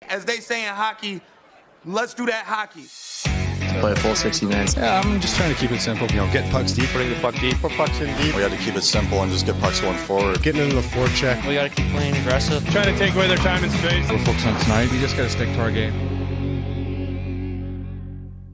As they say in hockey, let's do that hockey. Play a full 60 minutes. Yeah, I'm just trying to keep it simple. Get pucks deep, putting the puck deep. Put pucks in deep. We got to keep it simple and just get pucks going forward. Getting into the forecheck. We got to keep playing aggressive. Trying to take away their time and space. We're focused on tonight. We just got to stick to our game.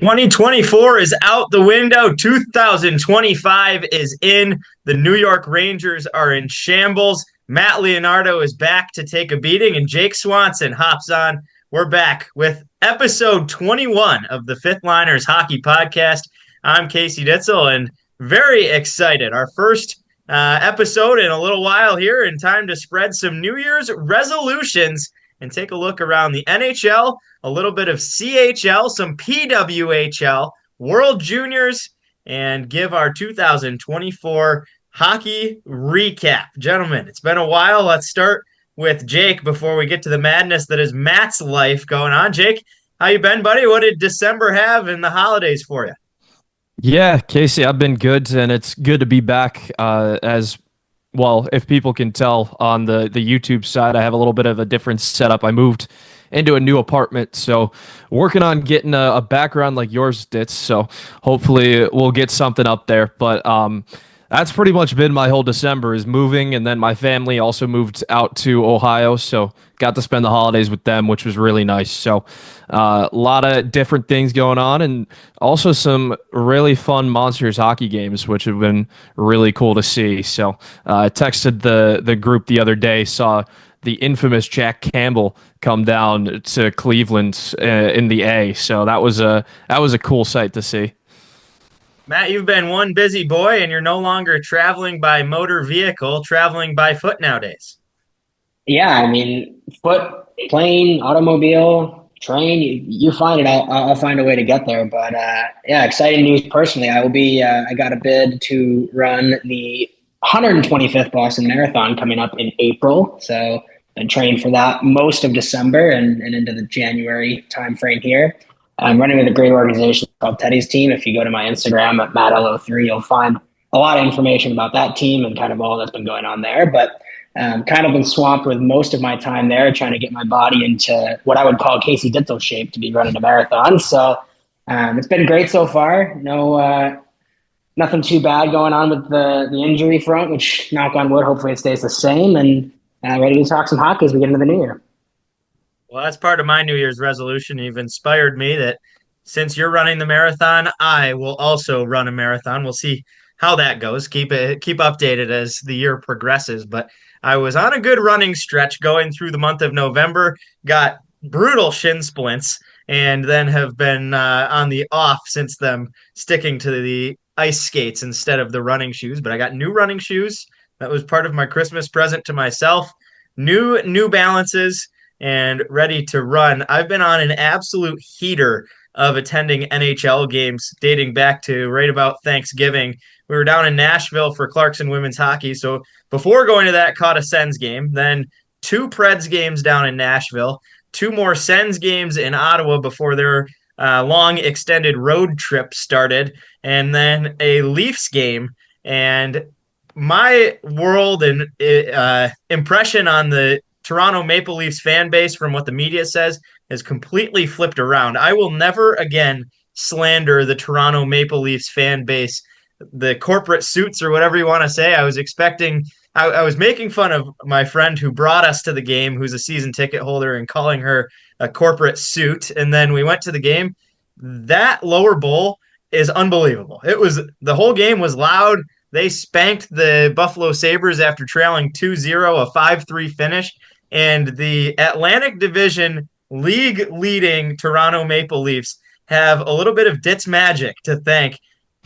2024 is out the window. 2025 is in. The New York Rangers are in shambles. Matt Leonardo is back to take a beating, and Jake Swanson hops on. We're back with episode 21 of the Fifth Liners Hockey Podcast. I'm Casey Ditzel, and very excited. Our first episode in a little while here, in time to spread some New Year's resolutions and take a look around the NHL, a little bit of CHL, some PWHL, World Juniors, and give our 2024 hockey recap. Gentlemen, it's been a while. Let's start with Jake before we get to the madness that is Matt's life going on. Jake, how you been, buddy? What did December have in the holidays for you? Yeah, Casey, I've been good, and it's good to be back as well. If people can tell on the YouTube side, I have a little bit of a different setup. I moved into a new apartment, so working on getting a background like yours, Ditz, so hopefully we'll get something up there. But that's pretty much been my whole December, is moving, and then my family also moved out to Ohio, so got to spend the holidays with them, which was really nice. So a lot of different things going on, and also some really fun Monsters hockey games, which have been really cool to see. So I texted the group the other day, saw the infamous Jack Campbell come down to Cleveland in the A, so that was a cool sight to see. Matt, you've been one busy boy, and you're no longer traveling by motor vehicle, traveling by foot nowadays. Yeah, I mean, foot, plane, automobile, train, you find it. I'll find a way to get there. But yeah, exciting news personally. I will be, I got a bid to run the 125th Boston Marathon coming up in April. So been training for that most of December and into the January timeframe here. I'm running with a great organization called Teddy's Team. If you go to my Instagram at MattLO3, you'll find a lot of information about that team and kind of all that's been going on there. But kind of been swamped with most of my time there trying to get my body into what I would call Casey Ditzel shape to be running a marathon. So it's been great so far. No, nothing too bad going on with the injury front, which, knock on wood, hopefully it stays the same. And ready to talk some hockey as we get into the new year. Well, that's part of my New Year's resolution. You've inspired me that since you're running the marathon, I will also run a marathon. We'll see how that goes. Keep updated as the year progresses. But I was on a good running stretch going through the month of November, got brutal shin splints, and then have been on the off since then, sticking to the ice skates instead of the running shoes. But I got new running shoes. That was part of my Christmas present to myself. New Balances, and ready to run. I've been on an absolute heater of attending NHL games dating back to right about Thanksgiving. We were down in Nashville for Clarkson women's hockey. So before going to that, caught a Sens game, then 2 Preds games down in Nashville, 2 more Sens games in Ottawa before their long extended road trip started, and then a Leafs game. And my world and impression on the Toronto Maple Leafs fan base from what the media says has completely flipped around. I will never again slander the Toronto Maple Leafs fan base, the corporate suits or whatever you want to say. I was making fun of my friend who brought us to the game, who's a season ticket holder, and calling her a corporate suit. And then we went to the game. That lower bowl is unbelievable. The whole game was loud. They spanked the Buffalo Sabres after trailing 2-0, a 5-3 finish. And the Atlantic Division league-leading Toronto Maple Leafs have a little bit of Ditz magic to thank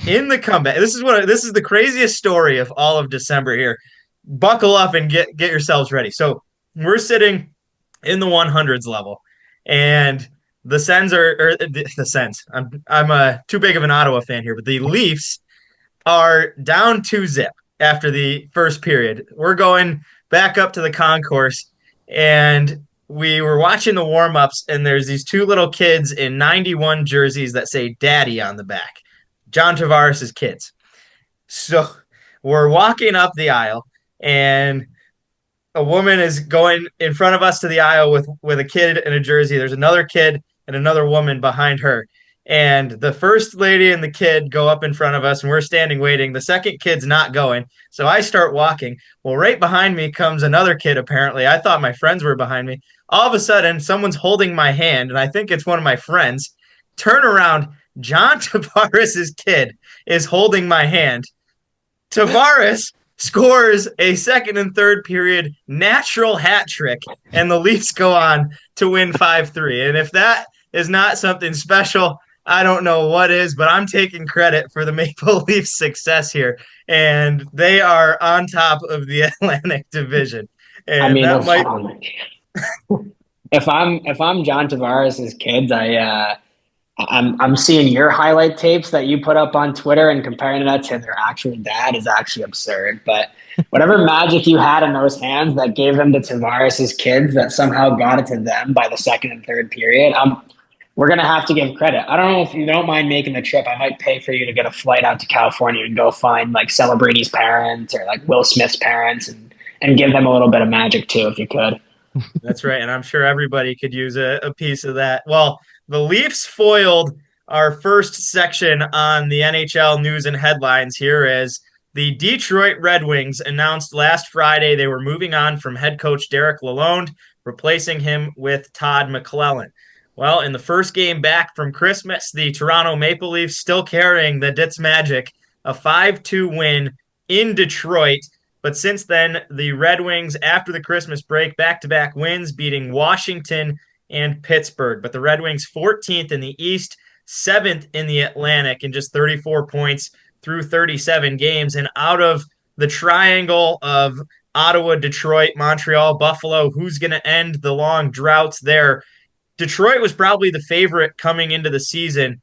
in the comeback. This is the craziest story of all of December here. Buckle up and get yourselves ready. So we're sitting in the 100s level, and the Sens the Sens. I'm too big of an Ottawa fan here, but the Leafs are down 2-0 after the first period. We're going back up to the concourse, and we were watching the warm-ups, and there's these 2 little kids in 91 jerseys that say Daddy on the back. John Tavares' kids. So we're walking up the aisle, and a woman is going in front of us to the aisle with a kid in a jersey. There's another kid and another woman behind her. And the first lady and the kid go up in front of us, and we're standing waiting. The second kid's not going. So I start walking. Well, right behind me comes another kid, apparently. I thought my friends were behind me. All of a sudden, someone's holding my hand, and I think it's one of my friends. Turn around. John Tavares' kid is holding my hand. Tavares scores a second and third period natural hat trick, and the Leafs go on to win 5-3. And if that is not something special, I don't know what is, but I'm taking credit for the Maple Leafs' success here, and they are on top of the Atlantic Division. And I mean, that might if I'm John Tavares' kids, I'm seeing your highlight tapes that you put up on Twitter and comparing that to their actual dad is actually absurd. But whatever magic you had in those hands that gave them to Tavares' kids that somehow got it to them by the second and third period, we're going to have to give credit. I don't know if you don't mind making the trip. I might pay for you to get a flight out to California and go find like Celebrini's parents or like Will Smith's parents and give them a little bit of magic too, if you could. That's right. And I'm sure everybody could use a piece of that. Well, the Leafs foiled our first section on the NHL news and headlines here as the Detroit Red Wings announced last Friday they were moving on from head coach Derek Lalonde, replacing him with Todd McClellan. Well, in the first game back from Christmas, the Toronto Maple Leafs still carrying the Ditz Magic, a 5-2 win in Detroit. But since then, the Red Wings, after the Christmas break, back-to-back wins, beating Washington and Pittsburgh. But the Red Wings 14th in the East, 7th in the Atlantic, and just 34 points through 37 games. And out of the triangle of Ottawa, Detroit, Montreal, Buffalo, who's going to end the long droughts there? Detroit was probably the favorite coming into the season.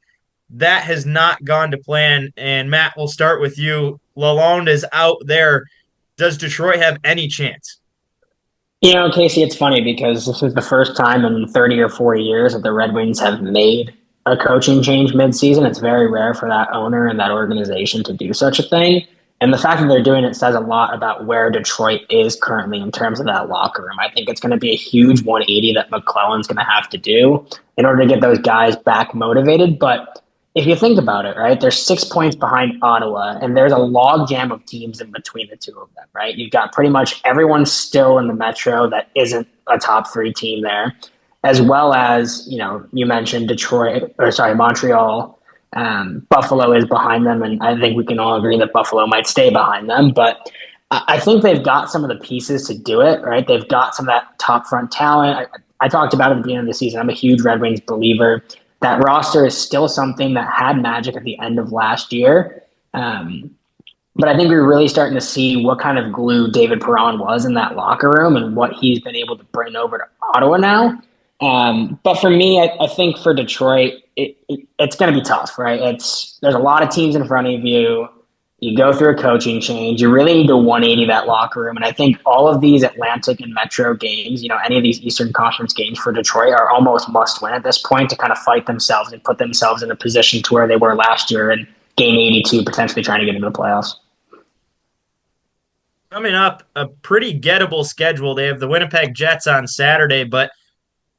That has not gone to plan. And Matt, we'll start with you. Lalonde is out there. Does Detroit have any chance? You know, Casey, it's funny because this is the first time in 30 or 40 years that the Red Wings have made a coaching change midseason. It's very rare for that owner and that organization to do such a thing. And the fact that they're doing it says a lot about where Detroit is currently in terms of that locker room. I think it's going to be a huge 180 that McClellan's going to have to do in order to get those guys back motivated. But if you think about it, right, they're 6 points behind Ottawa, and there's a logjam of teams in between the two of them, right? You've got pretty much everyone still in the Metro that isn't a top three team there, as well as, you know, you mentioned Montreal. Buffalo is behind them, and I think we can all agree that Buffalo might stay behind them. But I think they've got some of the pieces to do it, right? They've got some of that top front talent. I talked about it at the beginning of the season. I'm a huge Red Wings believer. That roster is still something that had magic at the end of last year. But I think we're really starting to see what kind of glue David Perron was in that locker room and what he's been able to bring over to Ottawa now. But for me, I think for Detroit, it's going to be tough, right? There's a lot of teams in front of you. You go through a coaching change. You really need to 180 that locker room. And I think all of these Atlantic and Metro games, you know, any of these Eastern Conference games for Detroit are almost must win at this point to kind of fight themselves and put themselves in a position to where they were last year and game 82, potentially trying to get into the playoffs. Coming up, a pretty gettable schedule. They have the Winnipeg Jets on Saturday, but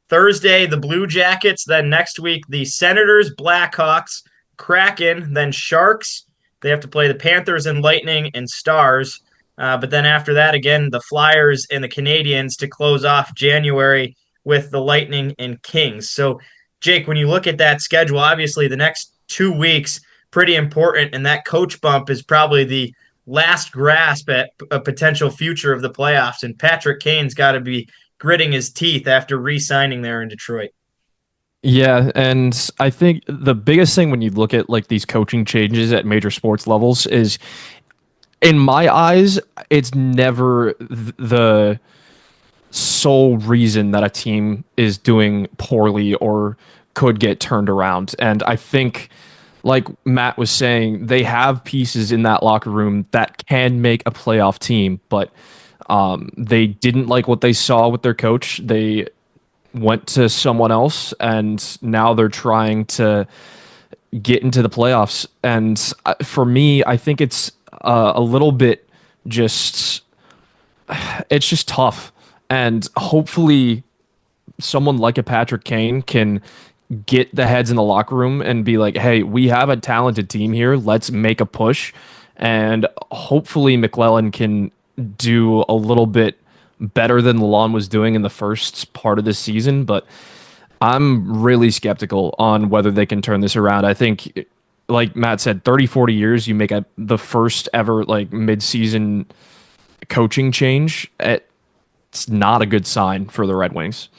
Thursday, the Blue Jackets. Then next week, the Senators, Blackhawks, Kraken, then Sharks. They have to play the Panthers and Lightning and Stars. But then after that, again, the Flyers and the Canadiens to close off January with the Lightning and Kings. So, Jake, when you look at that schedule, obviously the next 2 weeks, pretty important, and that coach bump is probably the last grasp at a potential future of the playoffs. And Patrick Kane's got to be gritting his teeth after re-signing there in Detroit. Yeah, and I think the biggest thing when you look at like these coaching changes at major sports levels is, in my eyes, it's never the sole reason that a team is doing poorly or could get turned around. And I think, like Matt was saying, they have pieces in that locker room that can make a playoff team, but they didn't like what they saw with their coach. They went to someone else, and now they're trying to get into the playoffs. And for me, I think it's a little bit just it's just tough. And hopefully someone like a Patrick Kane can get the heads in the locker room and be like, hey, we have a talented team here. Let's make a push. And hopefully McClellan can do a little bit better than Lalonde was doing in the first part of this season. But I'm really skeptical on whether they can turn this around. I think, like Matt said, 30, 40 years, you make the first ever like mid-season coaching change. It's not a good sign for the Red Wings.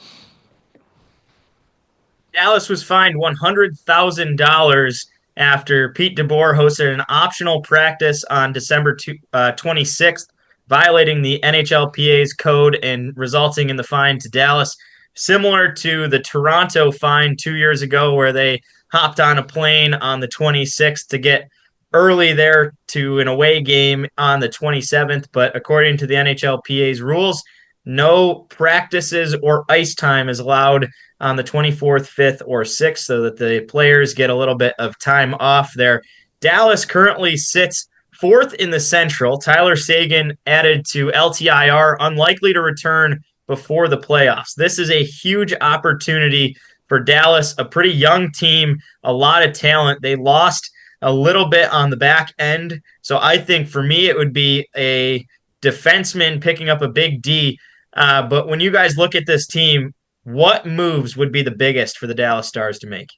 Dallas was fined $100,000 after Pete DeBoer hosted an optional practice on December 26th, violating the NHLPA's code and resulting in the fine to Dallas. Similar to the Toronto fine 2 years ago, where they hopped on a plane on the 26th to get early there to an away game on the 27th. But according to the NHLPA's rules, no practices or ice time is allowed on the 24th, 5th, or 6th, so that the players get a little bit of time off there. Dallas currently sits fourth in the Central. Tyler Seguin added to LTIR, unlikely to return before the playoffs. This is a huge opportunity for Dallas, a pretty young team, a lot of talent. They lost a little bit on the back end, so I think for me it would be a defenseman picking up a big D. But when you guys look at this team, what moves would be the biggest for the Dallas Stars to make?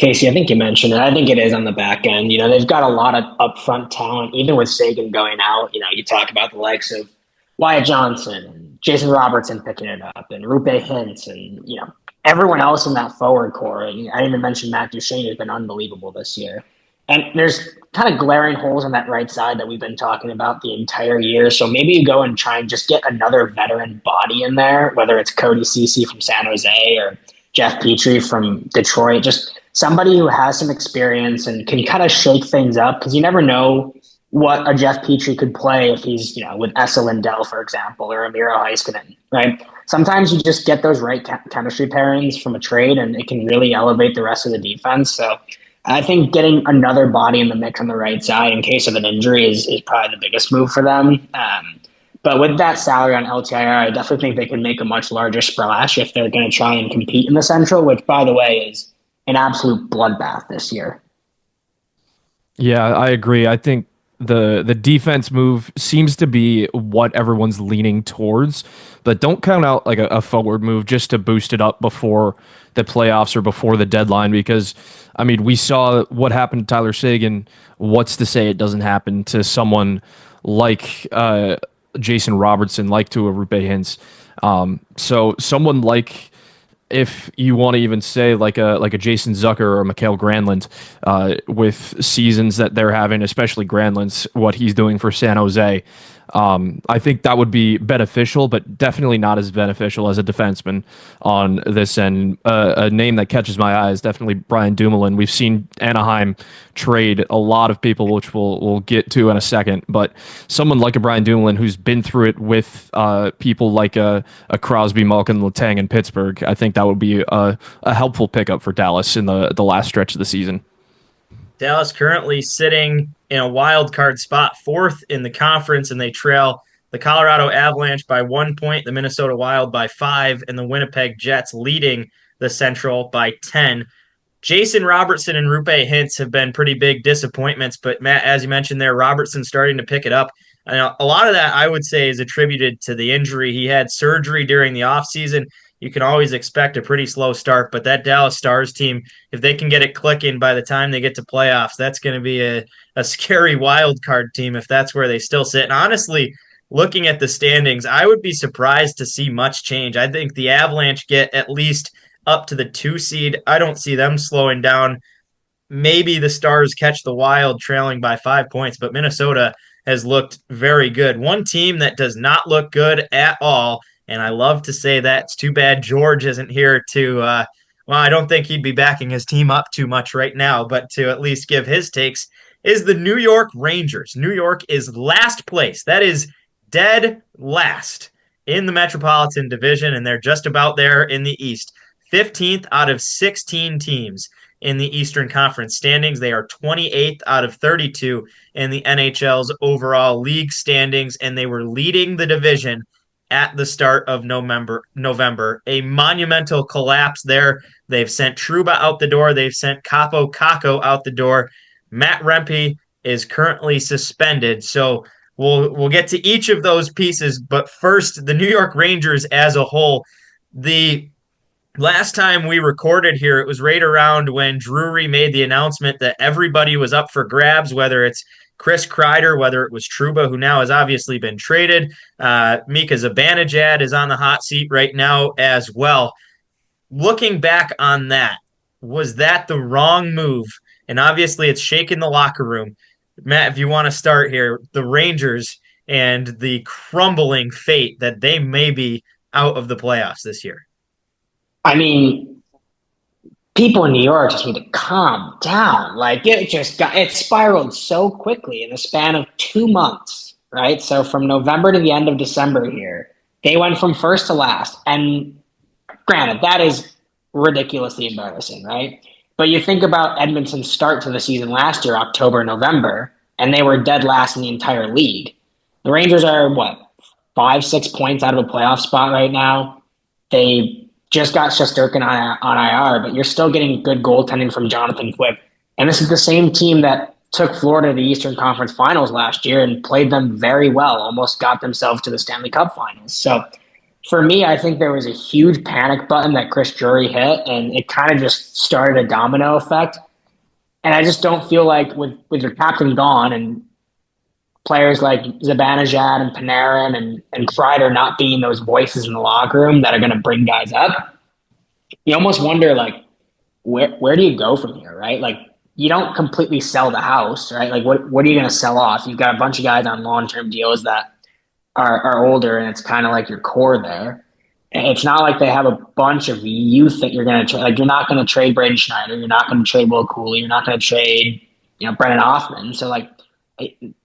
Casey, I think you mentioned it. I think it is on the back end. They've got a lot of upfront talent, even with Sagan going out. You talk about the likes of Wyatt Johnson and Jason Robertson picking it up and Rupe Hintz and, everyone else in that forward core. I didn't even mention Matt Duchene has been unbelievable this year. And there's kind of glaring holes on that right side that we've been talking about the entire year. So maybe you go and try and just get another veteran body in there, whether it's Cody Ceci from San Jose or Jeff Petrie from Detroit, just somebody who has some experience and can kind of shake things up, because you never know what a Jeff Petrie could play if he's, with Esa Lindell, for example, or Amiro Heiskanen, right? Sometimes you just get those right chemistry pairings from a trade and it can really elevate the rest of the defense. So I think getting another body in the mix on the right side in case of an injury is probably the biggest move for them. But with that salary on LTIR, I definitely think they can make a much larger splash if they're going to try and compete in the Central, which, by the way, is an absolute bloodbath this year. Yeah, I agree. I think the defense move seems to be what everyone's leaning towards, but don't count out like a forward move just to boost it up before the playoffs or before the deadline, because we saw what happened to Tyler Seguin. What's to say it doesn't happen to someone like Jason Robertson, like to a Rupe Hintz? So someone like, if you want to even say like a Jason Zucker or a Mikael Granlund, with seasons that they're having, especially Granlund's, what he's doing for San Jose, I think that would be beneficial, but definitely not as beneficial as a defenseman on this end. A name that catches my eye is definitely Brian Dumoulin. We've seen Anaheim trade a lot of people, which we'll get to in a second, but someone like a Brian Dumoulin who's been through it with people like a Crosby, Malkin, Letang in Pittsburgh, I think that would be a helpful pickup for Dallas in the last stretch of the season. Dallas currently sitting in a wild card spot, fourth in the conference, and they trail the Colorado Avalanche by 1 point, the Minnesota Wild by 5, and the Winnipeg Jets leading the Central by 10. Jason Robertson and Rupe Hintz have been pretty big disappointments, but Matt, as you mentioned there, Robertson starting to pick it up. And a lot of that, I would say, is attributed to the injury. He had surgery during the offseason. You can always expect a pretty slow start, but that Dallas Stars team, if they can get it clicking by the time they get to playoffs, that's going to be a scary wild card team if that's where they still sit. And honestly, looking at the standings, I would be surprised to see much change. I think the Avalanche get at least up to the 2 seed. I don't see them slowing down. Maybe the Stars catch the Wild trailing by 5 points, but Minnesota has looked very good. One team that does not look good at all, and I love to say that. It's too bad George isn't here to, I don't think he'd be backing his team up too much right now, but to at least give his takes, is the New York Rangers. New York is last place. That is dead last in the Metropolitan Division, and they're just about there in the East. 15th out of 16 teams in the Eastern Conference standings. They are 28th out of 32 in the NHL's overall league standings, and they were leading the division at the start of November. A monumental collapse there. They've sent Trouba out the door. They've sent Capo Caco out the door. Matt Rempe is currently suspended. So we'll get to each of those pieces. But first, the New York Rangers as a whole. The last time we recorded here, it was right around when Drury made the announcement that everybody was up for grabs, whether it's Chris Kreider, whether it was Trouba, who now has obviously been traded. Mika Zibanejad is on the hot seat right now as well. Looking back on that, was that the wrong move? And obviously it's shaken the locker room. Matt, if you want to start here, the Rangers and the crumbling fate that they may be out of the playoffs this year. I mean, people in New York just need to calm down. Like it spiraled so quickly in the span of 2 months, right? So from November to the end of December here, they went from first to last. And granted, that is ridiculously embarrassing, right? But you think about Edmonton's start to the season last year, October, November, and they were dead last in the entire league. The Rangers are, 5-6 points out of a playoff spot right now. They just got Shesterkin on IR, but you're still getting good goaltending from Jonathan Quick. And this is the same team that took Florida to the Eastern Conference Finals last year and played them very well, almost got themselves to the Stanley Cup Finals. So for me, I think there was a huge panic button that Chris Drury hit, and it kind of just started a domino effect. And I just don't feel like with your captain gone and players like Zibanejad and Panarin and Kreider not being those voices in the locker room that are going to bring guys up, you almost wonder, where do you go from here, right? Like, you don't completely sell the house, right? Like, what are you going to sell off? You've got a bunch of guys on long-term deals that are older, and it's kind of like your core there. And it's not like they have a bunch of youth that you're going to trade. Like, you're not going to trade Braden Schneider. You're not going to trade Will Cooley. You're not going to trade, Brennan Hoffman. So,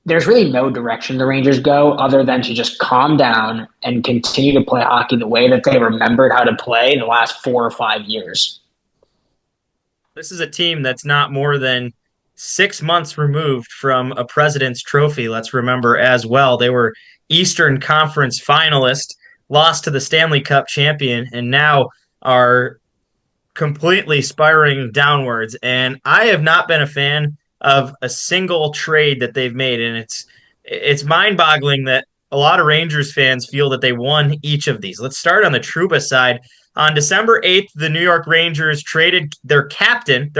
there's really no direction the Rangers go other than to just calm down and continue to play hockey the way that they remembered how to play in the last 4 or 5 years. This is a team that's not more than 6 months removed from a President's Trophy, let's remember as well. They were Eastern Conference finalists, lost to the Stanley Cup champion, and now are completely spiraling downwards. And I have not been a fan of a single trade that they've made, and it's mind-boggling that a lot of Rangers fans feel that they won each of these. Let's start on the Trouba side. On December 8th, the New York Rangers traded their captain,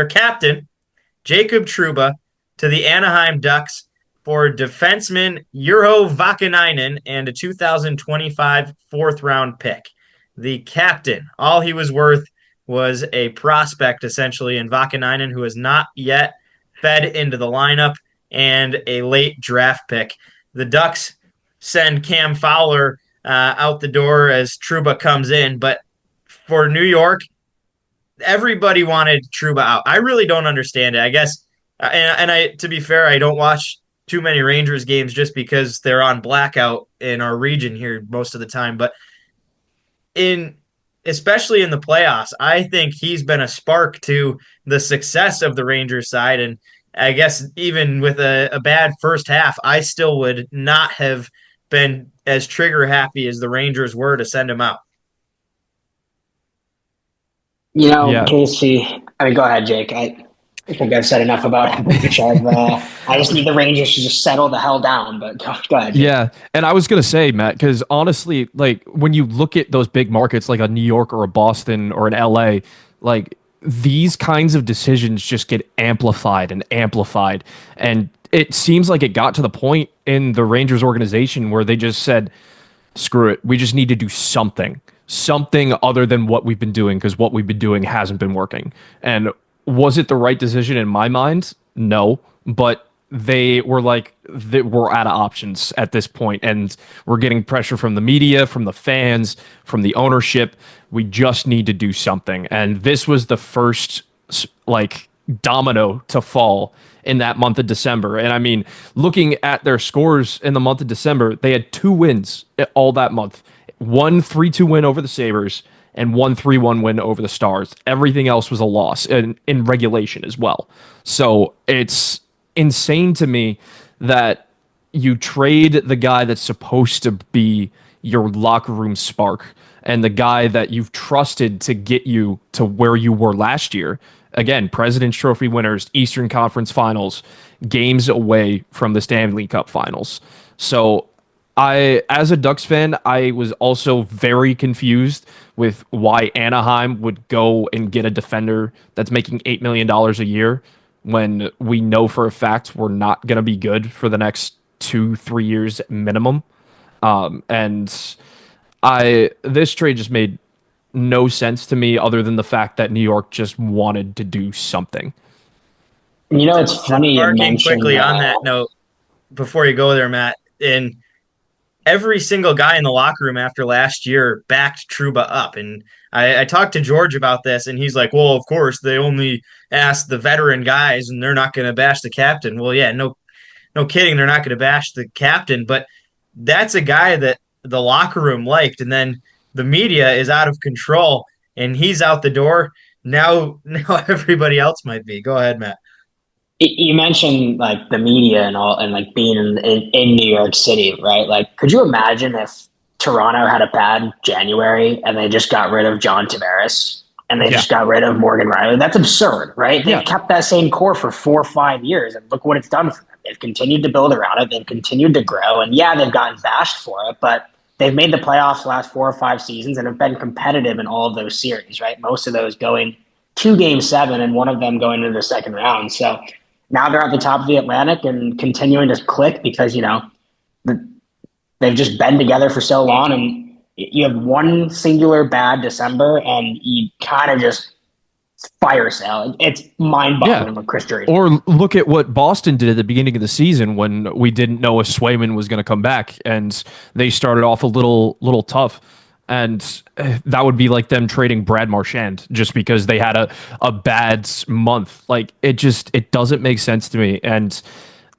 Jacob Trouba, to the Anaheim Ducks for defenseman Urho Vakanainen and a 2025 fourth-round pick. The captain, all he was worth was a prospect, essentially, in Vakanainen, who has not yet fed into the lineup, and a late draft pick. The Ducks send Cam Fowler out the door as Trouba comes in, but for New York, everybody wanted Trouba out. I really don't understand it. I guess, and I, to be fair, I don't watch too many Rangers games just because they're on blackout in our region here most of the time. But especially in the playoffs, I think he's been a spark to the success of the Rangers side. And I guess even with a bad first half, I still would not have been as trigger happy as the Rangers were to send him out. Casey, go ahead, Jake. I think I've said enough about it. I just need the Rangers to just settle the hell down, but go ahead, Jake. Yeah, and I was going to say, Matt, because honestly, when you look at those big markets like a New York or a Boston or an LA, these kinds of decisions just get amplified. And it seems like it got to the point in the Rangers organization where they just said, screw it, we just need to do something other than what we've been doing, because what we've been doing hasn't been working. And was it the right decision in my mind? No, but they were we're out of options at this point, and we're getting pressure from the media, from the fans, from the ownership. We just need to do something. And this was the first domino to fall in that month of December. And I mean, looking at their scores in the month of December, they had 2 wins all that month. One 3-2 win over the Sabres, and 1-3-1 win over the Stars. Everything else was a loss in regulation as well. So it's insane to me that you trade the guy that's supposed to be your locker room spark and the guy that you've trusted to get you to where you were last year. Again, President's Trophy winners, Eastern Conference Finals, games away from the Stanley Cup Finals. So as a Ducks fan, I was also very confused with why Anaheim would go and get a defender that's making $8 million a year when we know for a fact we're not going to be good for the next 2-3 years minimum. And this trade just made no sense to me other than the fact that New York just wanted to do something. It's funny you mentioned quickly on that note before you go there, Matt. And every single guy in the locker room after last year backed Trouba up. And I talked to George about this, and he's like, well, of course, they only asked the veteran guys, and they're not going to bash the captain. Well, yeah, no kidding, they're not going to bash the captain. But that's a guy that the locker room liked. And then the media is out of control, and he's out the door. Now everybody else might be. Go ahead, Matt. You mentioned like the media and all, and like being in New York City, right? Like, could you imagine if Toronto had a bad January and they just got rid of John Tavares and they just got rid of Morgan Riley? That's absurd, right? They've kept that same core for 4 or 5 years, and look what it's done for them. They've continued to build around it. They've continued to grow, and yeah, they've gotten bashed for it, but they've made the playoffs the last 4 or 5 seasons and have been competitive in all of those series, right? Most of those going to Game 7 and one of them going into the second round. So now they're at the top of the Atlantic and continuing to click because, they've just been together for so long, and you have one singular bad December and you kind of just fire sale. It's mind-boggling with Chris Drury. Or look at what Boston did at the beginning of the season when we didn't know if Swayman was going to come back, and they started off a little tough. And that would be like them trading Brad Marchand just because they had a bad month. Like, it doesn't make sense to me. And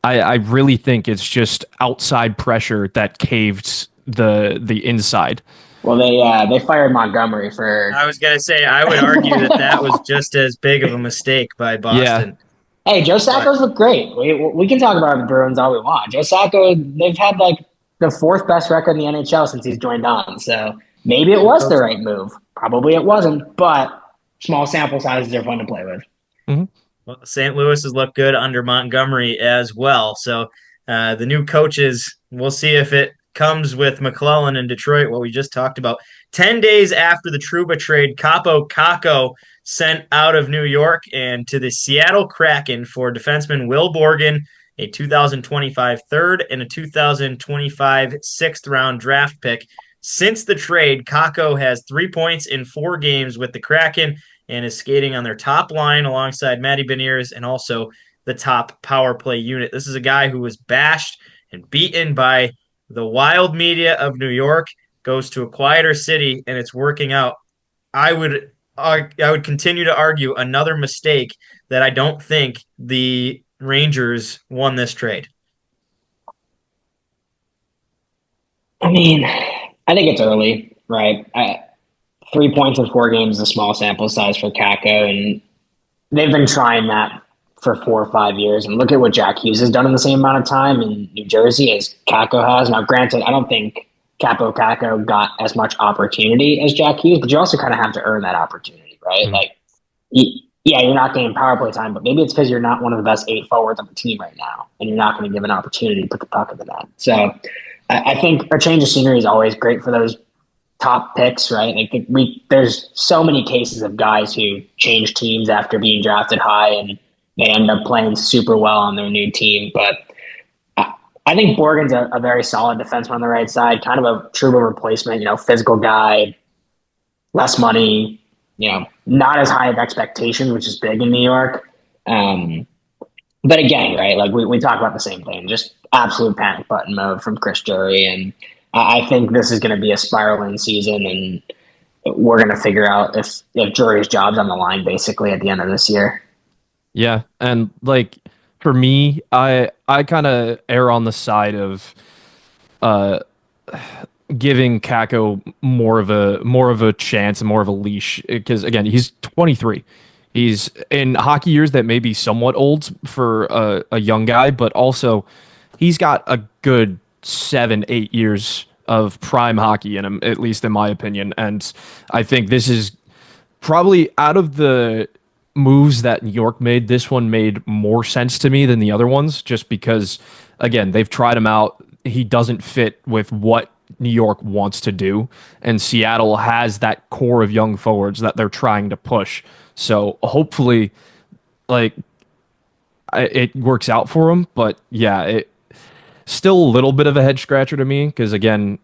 I really think it's just outside pressure that caved the inside. Well, they fired Montgomery for... I was going to say, I would argue that was just as big of a mistake by Boston. Yeah. Hey, Joe Sacco's look great. We can talk about the Bruins all we want. Joe Sacco, they've had like the 4th best record in the NHL since he's joined on. So maybe it was the right move. Probably it wasn't, but small sample sizes are fun to play with. Mm-hmm. Well, St. Louis has looked good under Montgomery as well. So the new coaches, we'll see if it comes with McClellan in Detroit, what we just talked about. 10 days after the Trouba trade, Kaapo Kakko sent out of New York and to the Seattle Kraken for defenseman Will Borgen, a 2025 third and a 2025 6th-round draft pick. Since the trade, Kakko has 3 points in 4 games with the Kraken and is skating on their top line alongside Matty Beniers and also the top power play unit. This is a guy who was bashed and beaten by the wild media of New York, goes to a quieter city, and it's working out. I would continue to argue another mistake that I don't think the Rangers won this trade. I mean, I think it's early, right? 3 points in 4 games is a small sample size for Kakko, and they've been trying that for 4 or 5 years. And look at what Jack Hughes has done in the same amount of time in New Jersey as Kakko has. Now, granted, I don't think Kaapo Kakko got as much opportunity as Jack Hughes, but you also kind of have to earn that opportunity, right? Mm-hmm. Like, yeah, you're not getting power play time, but maybe it's because you're not one of the best 8 forwards on the team right now, and you're not going to give an opportunity to put the puck in the net. So I think a change of scenery is always great for those top picks, right? Like there's so many cases of guys who change teams after being drafted high and they end up playing super well on their new team. But I think Borgen's a very solid defenseman on the right side, kind of a Trouba replacement, physical guy, less money, not as high of expectations, which is big in New York. But again, right, like we talk about the same thing, just absolute panic button mode from Chris Drury. And I think this is going to be a spiraling season, and we're going to figure out if Drury's job's on the line basically at the end of this year. Yeah, and like for me, I kind of err on the side of giving Kako more of a chance and more of a leash because again he's 23. He's in hockey years that may be somewhat old for a young guy, but also he's got a good 7-8 years of prime hockey in him, at least in my opinion. And I think this is probably out of the moves that New York made, this one made more sense to me than the other ones, just because, again, they've tried him out. He doesn't fit with what New York wants to do, and Seattle has that core of young forwards that they're trying to push. So hopefully, like, it works out for him. But yeah, it still a little bit of a head scratcher to me because again,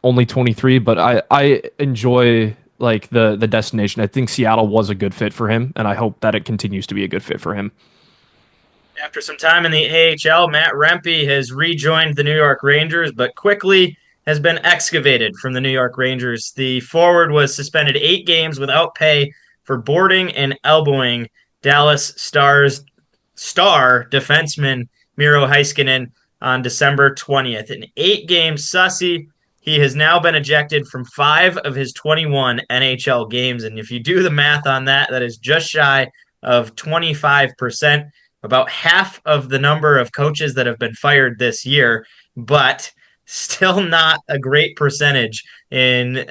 only 23. But I enjoy like the destination. I think Seattle was a good fit for him, and I hope that it continues to be a good fit for him. After some time in the AHL, Matt Rempe has rejoined the New York Rangers, but quickly has been excavated from the New York Rangers. The forward was suspended 8 games without pay for boarding and elbowing Dallas Stars star defenseman Miro Heiskanen on December 20th. An 8-game sussy. He has now been ejected from 5 of his 21 NHL games. And if you do the math on that, that is just shy of 25%, about half of the number of coaches that have been fired this year, but still not a great percentage in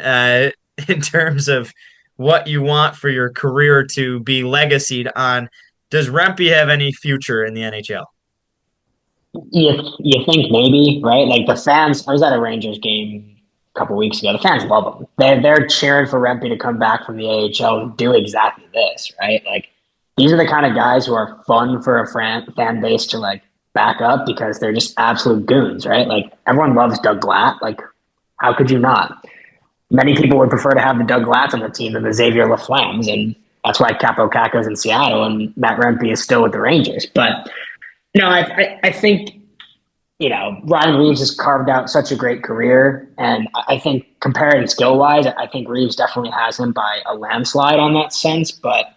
terms of what you want for your career to be legacied on. Does Rempe have any future in the NHL? You think maybe, right? Like the fans, I was at a Rangers game a couple weeks ago. The fans love him. They're cheering for Rempe to come back from the AHL and do exactly this, right? Like these are the kind of guys who are fun for a fan base to like back up because they're just absolute goons, right? Like everyone loves Doug Glatt. Like how could you not? Many people would prefer to have the Doug Glatts on the team than the Xavier Laflammes, and that's why Capo Caco's in Seattle and Matt Rempe is still with the Rangers. But no, I think, you know, Ryan Reeves has carved out such a great career. And I think comparing skill-wise, I think Reeves definitely has him by a landslide on that sense. But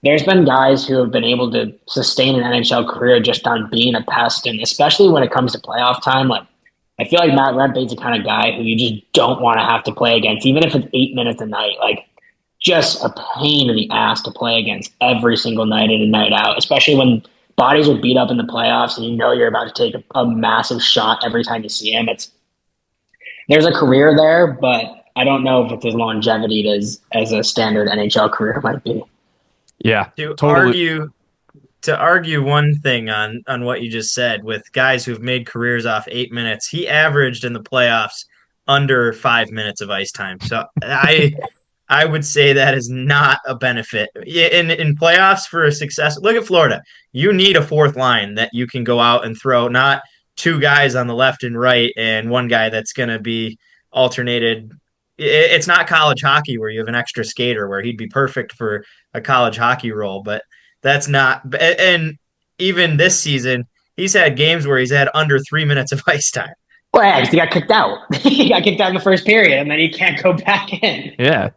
there's been guys who have been able to sustain an NHL career just on being a pest. And especially when it comes to playoff time, like I feel like Matt Rempe's the kind of guy who you just don't want to have to play against, even if it's 8 minutes a night. Like just a pain in the ass to play against every single night in and night out, especially when bodies are beat up in the playoffs and you know you're about to take a massive shot every time you see him. There's a career there, but I don't know if it's as longevity as a standard NHL career might be. Yeah, To totally. argue one thing on what you just said with guys who've made careers off 8 minutes, he averaged in the playoffs under 5 minutes of ice time. So I would say that is not a benefit in playoffs for a success. Look at Florida. You need a fourth line that you can go out and throw, not 2 guys on the left and right and one guy that's going to be alternated. It's not college hockey where you have an extra skater where he'd be perfect for a college hockey role, but that's not. And even this season, he's had games where he's had under 3 minutes of ice time. Well, yeah, 'cause he got kicked out. He got kicked out in the first period, and then he can't go back in. Yeah.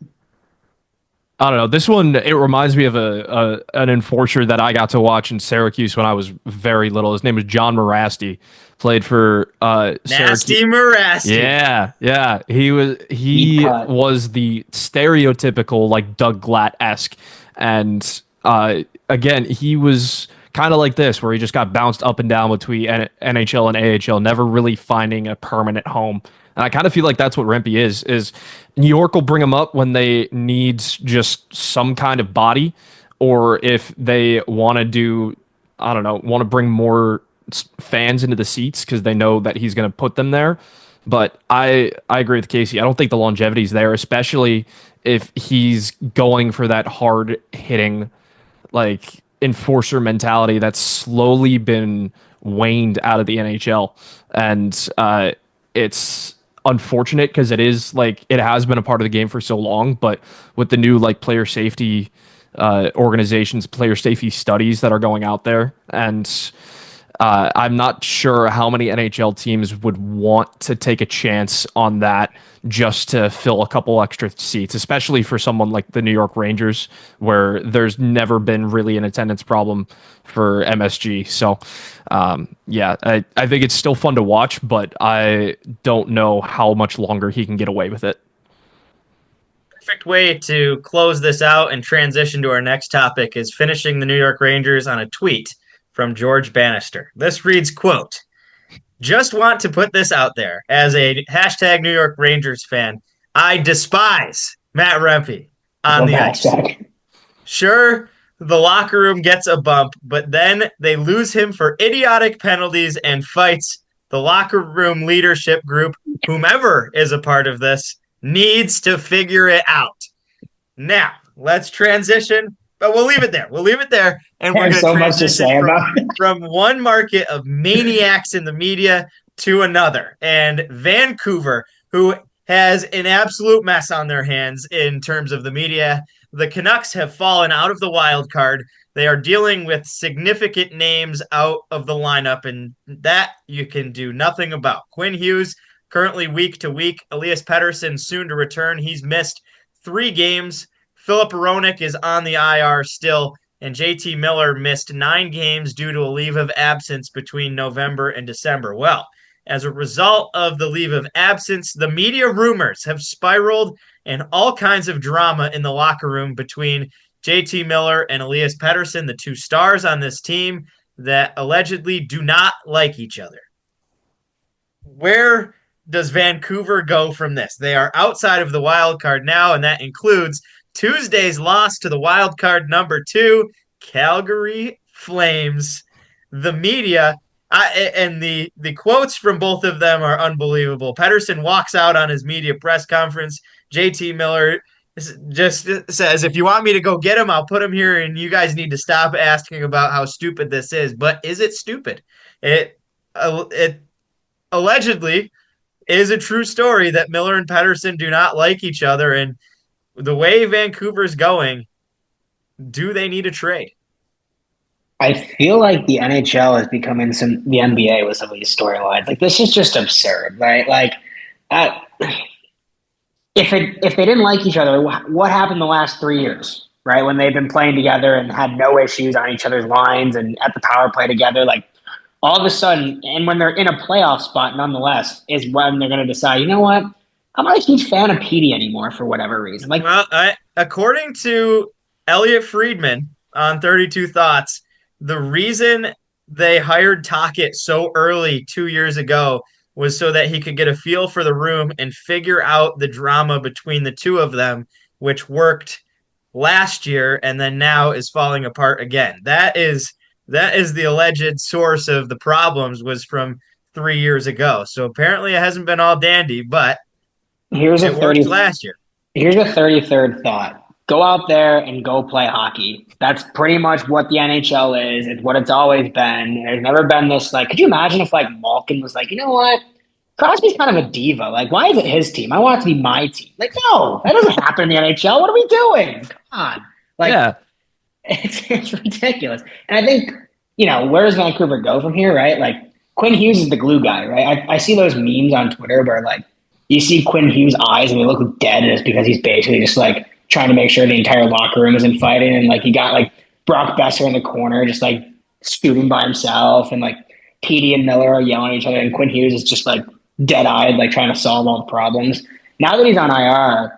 I don't know. This one, it reminds me of an enforcer that I got to watch in Syracuse when I was very little. His name was John Morasti. Played for Nasty Syracuse. Morasti. Yeah. He was the stereotypical like Doug Glatt-esque. And again, he was kind of like this, where he just got bounced up and down between NHL and AHL, never really finding a permanent home. And I kind of feel like that's what Rempe is New York will bring him up when they need just some kind of body, or if they want to do, I don't know, want to bring more fans into the seats because they know that he's going to put them there. But I agree with Casey. I don't think the longevity's there, especially if he's going for that hard hitting, like enforcer mentality that's slowly been waned out of the NHL. And it's unfortunate because it is like it has been a part of the game for so long, but with the new like player safety organizations, player safety studies that are going out there, and I'm not sure how many NHL teams would want to take a chance on that just to fill a couple extra seats, especially for someone like the New York Rangers, where there's never been really an attendance problem for MSG. So, I think it's still fun to watch, but I don't know how much longer he can get away with it. Perfect way to close this out and transition to our next topic is finishing the New York Rangers on a tweet from George Bannister. This reads, quote, "Just want to put this out there. As a hashtag New York Rangers fan, I despise Matt Rempe on the ice. Sure, the locker room gets a bump, but then they lose him for idiotic penalties and fights. The locker room leadership group, whomever is a part of this, needs to figure it out." Now, let's transition, but we'll leave it there. And we're going so to much to say transition about it. from one market of maniacs in the media to another. And Vancouver, who has an absolute mess on their hands in terms of the media. The Canucks have fallen out of the wild card. They are dealing with significant names out of the lineup, and that you can do nothing about. Quinn Hughes, currently week to week. Elias Pettersson soon to return. He's missed 3 games. Philip Hronek is on the IR still, and JT Miller missed 9 games due to a leave of absence between November and December. Well, as a result of the leave of absence, the media rumors have spiraled and all kinds of drama in the locker room between JT Miller and Elias Pettersson, the 2 stars on this team that allegedly do not like each other. Where does Vancouver go from this? They are outside of the wild card now, and that includes Tuesday's loss to the wild card number 2, Calgary Flames. The media, and the quotes from both of them are unbelievable. Pettersson walks out on his media press conference. JT Miller just says, "If you want me to go get him, I'll put him here, and you guys need to stop asking about how stupid this is." But is it stupid? It allegedly is a true story that Miller and Pettersson do not like each other, and the way Vancouver's going, do they need a trade? I feel like the NHL is becoming the NBA with some of these storylines. Like, this is just absurd, right? Like, if they didn't like each other, what happened the last 3 years, right? When they've been playing together and had no issues on each other's lines and at the power play together, like, all of a sudden, and when they're in a playoff spot, nonetheless, is when they're going to decide, you know what? I'm not a huge fan of Petey anymore for whatever reason. Like, well, according to Elliot Friedman on 32 Thoughts, the reason they hired Tocchet so early 2 years ago was so that he could get a feel for the room and figure out the drama between the two of them, which worked last year and then now is falling apart again. That is the alleged source of the problems, was from 3 years ago. So apparently it hasn't been all dandy, but it worked last year. Here's a 33rd thought. Go out there and go play hockey. That's pretty much what the NHL is. It's what it's always been. There's never been this, like, could you imagine if, like, Malkin was like, you know what? Crosby's kind of a diva. Like, why is it his team? I want it to be my team. Like, no, that doesn't happen in the NHL. What are we doing? Come on. Like, Yeah. It's ridiculous. And I think, where does Vancouver go from here, right? Like, Quinn Hughes is the glue guy, right? I see those memes on Twitter where, like, you see Quinn Hughes' eyes and they look dead, and it's because he's basically just, like, trying to make sure the entire locker room isn't fighting. And, like, you got, like, Brock Besser in the corner just, like, scooting by himself. And, like, Petey and Miller are yelling at each other. And Quinn Hughes is just, like, dead-eyed, like, trying to solve all the problems. Now that he's on IR,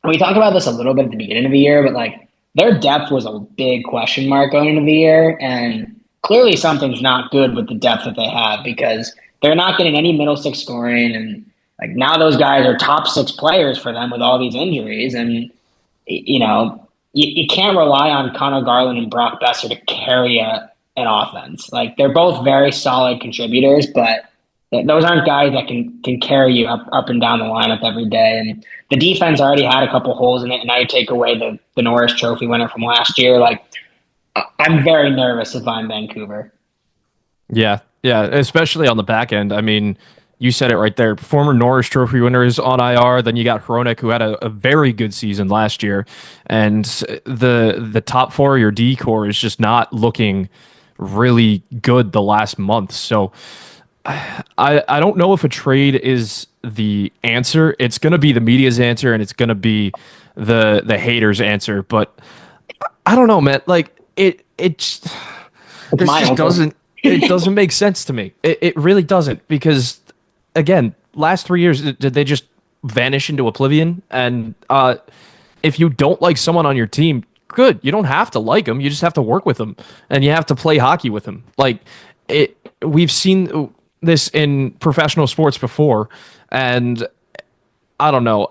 we talked about this a little bit at the beginning of the year, but, like, their depth was a big question mark going into the year. And clearly something's not good with the depth that they have, because they're not getting any middle six scoring. And, like, now those guys are top 6 players for them with all these injuries. And, you can't rely on Connor Garland and Brock Besser to carry an offense. Like, they're both very solid contributors, but those aren't guys that can carry you up and down the lineup every day. And the defense already had a couple holes in it, and now you take away the Norris Trophy winner from last year. Like, I'm very nervous if I'm Vancouver. Yeah, especially on the back end. I mean, you said it right there. Former Norris Trophy winner is on IR. Then you got Hronek, who had a very good season last year. And the top 4 of your D core is just not looking really good the last month. So I don't know if a trade is the answer. It's going to be the media's answer, and it's going to be the haters' answer. But I don't know, man. Like this just doesn't make sense to me. It really doesn't, because again, last 3 years, did they just vanish into oblivion? And if you don't like someone on your team, good. You don't have to like them. You just have to work with them, and you have to play hockey with them. Like we've seen this in professional sports before, and I don't know.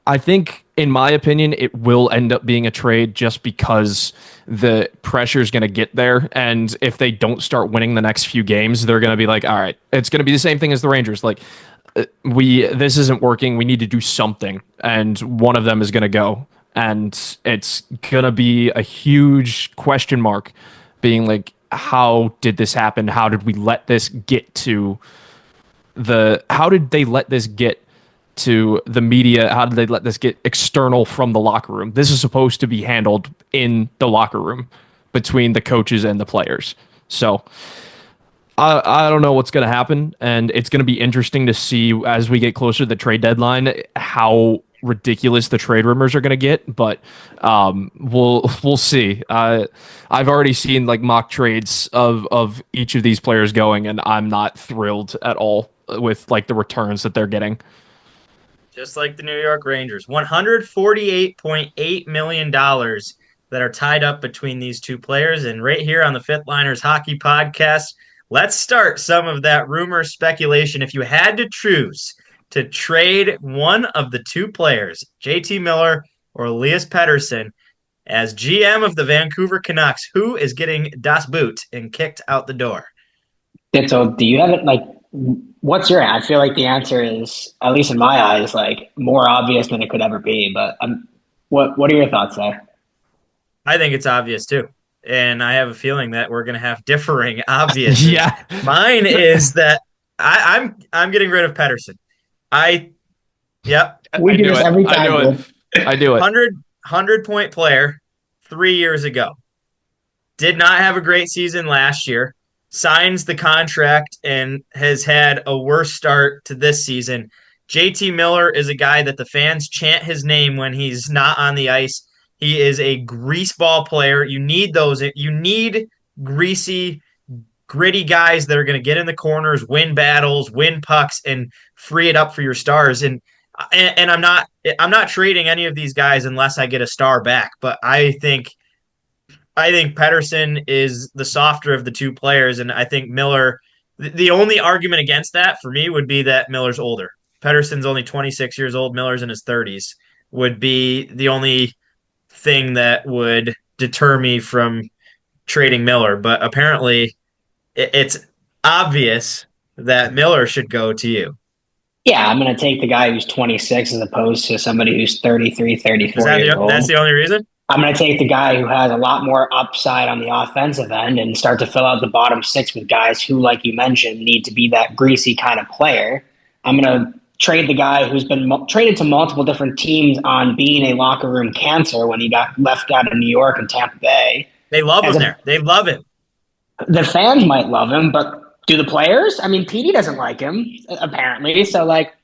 I think, in my opinion, it will end up being a trade just because the pressure is going to get there. And if they don't start winning the next few games, they're going to be like, all right, it's going to be the same thing as the Rangers. Like, this isn't working. We need to do something. And one of them is going to go. And it's going to be a huge question mark, being like, how did this happen? How did we let this get to how did they let this get to the media? How did they let this get external from the locker room? This is supposed to be handled in the locker room between the coaches and the players. So I don't know what's going to happen, and it's going to be interesting to see as we get closer to the trade deadline how ridiculous the trade rumors are going to get. But we'll see. I've already seen like mock trades of each of these players going, and I'm not thrilled at all with like the returns that they're getting. Just like the New York Rangers, $148.8 million that are tied up between these two players. And right here on the Fifth Liners Hockey Podcast, let's start some of that rumor speculation. If you had to choose to trade one of the two players, JT Miller or Elias Pettersson, as GM of the Vancouver Canucks, who is getting Das Boot and kicked out the door? So do you have it, like, what's your answer? I feel like the answer is, at least in my eyes, like more obvious than it could ever be. But what are your thoughts there? I think it's obvious too. And I have a feeling that we're going to have differing obvious. Yeah. Mine is that I'm getting rid of Pettersson. We do this every time. I do it. 100-point player 3 years ago. Did not have a great season last year. Signs the contract and has had a worse start to this season. JT Miller is a guy that the fans chant his name when he's not on the ice. He is a greaseball player. You need those. You need greasy, gritty guys that are going to get in the corners, win battles, win pucks, and free it up for your stars. And I'm not trading any of these guys unless I get a star back. But I think Pettersson is the softer of the two players, and I think Miller. The only argument against that for me would be that Miller's older. Pettersson's only 26 years old. Miller's in his 30s. Would be the only thing that would deter me from trading Miller. But apparently, it's obvious that Miller should go to you. Yeah, I'm going to take the guy who's 26 as opposed to somebody who's 33, 34 years old. That's the only reason? I'm going to take the guy who has a lot more upside on the offensive end and start to fill out the bottom six with guys who, like you mentioned, need to be that greasy kind of player. I'm going to trade the guy who's been traded to multiple different teams on being a locker room cancer when he got left out of New York and Tampa Bay. They love him there. They love him. The fans might love him, but do the players? I mean, PD doesn't like him, apparently. So, like,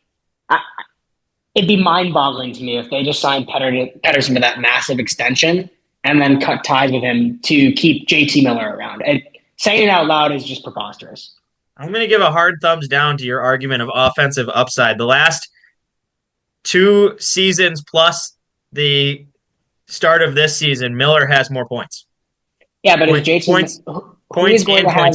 it'd be mind-boggling to me if they just signed Pettersson to that massive extension and then cut ties with him to keep JT Miller around. Saying it out loud is just preposterous. I'm going to give a hard thumbs down to your argument of offensive upside. The last 2 seasons plus the start of this season, Miller has more points. Yeah, but if JT points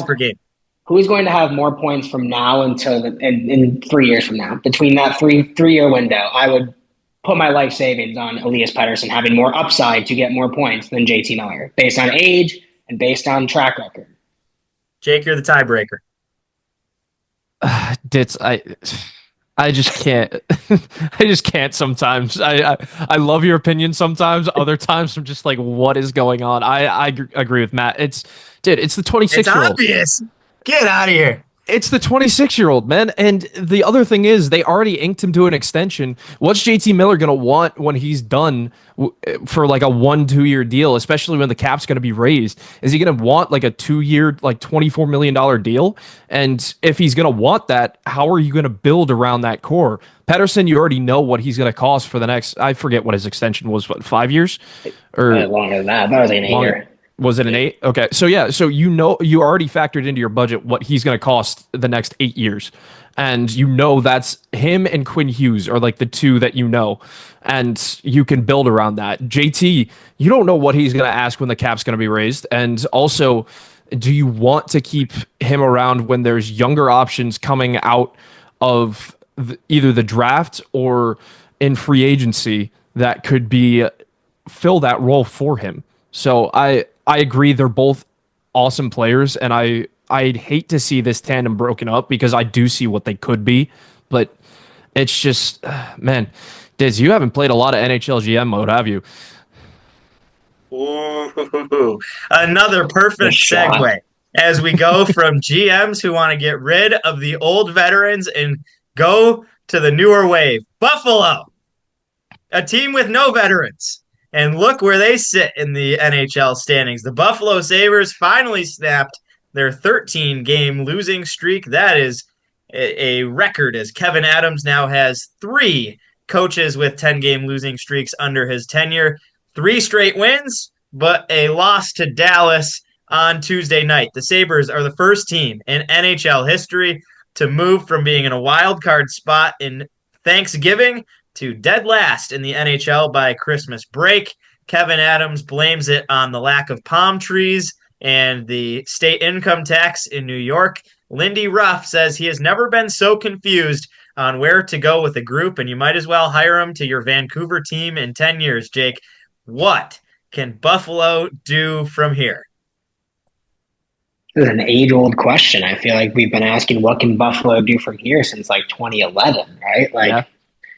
per game. Who is going to have more points from now until in 3 years from now? Between that three-year window, I would put my life savings on Elias Pettersson having more upside to get more points than JT Miller, based on age and based on track record. Jake, you're the tiebreaker. I just can't. I just can't sometimes. I love your opinion sometimes. Other times I'm just like, what is going on? I agree with Matt. It's the 26-year-old. It's obvious. Get out of here. It's the 26-year-old, man. And the other thing is, they already inked him to an extension. What's JT Miller going to want when he's done for like a 1-2 year deal, especially when the cap's going to be raised? Is he going to want like a 2 year, like $24 million deal? And if he's going to want that, how are you going to build around that core? Pettersson, you already know what he's going to cost for the next, I forget what his extension was, what, 5 years? Or longer than that. That was an 8-year. Was it an 8? Okay. So yeah, so you already factored into your budget what he's going to cost the next 8 years. And that's him and Quinn Hughes are like the two that and you can build around that. JT, you don't know what he's going to ask when the cap's going to be raised. And also, do you want to keep him around when there's younger options coming out of either the draft or in free agency that could be fill that role for him? So I agree, they're both awesome players, and I'd hate to see this tandem broken up because I do see what they could be, but it's just, man, Diz, you haven't played a lot of NHL GM mode, have you? Ooh, another perfect segue as we go from GMs who want to get rid of the old veterans and go to the newer wave. Buffalo, a team with no veterans. And look where they sit in the NHL standings. The Buffalo Sabres finally snapped their 13-game losing streak. That is a record, as Kevin Adams now has 3 coaches with 10-game losing streaks under his tenure. 3 straight wins, but a loss to Dallas on Tuesday night. The Sabres are the first team in NHL history to move from being in a wild card spot in Thanksgiving to dead last in the NHL by Christmas break. Kevin Adams blames it on the lack of palm trees and the state income tax in New York. Lindy Ruff says he has never been so confused on where to go with a group, and you might as well hire him to your Vancouver team in 10 years, Jake. What can Buffalo do from here? This is an age-old question. I feel like we've been asking, what can Buffalo do from here since like 2011, right? Like, yeah.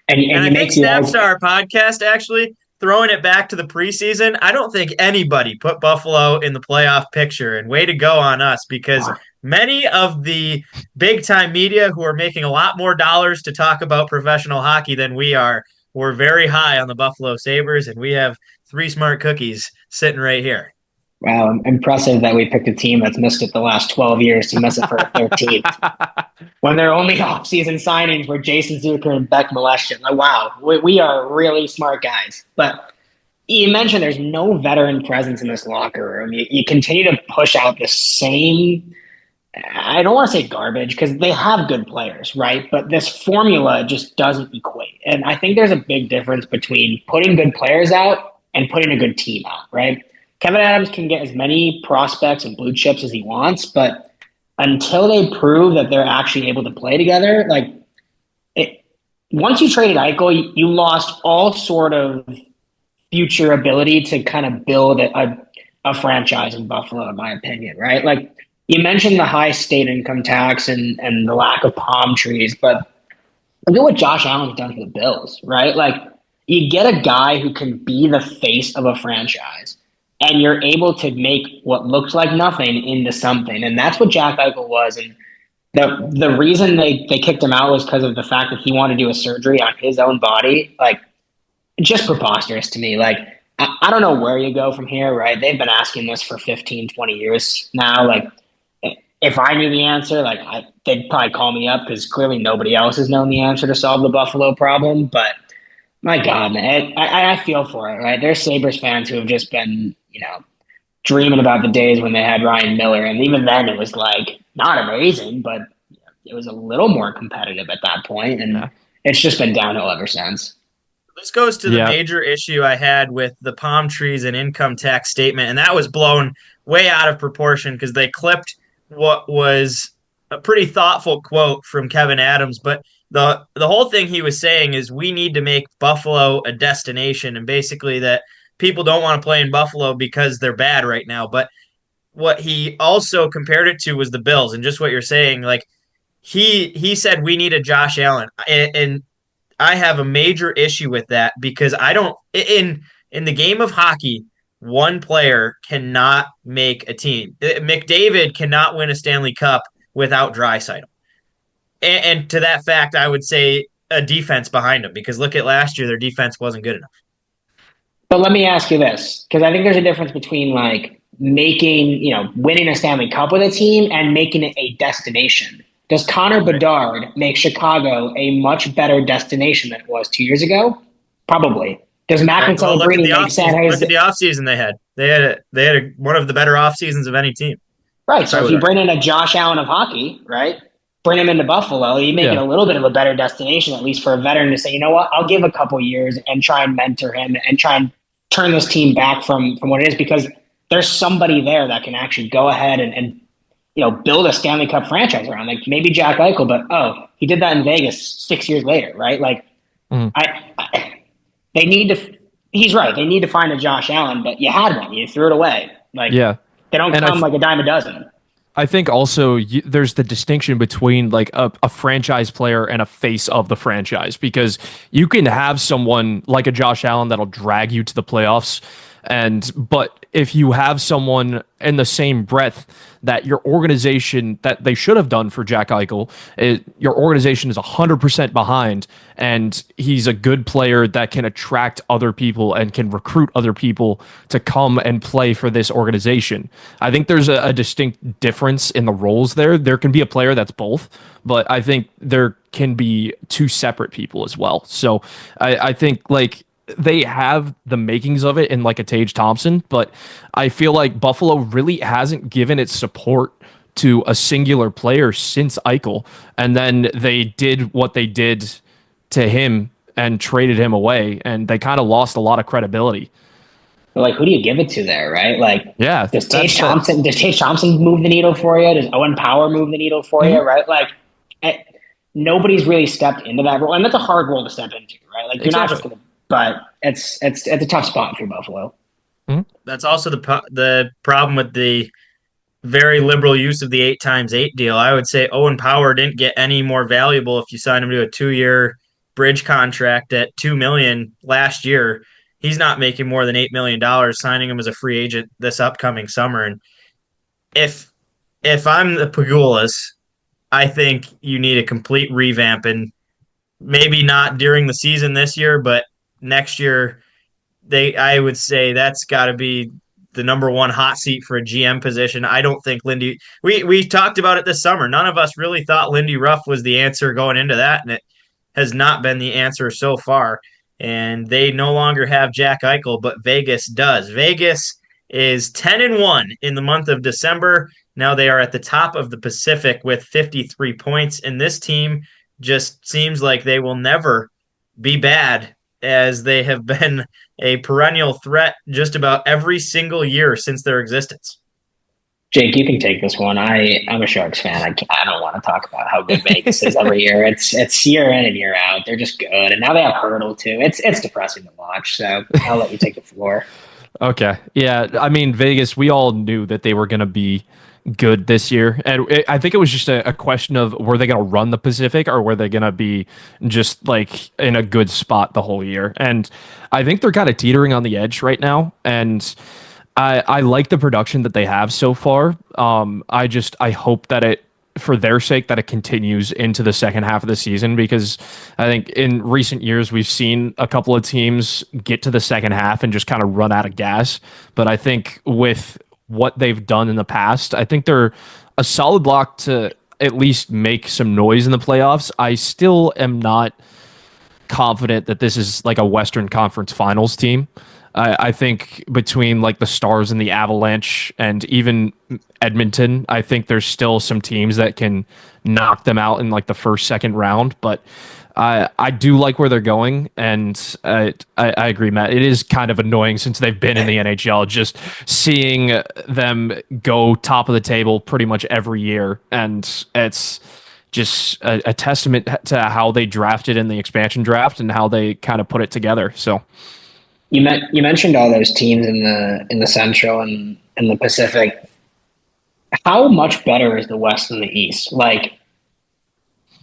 And I think Snapstar podcast, actually, throwing it back to the preseason, I don't think anybody put Buffalo in the playoff picture, and way to go on us, because many of the big-time media who are making a lot more dollars to talk about professional hockey than we are were very high on the Buffalo Sabres, and we have 3 smart cookies sitting right here. Wow, impressive that we picked a team that's missed it the last 12 years to miss it for a 13th. When their only offseason signings were Jason Zucker and Beck Molestion. Like, wow, we are really smart guys. But you mentioned there's no veteran presence in this locker room. You continue to push out the same, I don't want to say garbage, because they have good players, right? But this formula just doesn't equate. And I think there's a big difference between putting good players out and putting a good team out, right? Kevin Adams can get as many prospects and blue chips as he wants, but until they prove that they're actually able to play together, once you traded Eichel, you lost all sort of future ability to kind of build a franchise in Buffalo, in my opinion, right? Like, you mentioned the high state income tax and the lack of palm trees, but look at what Josh Allen's done for the Bills, right? Like, you get a guy who can be the face of a franchise, and you're able to make what looks like nothing into something. And that's what Jack Eichel was. And the reason they kicked him out was because of the fact that he wanted to do a surgery on his own body. Like, just preposterous to me. Like, I don't know where you go from here, right? They've been asking this for 15, 20 years now. Like, if I knew the answer, they'd probably call me up, because clearly nobody else has known the answer to solve the Buffalo problem. But my God, man, I feel for it, right? There's Sabres fans who have just been, dreaming about the days when they had Ryan Miller. And even then it was like not amazing, but it was a little more competitive at that point. And it's just been downhill ever since. This goes to the major issue I had with the palm trees and income tax statement. And that was blown way out of proportion because they clipped what was a pretty thoughtful quote from Kevin Adams. But the whole thing he was saying is we need to make Buffalo a destination, and basically that people don't want to play in Buffalo because they're bad right now. But what he also compared it to was the Bills, and just what you're saying, like he said we need a Josh Allen, and I have a major issue with that, because I don't in the game of hockey, one player cannot make a team. McDavid cannot win a Stanley Cup without Draisaitl. And to that fact, I would say a defense behind them, because look at last year, their defense wasn't good enough. But let me ask you this, because I think there's a difference between like winning a Stanley Cup with a team and making it a destination. Does Connor Bedard make Chicago a much better destination than it was 2 years ago? Probably. Does Mac Celebrini make San Jose? Look at the offseason they had. They had one of the better off seasons of any team. Right. So if you bring in a Josh Allen of hockey, right? Bring him into Buffalo, you make it a little bit of a better destination, at least for a veteran to say, you know what, I'll give a couple years and try and mentor him and try and turn this team back from what it is, because there's somebody there that can actually go ahead and build a Stanley Cup franchise around. Like maybe Jack Eichel, but he did that in Vegas 6 years later, right? Like they need to. He's right. They need to find a Josh Allen, but you had one. You threw it away. Like they don't come like a dime a dozen. I think also there's the distinction between like a franchise player and a face of the franchise, because you can have someone like a Josh Allen that'll drag you to the playoffs, but if you have someone in the same breath that your organization, that they should have done for Jack Eichel, your organization is 100% behind, and he's a good player that can attract other people and can recruit other people to come and play for this organization. I think there's a distinct difference in the roles there. There can be a player that's both, but I think there can be two separate people as well. So I think like they have the makings of it in like a Tage Thompson, but I feel like Buffalo really hasn't given its support to a singular player since Eichel. And then they did what they did to him and traded him away, and they kind of lost a lot of credibility. But like, who do you give it to there, right? Like, yeah, does Tage Thompson move the needle for you? Does Owen Power move the needle for you, right? Like, nobody's really stepped into that role, and that's a hard role to step into, right? Like, you're not just going to. But it's a tough spot for Buffalo. That's also the problem with the very liberal use of the 8x8 deal. I would say Owen Power didn't get any more valuable if you signed him to a 2-year bridge contract at $2 million last year. He's not making more than $8 million, signing him as a free agent this upcoming summer. And if I'm the Pagulas, I think you need a complete revamp, and maybe not during the season this year, but next year, I would say that's got to be the number one hot seat for a GM position. I don't think Lindy. We talked about it this summer. None of us really thought Lindy Ruff was the answer going into that, and it has not been the answer so far. And they no longer have Jack Eichel, but Vegas does. Vegas is 10-1 in the month of December. Now they are at the top of the Pacific with 53 points, and this team just seems like they will never be bad, as they have been a perennial threat just about every single year since their existence. Jake, you can take this one. I'm a Sharks fan. I don't want to talk about how good Vegas is every year. It's year in and year out. They're just good, and now they have Hurdle too. It's depressing to watch. So I'll let you take the floor. Okay, yeah. I mean, Vegas. We all knew that they were going to be good this year, and I think it was just a question of, were they going to run the Pacific, or were they going to be just like in a good spot the whole year? And I think they're kind of teetering on the edge right now, and I like the production that they have so far. I hope that for their sake, that it continues into the second half of the season, because I think in recent years we've seen a couple of teams get to the second half and just kind of run out of gas. But I think with what they've done in the past, I think they're a solid lock to at least make some noise in the playoffs. I still am not confident that this is like a Western Conference Finals team. I think between like the Stars and the Avalanche and even Edmonton, I think there's still some teams that can knock them out in like the first, second round. But I do like where they're going, and I agree, Matt. It is kind of annoying since they've been in the NHL, just seeing them go top of the table pretty much every year, and it's just a testament to how they drafted in the expansion draft and how they kind of put it together. So you mentioned all those teams in the Central and in the Pacific. How much better is the West than the East? Like,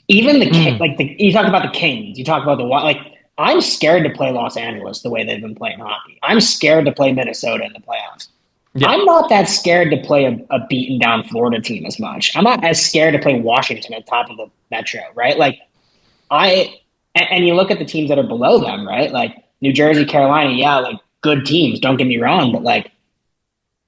even you talk about the Kings, you talk about I'm scared to play Los Angeles the way they've been playing hockey. I'm scared to play Minnesota in the playoffs. Yeah. I'm not that scared to play a beaten down Florida team as much. I'm not as scared to play Washington at top of the Metro, right? Like and you look at the teams that are below them, right? Like New Jersey, Carolina, yeah, like good teams, don't get me wrong, but like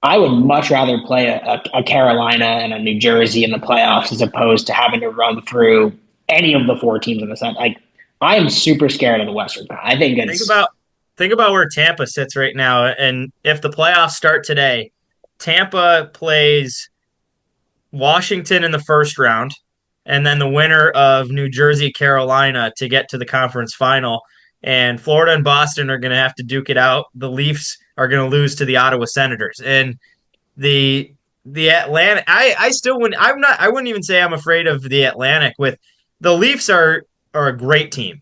I would much rather play a Carolina and a New Jersey in the playoffs as opposed to having to run through any of the 4 teams in the South. Like I am super scared of the Western. I think it's think about where Tampa sits right now, and if the playoffs start today, Tampa plays Washington in the first round, and then the winner of New Jersey, Carolina to get to the conference final. And Florida and Boston are going to have to duke it out. The Leafs are going to lose to the Ottawa Senators, and the Atlantic. I still wouldn't. I'm not. I wouldn't even say I'm afraid of the Atlantic. With the Leafs are a great team.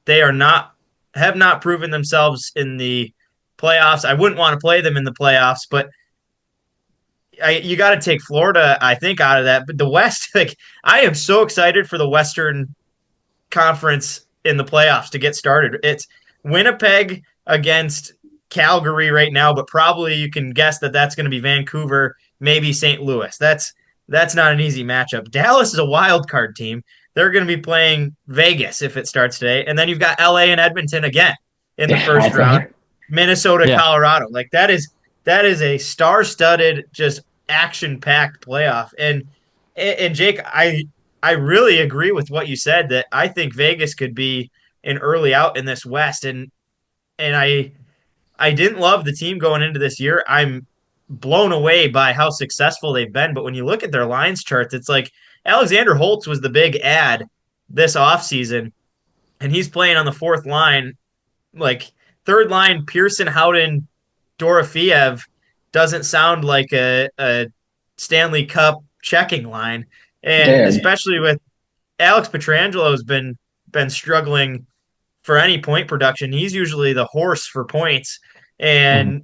They are not have not proven themselves in the playoffs. I wouldn't want to play them in the playoffs, but you got to take Florida, I think, out of that. But the West, like I am so excited for the Western Conference in the playoffs to get started. It's Winnipeg against Calgary right now, but probably you can guess that that's going to be Vancouver, maybe St. Louis. That's not an easy matchup. Dallas is a wild card team. They're going to be playing Vegas if it starts today, and then you've got LA and Edmonton again in the first round. Minnesota, Colorado, like that is a star-studded, just action-packed playoff. And Jake, I really agree with what you said that I think Vegas could be an early out in this West. And I didn't love the team going into this year. I'm blown away by how successful they've been. But when you look at their lines charts, it's like Alexander Holtz was the big ad this offseason, and he's playing on the 4th line. Like 3rd line, Pearson, Howden, Dorofeev doesn't sound like a Stanley Cup checking line. And especially with Alex Pietrangelo has been struggling for any point production. He's usually the horse for points. And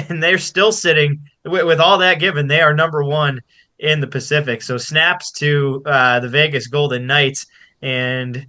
they're still sitting with all that given. They are number 1 in the Pacific. So snaps to the Vegas Golden Knights. And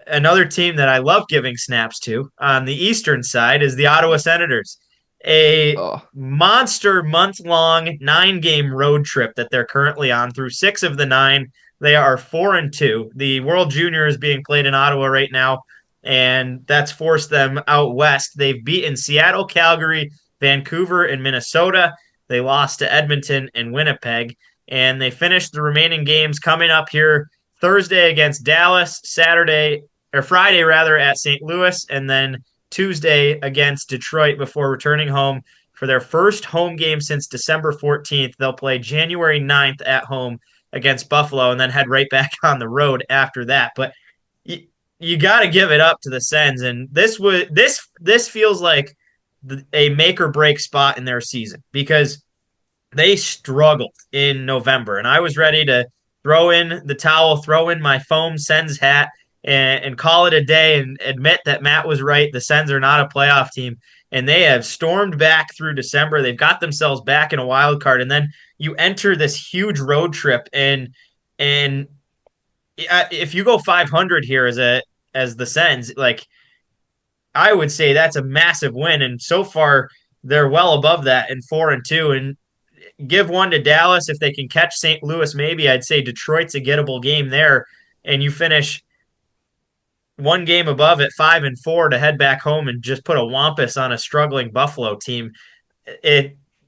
another team that I love giving snaps to on the Eastern side is the Ottawa Senators. A monster month-long 9-game road trip that they're currently on. Through 6 of the 9, they are 4-2. The World Junior is being played in Ottawa right now, and that's forced them out west. They've beaten Seattle, Calgary, Vancouver, and Minnesota. They lost to Edmonton and Winnipeg, and they finished the remaining games coming up here Thursday against Dallas, Friday at St. Louis, and then Tuesday against Detroit before returning home for their first home game since December 14th. They'll play January 9th at home against Buffalo and then head right back on the road after that. But you got to give it up to the Sens, and this feels like a make or break spot in their season because they struggled in November, and I was ready to throw in the towel, throw in my foam Sens hat, and call it a day and admit that Matt was right. The Sens are not a playoff team, and they have stormed back through December. They've got themselves back in a wild card, and then you enter this huge road trip, and if you go 500 here as the Sens, like I would say that's a massive win, and so far they're well above that in 4-2, and give one to Dallas if they can catch St. Louis. Maybe I'd say Detroit's a gettable game there, and you finish one game above at 5-4 to head back home and just put a wampus on a struggling Buffalo team.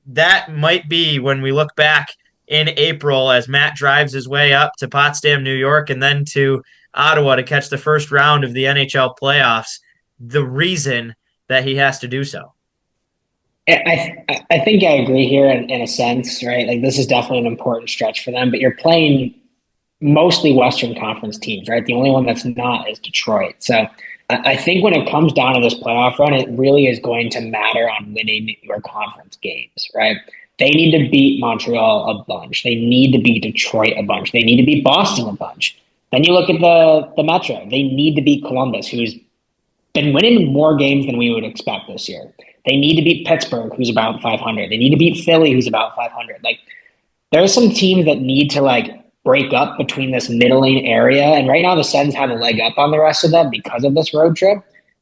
That might be when we look back in April as Matt drives his way up to Potsdam, New York, and then to Ottawa to catch the first round of the NHL playoffs, the reason that he has to do so. I think I agree here in a sense, right? Like this is definitely an important stretch for them, but you're playing mostly Western Conference teams, right? The only one that's not is Detroit. So I think when it comes down to this playoff run, it really is going to matter on winning your conference games, right? They need to beat Montreal a bunch. They need to beat Detroit a bunch. They need to beat Boston a bunch. Then you look at the Metro. They need to beat Columbus, who's been winning more games than we would expect this year. They need to beat Pittsburgh, who's about 500. They need to beat Philly, who's about 500. Like, there are some teams that need to, like, break up between this middling area. And right now the Sens have a leg up on the rest of them because of this road trip.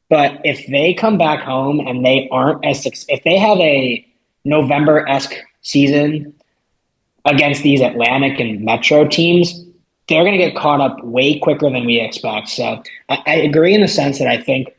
But if they come back home and they aren't if they have a November-esque season against these Atlantic and Metro teams, they're going to get caught up way quicker than we expect. So I agree in the sense that I think,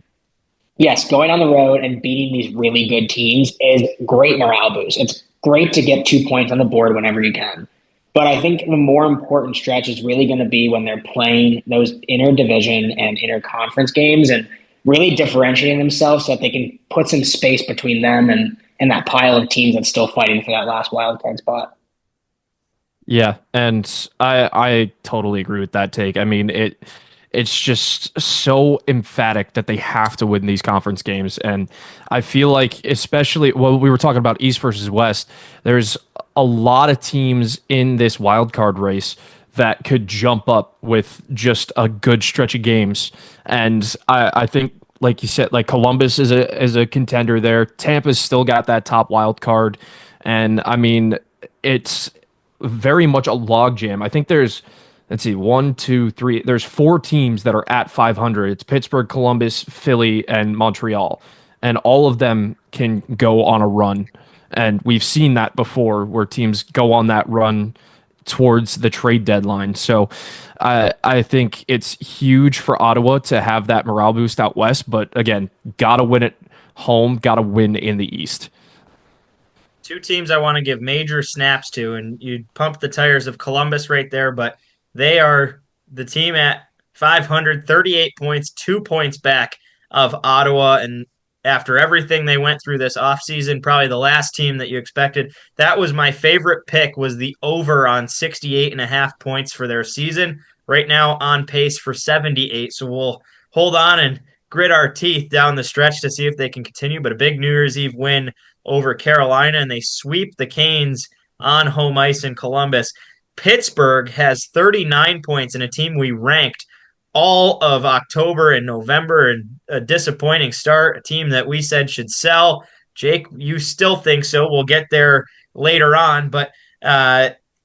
yes, going on the road and beating these really good teams is great morale boost. It's great to get 2 points on the board whenever you can. But I think the more important stretch is really going to be when they're playing those interdivision and interconference games and really differentiating themselves so that they can put some space between them and that pile of teams that's still fighting for that last wildcard spot. Yeah, and I totally agree with that take. I mean, it's just so emphatic that they have to win these conference games, and I feel like, especially we were talking about East versus West, there's a lot of teams in this wild card race that could jump up with just a good stretch of games, and I think, like you said, like Columbus is a contender there. Tampa's still got that top wild card, and I mean, it's very much a logjam. I think there's, let's see, 1, 2, 3. There's 4 teams that are at 500. It's Pittsburgh, Columbus, Philly, and Montreal, and all of them can go on a run. And we've seen that before, where teams go on that run towards the trade deadline. So I think it's huge for Ottawa to have that morale boost out west. But again, gotta win at home, gotta win in the East. 2 teams I want to give major snaps to, and you pump the tires of Columbus right there, but they are the team at 500, 38 points, 2 points back of Ottawa. And after everything they went through this offseason, probably the last team that you expected. That was my favorite pick, was the over on 68.5 points for their season. Right now on pace for 78. So we'll hold on and grit our teeth down the stretch to see if they can continue. But a big New Year's Eve win over Carolina, and they sweep the Canes on home ice in Columbus. Pittsburgh has 39 points in a team we ranked all of October and November, and a disappointing start, a team that we said should sell. Jake, you still think so. We'll get there later on, but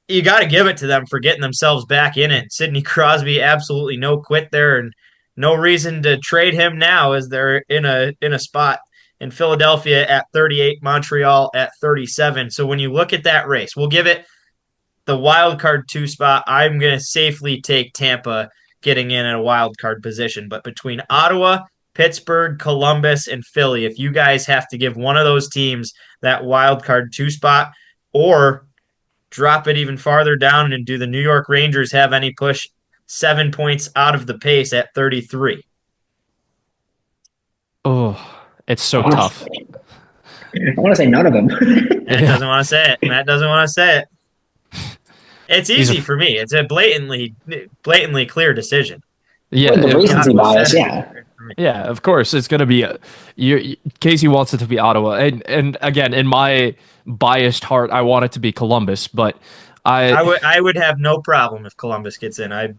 you got to give it to them for getting themselves back in it. Sidney Crosby, absolutely no quit there, and no reason to trade him now, as they're in a spot in Philadelphia at 38, Montreal at 37. So when you look at that race, we'll give it the wild card 2 spot. I'm going to safely take Tampa getting in at a wild card position. But between Ottawa, Pittsburgh, Columbus, and Philly, if you guys have to give one of those teams that wild card 2 spot, or drop it even farther down, and do the New York Rangers have any push 7 points out of the pace at 33? Oh, it's so tough. I want to say none of them. Matt doesn't want to say it. Matt doesn't want to say it. It's easy for me. It's a blatantly clear decision. Yeah, the recency bias. Yeah. Yeah, of course it's going to be. Casey wants it to be Ottawa, and again, in my biased heart, I want it to be Columbus. But I would have no problem if Columbus gets in.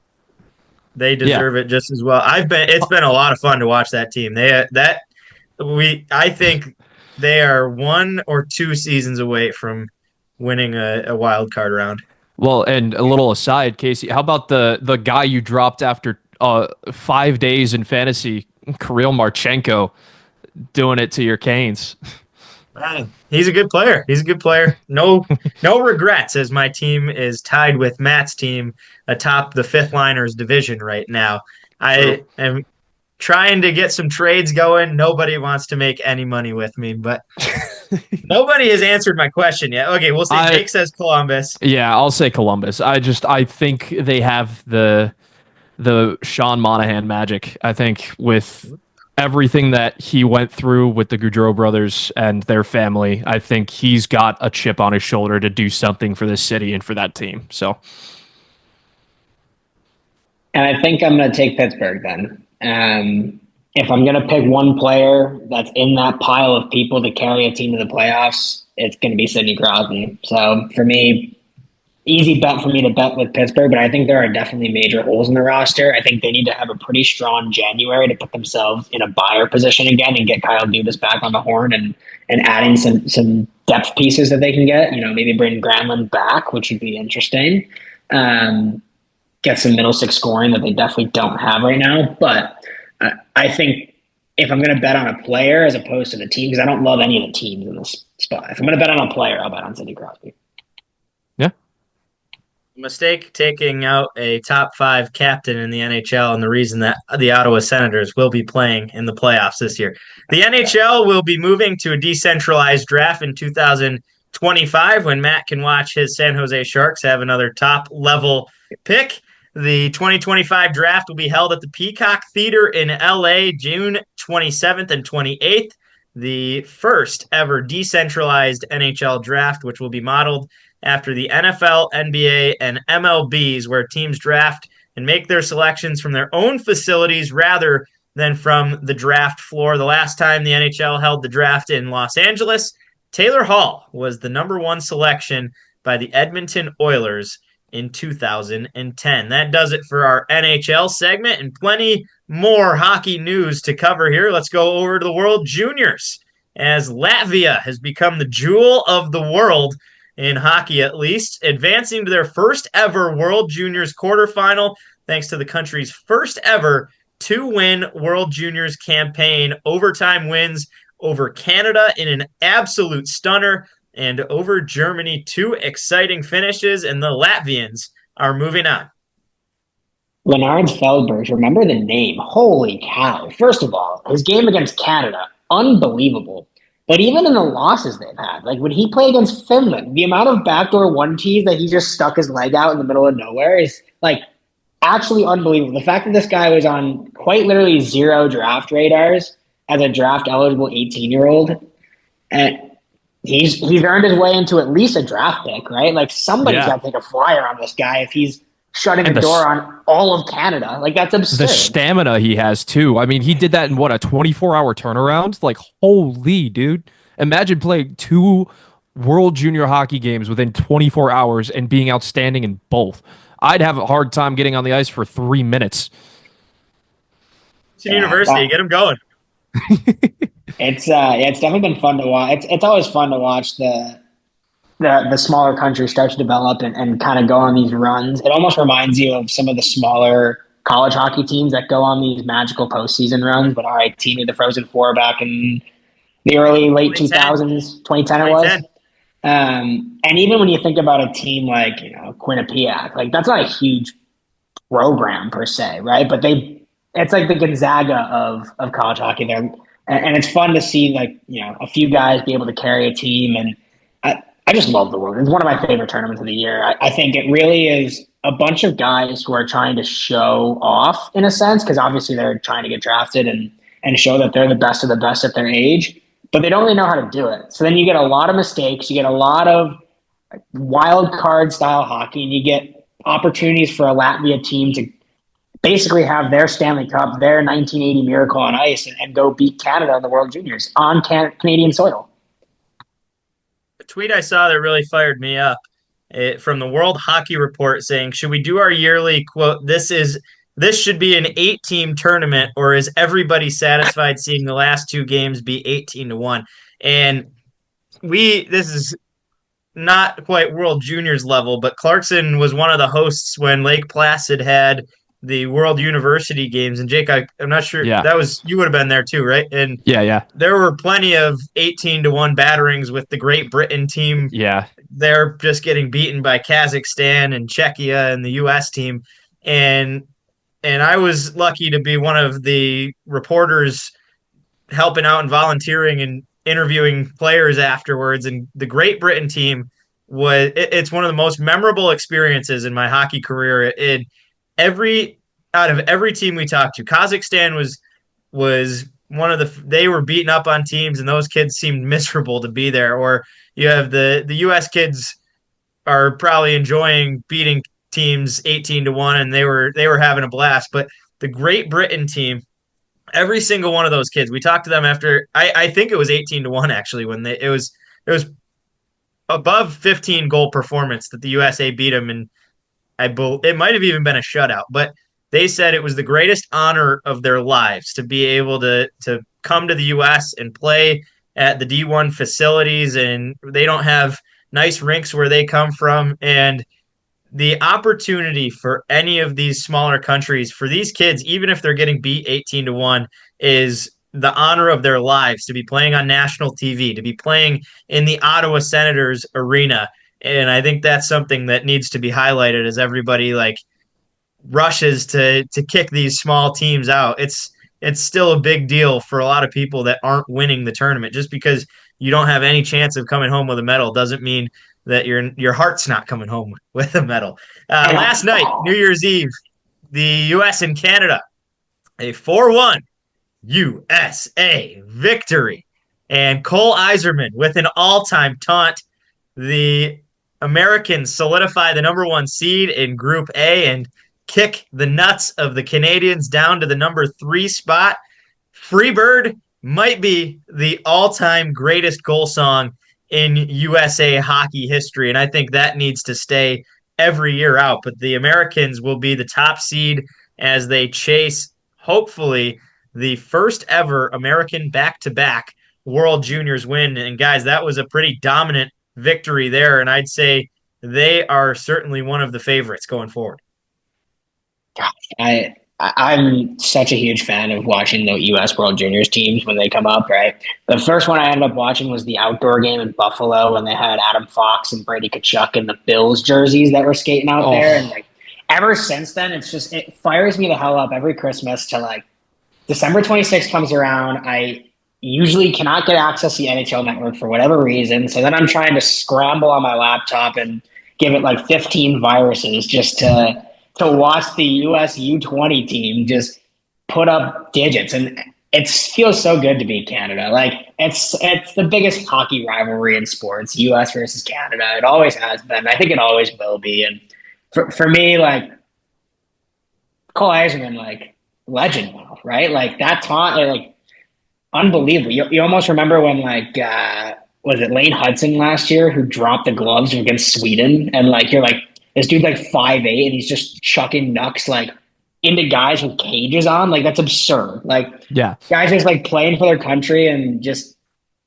They deserve it just as well. It's been a lot of fun to watch that team. I think they are 1 or 2 seasons away from winning a wild card round. Well, and a little aside, Casey, how about the guy you dropped after 5 days in fantasy, Kirill Marchenko, doing it to your Canes? He's a good player. No regrets, as my team is tied with Matt's team atop the fifth liners division right now. I am trying to get some trades going. Nobody wants to make any money with me, but nobody has answered my question yet. Okay, we'll see. Jake says Columbus. Yeah, I'll say Columbus. I think they have the Sean Monahan magic. I think with everything that he went through with the Goudreau brothers and their family, I think he's got a chip on his shoulder to do something for this city and for that team. So, and I think I'm going to take Pittsburgh then. If I'm going to pick one player that's in that pile of people to carry a team to the playoffs, it's going to be Sidney Crosby. So for me, easy bet for me to bet with Pittsburgh, but I think there are definitely major holes in the roster. I think they need to have a pretty strong January to put themselves in a buyer position again and get Kyle Dubas back on the horn and adding some depth pieces that they can get. Maybe bring Granlund back, which would be interesting. Get some middle six scoring that they definitely don't have right now. But I think if I'm going to bet on a player as opposed to the team, because I don't love any of the teams in this spot. If I'm going to bet on a player, I'll bet on Sidney Crosby. Yeah. Mistake taking out a top 5 captain in the NHL, and the reason that the Ottawa Senators will be playing in the playoffs this year. The NHL will be moving to a decentralized draft in 2025 when Matt can watch his San Jose Sharks have another top-level pick. The 2025 draft will be held at the Peacock Theater in LA, June 27th and 28th. The first ever decentralized NHL draft, which will be modeled after the NFL, NBA, and MLBs, where teams draft and make their selections from their own facilities rather than from the draft floor. The last time the NHL held the draft in Los Angeles, Taylor Hall was the number 1 selection by the Edmonton Oilers in 2010. That does it for our NHL segment, and plenty more hockey news to cover here. Let's go over to the World Juniors, as Latvia has become the jewel of the world in hockey, at least, advancing to their first ever World Juniors quarterfinal thanks to the country's first ever 2-win World Juniors campaign. Overtime wins over Canada in an absolute stunner, and over Germany. 2 exciting finishes, and the Latvians are moving on. Leonard Feldberg, remember the name. Holy cow. First of all, his game against Canada, unbelievable. But even in the losses they've had, like when he played against Finland, the amount of backdoor 1-2s that he just stuck his leg out in the middle of nowhere is like actually unbelievable. The fact that this guy was on quite literally 0 draft radars as a draft eligible 18-year-old, and he's earned his way into at least a draft pick, right? Like somebody's got to take a flyer on this guy if he's shutting the door on all of Canada. Like that's absurd. The stamina he has too. I mean, he did that in what, a 24-hour turnaround? Like, holy dude. Imagine playing 2 World Junior hockey games within 24 hours and being outstanding in both. I'd have a hard time getting on the ice for 3 minutes. It's a university. Get him going. It's definitely been fun to watch. It's always fun to watch the smaller countries start to develop and kind of go on these runs. It almost reminds you of some of the smaller college hockey teams that go on these magical postseason runs. But all right, team of the Frozen Four back in the late 2000s, 2010 it was. And even when you think about a team like, Quinnipiac, like that's not a huge program per se, right? But it's like the Gonzaga of college hockey there. And it's fun to see a few guys be able to carry a team. And I just love the World. It's one of my favorite tournaments of the year. I think it really is a bunch of guys who are trying to show off in a sense, because obviously they're trying to get drafted and show that they're the best of the best at their age, but they don't really know how to do it. So then you get a lot of mistakes. You get a lot of wild card style hockey, and you get opportunities for a Latvia team to basically have their Stanley Cup, their 1980 miracle on ice, and go beat Canada in the World Juniors on Canadian soil. A tweet I saw that really fired me up from the World Hockey Report saying, should we do our yearly quote, this should be an 8-team tournament, or is everybody satisfied seeing the last 2 games be 18-1? And this is not quite World Juniors level, but Clarkson was one of the hosts when Lake Placid had the World University games. And Jake, I'm not sure that was, you would have been there too, right? And yeah, there were plenty of 18-1 batterings with the Great Britain team. Yeah, they're just getting beaten by Kazakhstan and Czechia and the U.S. team. And I was lucky to be one of the reporters helping out and volunteering and interviewing players afterwards. And the Great Britain team it's one of the most memorable experiences in my hockey career. Out of every team we talked to, Kazakhstan was one of they were beating up on teams, and those kids seemed miserable to be there. Or you have the U.S. kids are probably enjoying beating teams 18-1, and they were having a blast. But the Great Britain team, every single one of those kids, we talked to them after. I think it was 18-1 actually when it was above 15 goal performance that the USA beat them, and it might have even been a shutout, but they said it was the greatest honor of their lives to be able to come to the U.S. and play at the D1 facilities, and they don't have nice rinks where they come from. And the opportunity for any of these smaller countries, for these kids, even if they're getting beat 18-1, is the honor of their lives to be playing on national TV, to be playing in the Ottawa Senators arena. And I think that's something that needs to be highlighted as everybody like rushes to kick these small teams out. It's still a big deal for a lot of people that aren't winning the tournament. Just because you don't have any chance of coming home with a medal doesn't mean that your heart's not coming home with a medal. Last night, New Year's Eve, the U.S. and Canada, a 4-1 USA victory. And Cole Iserman with an all-time taunt. The Americans solidify the number 1 seed in Group A and kick the nuts of the Canadians down to the number 3 spot. Freebird might be the all-time greatest goal song in USA hockey history, and I think that needs to stay every year out. But the Americans will be the top seed as they chase, hopefully, the first ever American back-to-back World Juniors win. And guys, that was a pretty dominant victory there, and I'd say they are certainly one of the favorites going forward. I'm such a huge fan of watching the U.S. World Juniors teams when they come up, right? The first one I ended up watching was the outdoor game in Buffalo when they had Adam Fox and Brady Tkachuk in the Bills jerseys that were skating out there. And like ever since then, it fires me the hell up every Christmas to like December 26th comes around. I usually cannot get access to the NHL network for whatever reason. So then I'm trying to scramble on my laptop and give it like 15 viruses just to watch the US U20 team just put up digits. And it feels so good to beat Canada. Like it's the biggest hockey rivalry in sports, US versus Canada. It always has been. I think it always will be. And for me, like Cole Iserman, like legend now, right? Like that taunt, like unbelievable. You almost remember when like was it Lane Hudson last year who dropped the gloves against Sweden, and like you're like, this dude's like 5'8" and he's just chucking knucks like into guys with cages on. Like that's absurd. Like Yeah. guys just like playing for their country and just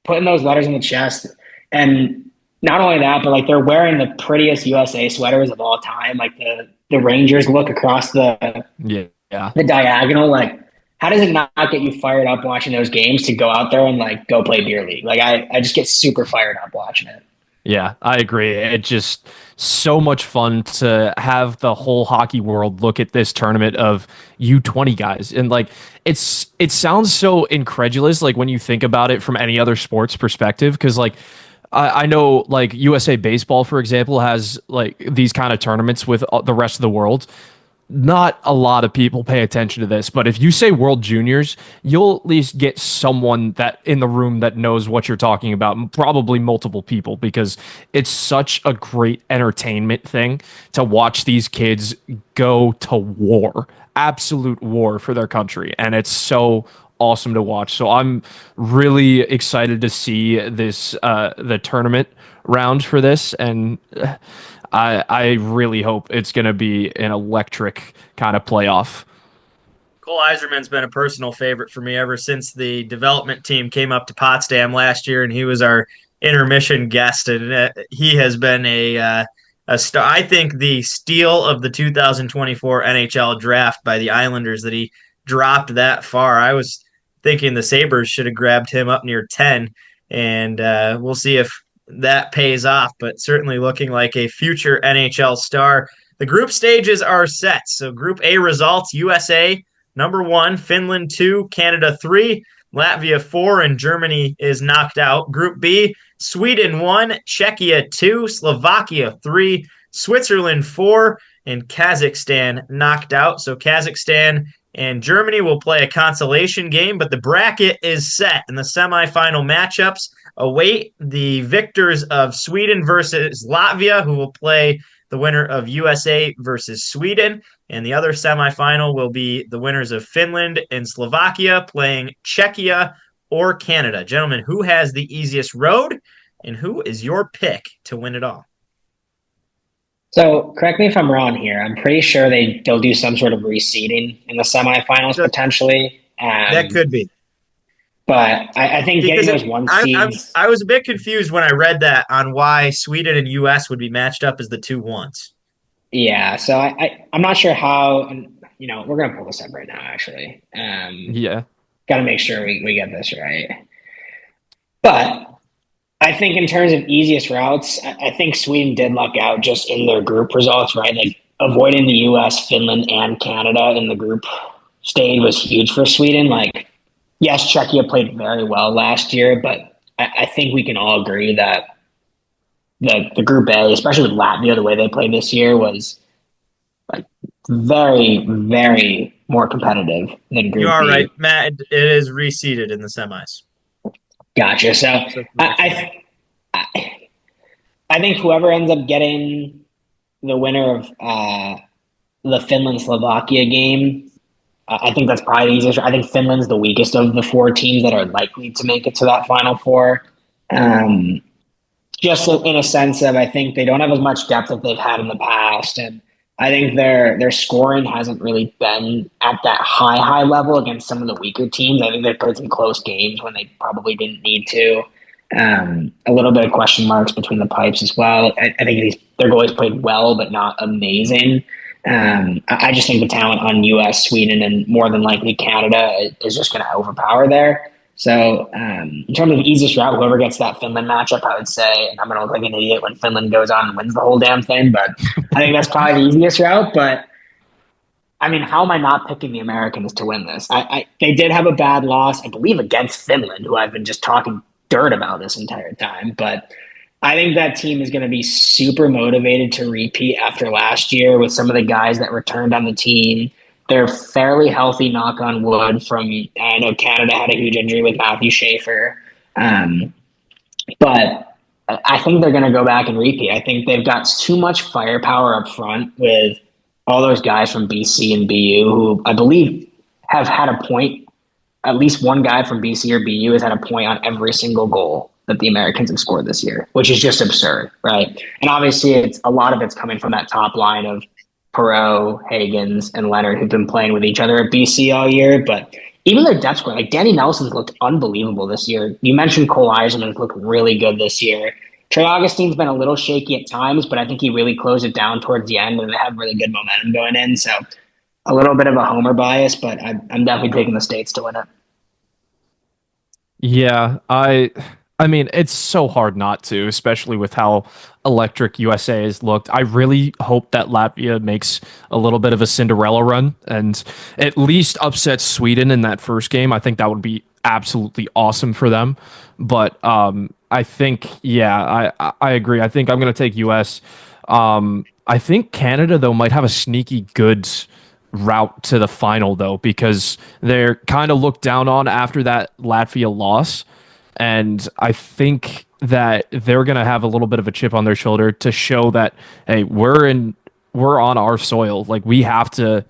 putting those letters in the chest. And not only that, but like they're wearing the prettiest USA sweaters of all time. Like the Rangers look across the diagonal. Like how does it not get you fired up watching those games to go out there and like go play beer league? Like I just get super fired up watching it. Yeah, I agree. It's just so much fun to have the whole hockey world look at this tournament of U20 guys. And like it sounds so incredulous like when you think about it from any other sports perspective, because like I know like USA Baseball, for example, has like these kind of tournaments with the rest of the world. Not a lot of people pay attention to this, but if you say World Juniors, you'll at least get someone that in the room that knows what you're talking about, probably multiple people, because it's such a great entertainment thing to watch these kids go to war, absolute war for their country, and it's so awesome to watch. So I'm really excited to see this the tournament round for this, and I really hope it's going to be an electric kind of playoff. Cole Iserman's been a personal favorite for me ever since the development team came up to Potsdam last year, and he was our intermission guest. And he has been a star. I think the steal of the 2024 NHL draft by the Islanders that he dropped that far. I was thinking the Sabres should have grabbed him up near 10, and we'll see if that pays off, but certainly looking like a future NHL star. The group stages are set. So Group A results: USA number 1, Finland 2, Canada 3, Latvia 4, and Germany is knocked out. Group B: Sweden 1, Czechia 2, Slovakia 3, Switzerland 4, and Kazakhstan knocked out. So Kazakhstan and Germany will play a consolation game, but the bracket is set, and the semifinal matchups await the victors of Sweden versus Latvia, who will play the winner of USA versus Sweden. And the other semifinal will be the winners of Finland and Slovakia playing Czechia or Canada. Gentlemen, who has the easiest road, and who is your pick to win it all? So correct me if I'm wrong here. I'm pretty sure they'll do some sort of reseeding in the semifinals potentially. That could be. But I think getting those one seeds. I was a bit confused when I read that on why Sweden and US would be matched up as the 2-1s. Yeah, so I'm not sure how. And, we're gonna pull this up right now, actually. Yeah. got to make sure we get this right. But I think in terms of easiest routes, I think Sweden did luck out just in their group results, right? Like avoiding the U.S., Finland, and Canada in the group stage was huge for Sweden. Like, yes, Czechia played very well last year, but I think we can all agree that the Group A, especially with Latvia, the way they played this year was like very, very more competitive than Group B. You are right, Matt. It is reseeded in the semis. Gotcha. So I think whoever ends up getting the winner of the Finland-Slovakia game, I think that's probably the easiest. I think Finland's the weakest of the 4 teams that are likely to make it to that Final Four. Just in a sense of, I think they don't have as much depth as they've had in the past, and I think their scoring hasn't really been at that high level against some of the weaker teams. I think they played some close games when they probably didn't need to. A little bit of question marks between the pipes as well. I think their goalies played well, but not amazing. I just think the talent on U.S., Sweden, and more than likely Canada is just going to overpower there. So in terms of the easiest route, whoever gets that Finland matchup, I would say, and I'm going to look like an idiot when Finland goes on and wins the whole damn thing, but I think that's probably the easiest route. But, I mean, how am I not picking the Americans to win this? They did have a bad loss, I believe, against Finland, who I've been just talking dirt about this entire time. But I think that team is going to be super motivated to repeat after last year with some of the guys that returned on the team. They're fairly healthy, knock on wood, I know Canada had a huge injury with Matthew Schaefer. But I think they're going to go back and repeat. I think they've got too much firepower up front with all those guys from BC and BU who I believe have had a point. At least one guy from BC or BU has had a point on every single goal that the Americans have scored this year, which is just absurd, right? And obviously a lot of it's coming from that top line of Perreault, Higgins, and Leonard, who've been playing with each other at BC all year. But even their depth squad, like Danny Nelson's looked unbelievable this year. You mentioned Cole Eiserman's looked really good this year. Trey Augustine's been a little shaky at times, but I think he really closed it down towards the end, and they have really good momentum going in. So a little bit of a homer bias, but I'm definitely taking the States to win it. Yeah, I mean, it's so hard not to, especially with how electric USA has looked. I really hope that Latvia makes a little bit of a Cinderella run and at least upsets Sweden in that first game. I think that would be absolutely awesome for them. But I think, yeah, I agree. I think I'm going to take US. I think Canada, though, might have a sneaky good route to the final, though, because they're kind of looked down on after that Latvia loss. And I think that they're going to have a little bit of a chip on their shoulder to show that, hey, we're on our soil. Like, we have to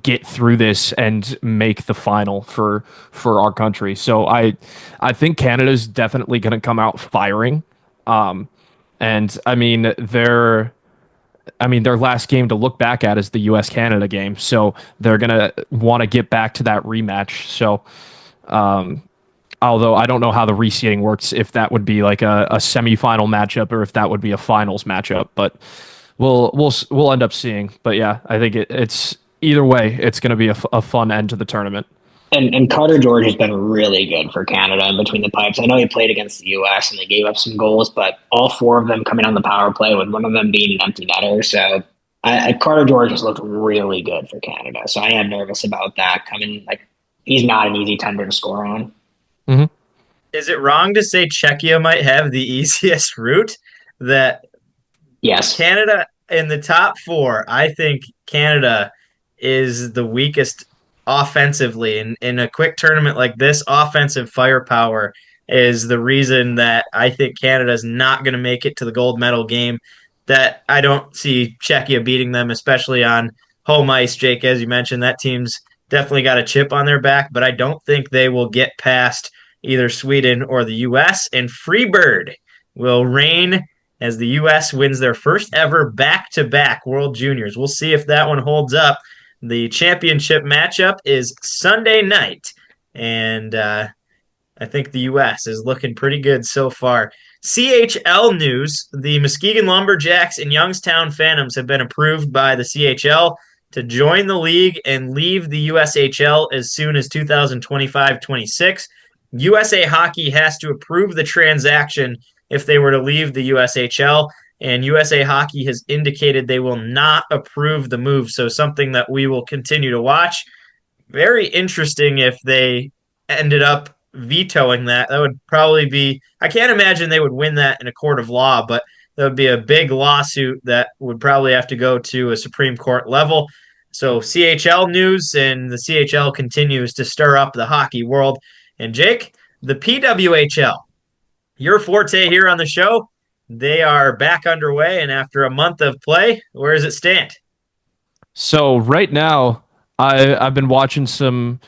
get through this and make the final for our country. So I think Canada's definitely going to come out firing. And I mean, their last game to look back at is the US-Canada game. So they're going to want to get back to that rematch. So, although I don't know how the reseeding works, if that would be like a semifinal matchup or if that would be a finals matchup, but we'll end up seeing. But yeah, I think it's either way, it's going to be a fun end to the tournament. And Carter George has been really good for Canada in between the pipes. I know he played against the U.S. and they gave up some goals, but all 4 of them coming on the power play, with one of them being an empty netter. So Carter George has looked really good for Canada. So I am nervous about that coming. Like, he's not an easy tender to score on. Mm-hmm. Is it wrong to say Czechia might have the easiest route? That yes, Canada in the top 4, I think Canada is the weakest offensively. In a quick tournament like this, offensive firepower is the reason that I think Canada is not going to make it to the gold medal game. That I don't see Czechia beating them, especially on home ice. Jake, as you mentioned, that team's definitely got a chip on their back, but I don't think they will get past either Sweden or the U.S. And Freebird will reign as the U.S. wins their first ever back-to-back World Juniors. We'll see if that one holds up. The championship matchup is Sunday night, and I think the U.S. is looking pretty good so far. CHL news, the Muskegon Lumberjacks and Youngstown Phantoms have been approved by the CHL to join the league and leave the USHL as soon as 2025-26. USA Hockey has to approve the transaction if they were to leave the USHL, and USA Hockey has indicated they will not approve the move. So something that we will continue to watch. Very interesting if they ended up vetoing that. That would probably be, I can't imagine they would win that in a court of law, but that would be a big lawsuit that would probably have to go to a Supreme Court level. So CHL news, and the CHL continues to stir up the hockey world. And Jake, the PWHL, your forte here on the show, they are back underway, and after a month of play, where does it stand? So right now, I've been watching some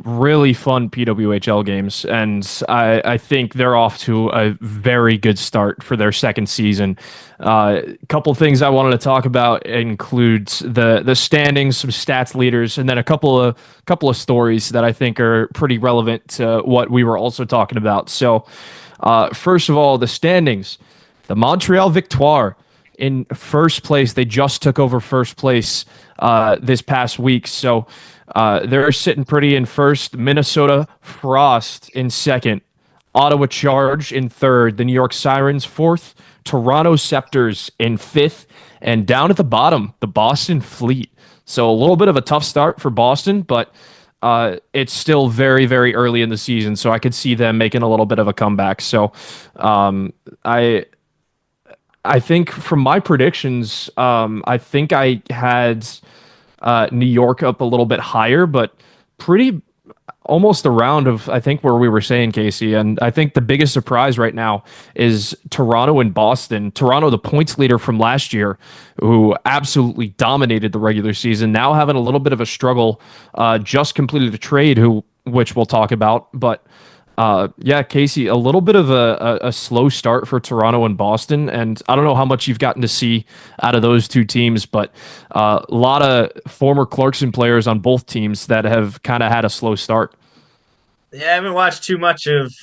really fun PWHL games, and I think they're off to a very good start for their second season. A couple things I wanted to talk about includes the standings, some stats leaders, and then a couple of stories that I think are pretty relevant to what we were also talking about. So first of all, the standings. The Montreal Victoire in first place. They just took over first place this past week. So they're sitting pretty in first. Minnesota Frost in second. Ottawa Charge in third. The New York Sirens fourth. Toronto Scepters in fifth. And down at the bottom, the Boston Fleet. So a little bit of a tough start for Boston, but it's still very, very early in the season. So I could see them making a little bit of a comeback. So I think from my predictions, I think I had New York up a little bit higher, but pretty almost a round of, I think, where we were saying, Casey. And I think the biggest surprise right now is Toronto and Boston. Toronto, the points leader from last year, who absolutely dominated the regular season, now having a little bit of a struggle, just completed a trade, which we'll talk about. But yeah, Casey, a little bit of a slow start for Toronto and Boston, and I don't know how much you've gotten to see out of those two teams, but a lot of former Clarkson players on both teams that have kind of had a slow start. Yeah, I haven't watched too much of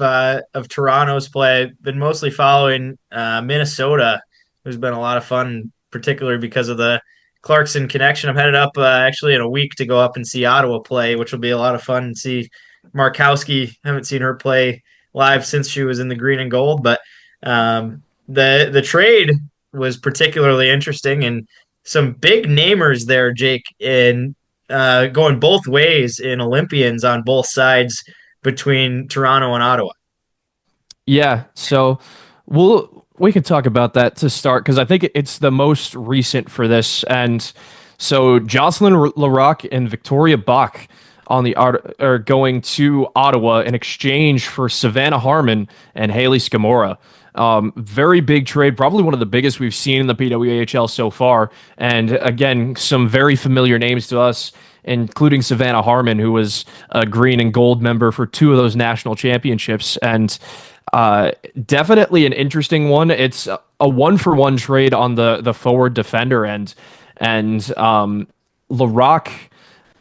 Toronto's play. I've been mostly following Minnesota, who's been a lot of fun, particularly because of the Clarkson connection. I'm headed up actually in a week to go up and see Ottawa play, which will be a lot of fun and see Markowski. Haven't seen her play live since she was in the green and gold, but the trade was particularly interesting, and some big namers there, Jake, in going both ways in Olympians on both sides between Toronto and Ottawa. Yeah, so we can talk about that to start, because I think it's the most recent for this. And so Jocelyn Larocque and Victoria Bach are going to Ottawa in exchange for Savannah Harmon and Haley Scamora. Very big trade, probably one of the biggest we've seen in the PWHL so far. And again, some very familiar names to us, including Savannah Harmon, who was a green and gold member for two of those national championships. And definitely an interesting one. It's a 1-for-1 trade on the forward defender end. And Larocque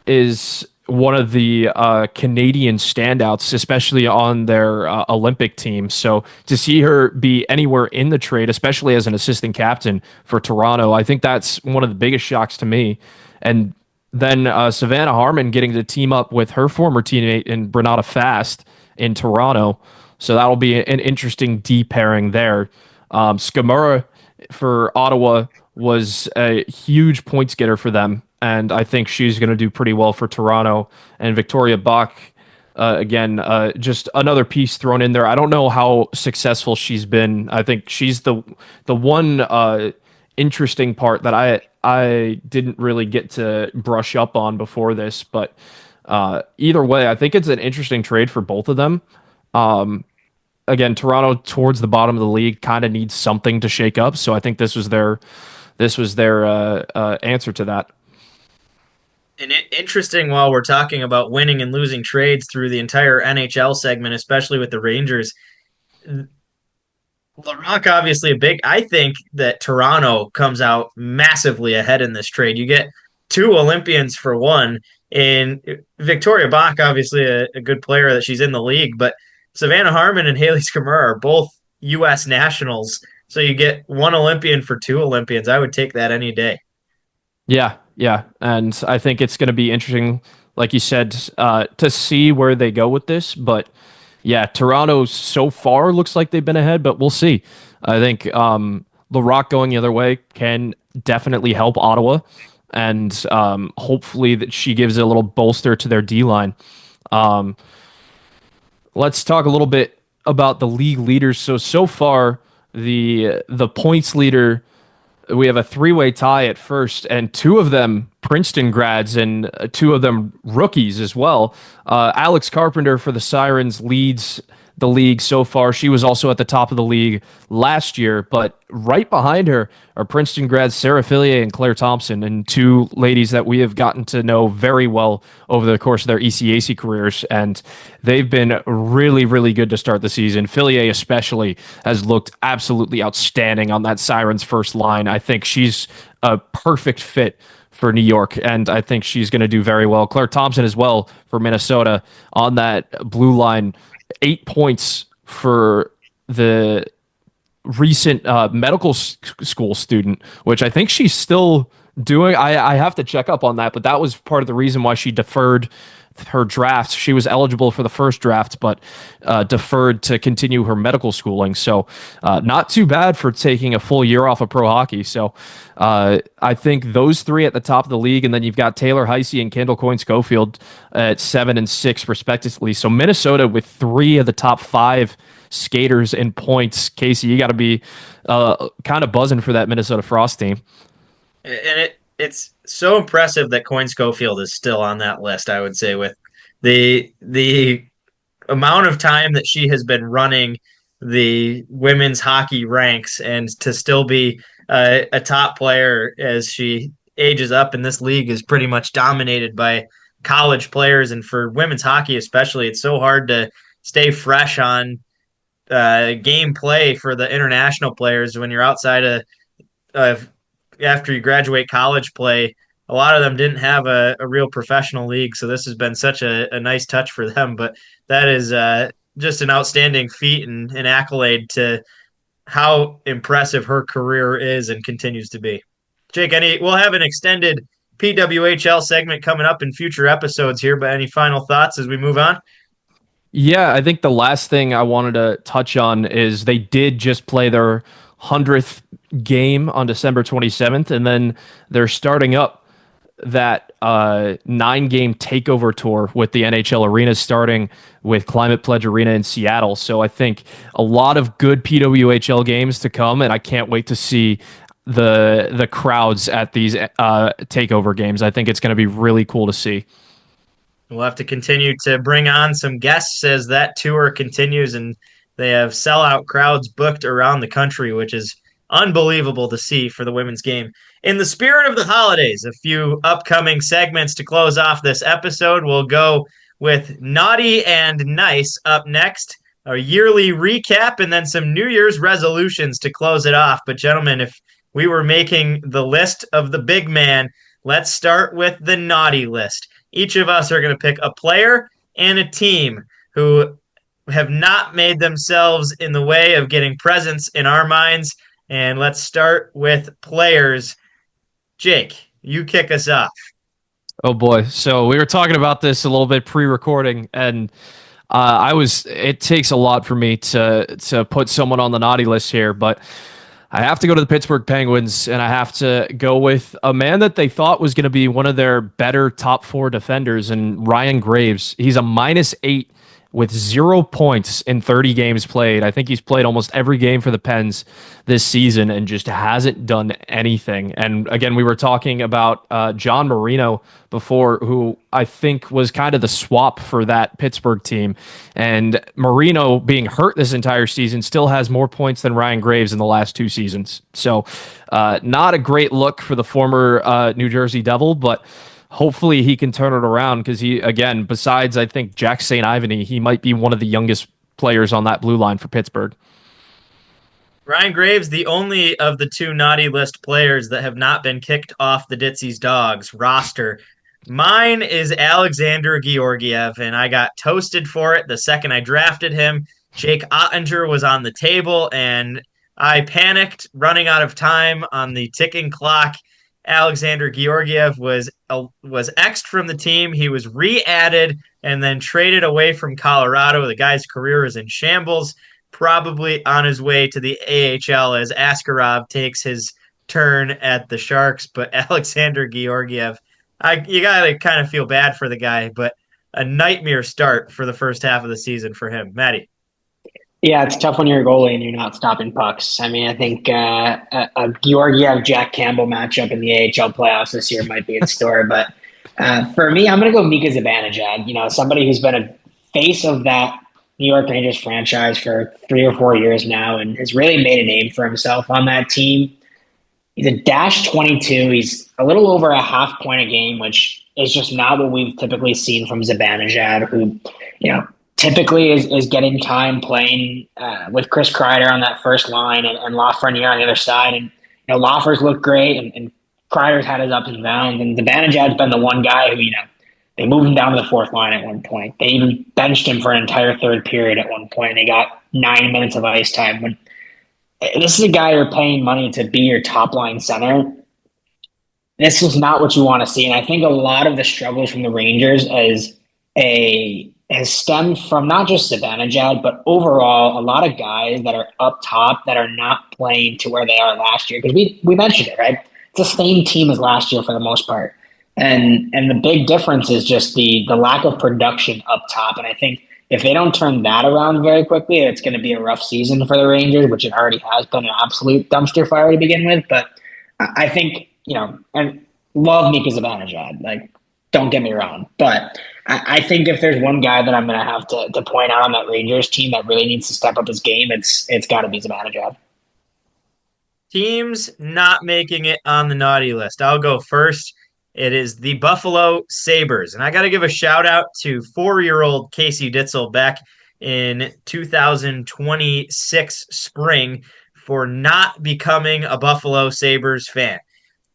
is one of the Canadian standouts, especially on their Olympic team. So to see her be anywhere in the trade, especially as an assistant captain for Toronto, I think that's one of the biggest shocks to me. And then Savannah Harmon getting to team up with her former teammate in Renata Fast in Toronto. So that'll be an interesting D pairing there. Scamora for Ottawa was a huge points getter for them, and I think she's going to do pretty well for Toronto. And Victoria Bach, again, just another piece thrown in there. I don't know how successful she's been. I think she's the one interesting part that I didn't really get to brush up on before this. But either way, I think it's an interesting trade for both of them. Again, Toronto towards the bottom of the league kind of needs something to shake up, so I think this was their answer to that. And interesting, while we're talking about winning and losing trades through the entire NHL segment, especially with the Rangers, Larocque obviously a big. I think that Toronto comes out massively ahead in this trade. You get two Olympians for one, and Victoria Bach, obviously a good player that she's in the league, but Savannah Harmon and Haley Scamora are both U.S. nationals. So you get one Olympian for two Olympians. I would take that any day. Yeah, Yeah, and I think it's going to be interesting, like you said, to see where they go with this. But yeah, Toronto so far looks like they've been ahead, but we'll see. I think the Rock going the other way can definitely help Ottawa, and hopefully that she gives a little bolster to their D line. Um, let's talk a little bit about the league leaders. So far, the points leader, we have a three-way tie at first, and two of them Princeton grads and two of them rookies as well. Alex Carpenter for the Sirens leads the league so far. She was also at the top of the league last year, but right behind her are Princeton grads Sarah Fillier and Claire Thompson, and two ladies that we have gotten to know very well over the course of their ECAC careers, and they've been really, really good to start the season. Fillier especially has looked absolutely outstanding on that Sirens first line. I think she's a perfect fit for New York, and I think she's going to do very well. Claire Thompson as well for Minnesota on that blue line. 8 points for the recent medical school student, which I think she's still doing. I have to check up on that, but that was part of the reason why she deferred her draft. She was eligible for the first draft, but deferred to continue her medical schooling. So not too bad for taking a full year off of pro hockey. So I think those three at the top of the league, and then you've got Taylor Heisey and Kendall Coyne-Schofield at 7 and 6 respectively. So Minnesota with 3 of the top 5 skaters in points. Casey, you got to be kind of buzzing for that Minnesota Frost team. And it's so impressive that Coyne Schofield is still on that list, I would say, with the amount of time that she has been running the women's hockey ranks, and to still be a top player as she ages up in this league is pretty much dominated by college players. And for women's hockey especially, it's so hard to stay fresh on game play for the international players when you're outside of after you graduate college play. A lot of them didn't have a real professional league, so this has been such a nice touch for them. But that is just an outstanding feat and an accolade to how impressive her career is and continues to be. Jake, we'll have an extended PWHL segment coming up in future episodes here, but any final thoughts as we move on? Yeah, I think the last thing I wanted to touch on is they did just play their 100th game on December 27th, and then they're starting up that 9-game takeover tour with the NHL arenas, starting with Climate Pledge Arena in Seattle. So I think a lot of good PWHL games to come, and I can't wait to see the crowds at these takeover games. I think it's going to be really cool to see. We'll have to continue to bring on some guests as that tour continues, and they have sellout crowds booked around the country, which is unbelievable to see for the women's game. In the spirit of the holidays, a few upcoming segments to close off this episode. We'll go with Naughty and Nice up next, a yearly recap, and then some New Year's resolutions to close it off. But gentlemen, if we were making the list of the big man, let's start with the naughty list. Each of us are going to pick a player and a team who have not made themselves in the way of getting presents in our minds. And let's start with players. Jake, you kick us off. Oh boy. So we were talking about this a little bit pre-recording, and it takes a lot for me to put someone on the naughty list here, but I have to go to the Pittsburgh Penguins, and I have to go with a man that they thought was going to be one of their better top 4 defenders, and Ryan Graves. He's a -8 with 0 points in 30 games played. I think he's played almost every game for the Pens this season and just hasn't done anything. And again, we were talking about John Marino before, who I think was kind of the swap for that Pittsburgh team. And Marino, being hurt this entire season, still has more points than Ryan Graves in the last 2 seasons. So not a great look for the former New Jersey Devil, but hopefully he can turn it around, because he, again, besides, I think, Jack St. Ivany, he might be one of the youngest players on that blue line for Pittsburgh. Ryan Graves, the only of the 2 naughty list players that have not been kicked off the Ditsy's Dogs roster. Mine is Alexander Georgiev, and I got toasted for it the second I drafted him. Jake Ottinger was on the table, and I panicked, running out of time on the ticking clock, Alexander Georgiev was X'd from the team. He was re-added and then traded away from Colorado. The guy's career is in shambles, probably on his way to the AHL as Askarov takes his turn at the Sharks. But Alexander Georgiev, you got to kind of feel bad for the guy, but a nightmare start for the first half of the season for him. Maddie. Yeah, it's tough when you're a goalie and you're not stopping pucks. I mean, I think a Georgiev-Jack Campbell matchup in the AHL playoffs this year might be in store. But for me, I'm going to go Mika Zibanejad, somebody who's been a face of that New York Rangers franchise for 3 or 4 years now and has really made a name for himself on that team. He's a -22. He's a little over a half point a game, which is just not what we've typically seen from Zibanejad, who, typically is getting time playing with Chris Kreider on that first line and Lafreniere on the other side. And, Laffer's looked great and Kreider's had his ups and downs. And Zibanejad's been the one guy who, they moved him down to the fourth line at one point. They even benched him for an entire third period at one point, and they got 9 minutes of ice time. When this is a guy you're paying money to be your top line center. This is not what you want to see. And I think a lot of the struggles from the Rangers has stemmed from not just Zibanejad, but overall a lot of guys that are up top that are not playing to where they are last year. Because we mentioned it, right? It's the same team as last year for the most part. And the big difference is just the lack of production up top. And I think if they don't turn that around very quickly, it's going to be a rough season for the Rangers, which it already has been an absolute dumpster fire to begin with. But I think, and love Mika Zibanejad. Don't get me wrong. But I think if there's one guy that I'm going to have to point out on that Rangers team that really needs to step up his game, it's got to be Zibanejad. Teams not making it on the naughty list. I'll go first. It is the Buffalo Sabres. And I got to give a shout out to 4-year-old Casey Ditzel back in 2026 spring for not becoming a Buffalo Sabres fan.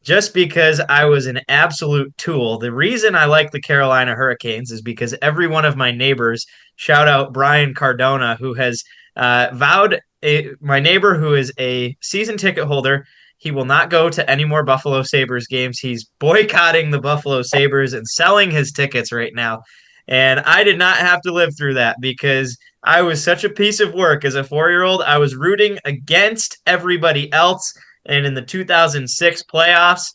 Just because I was an absolute tool. The reason I like the Carolina Hurricanes is because every one of my neighbors, shout out Brian Cardona, who has vowed, my neighbor who is a season ticket holder, he will not go to any more Buffalo Sabres games. He's boycotting the Buffalo Sabres and selling his tickets right now. And I did not have to live through that because I was such a piece of work as a 4-year-old. I was rooting against everybody else. And in the 2006 playoffs,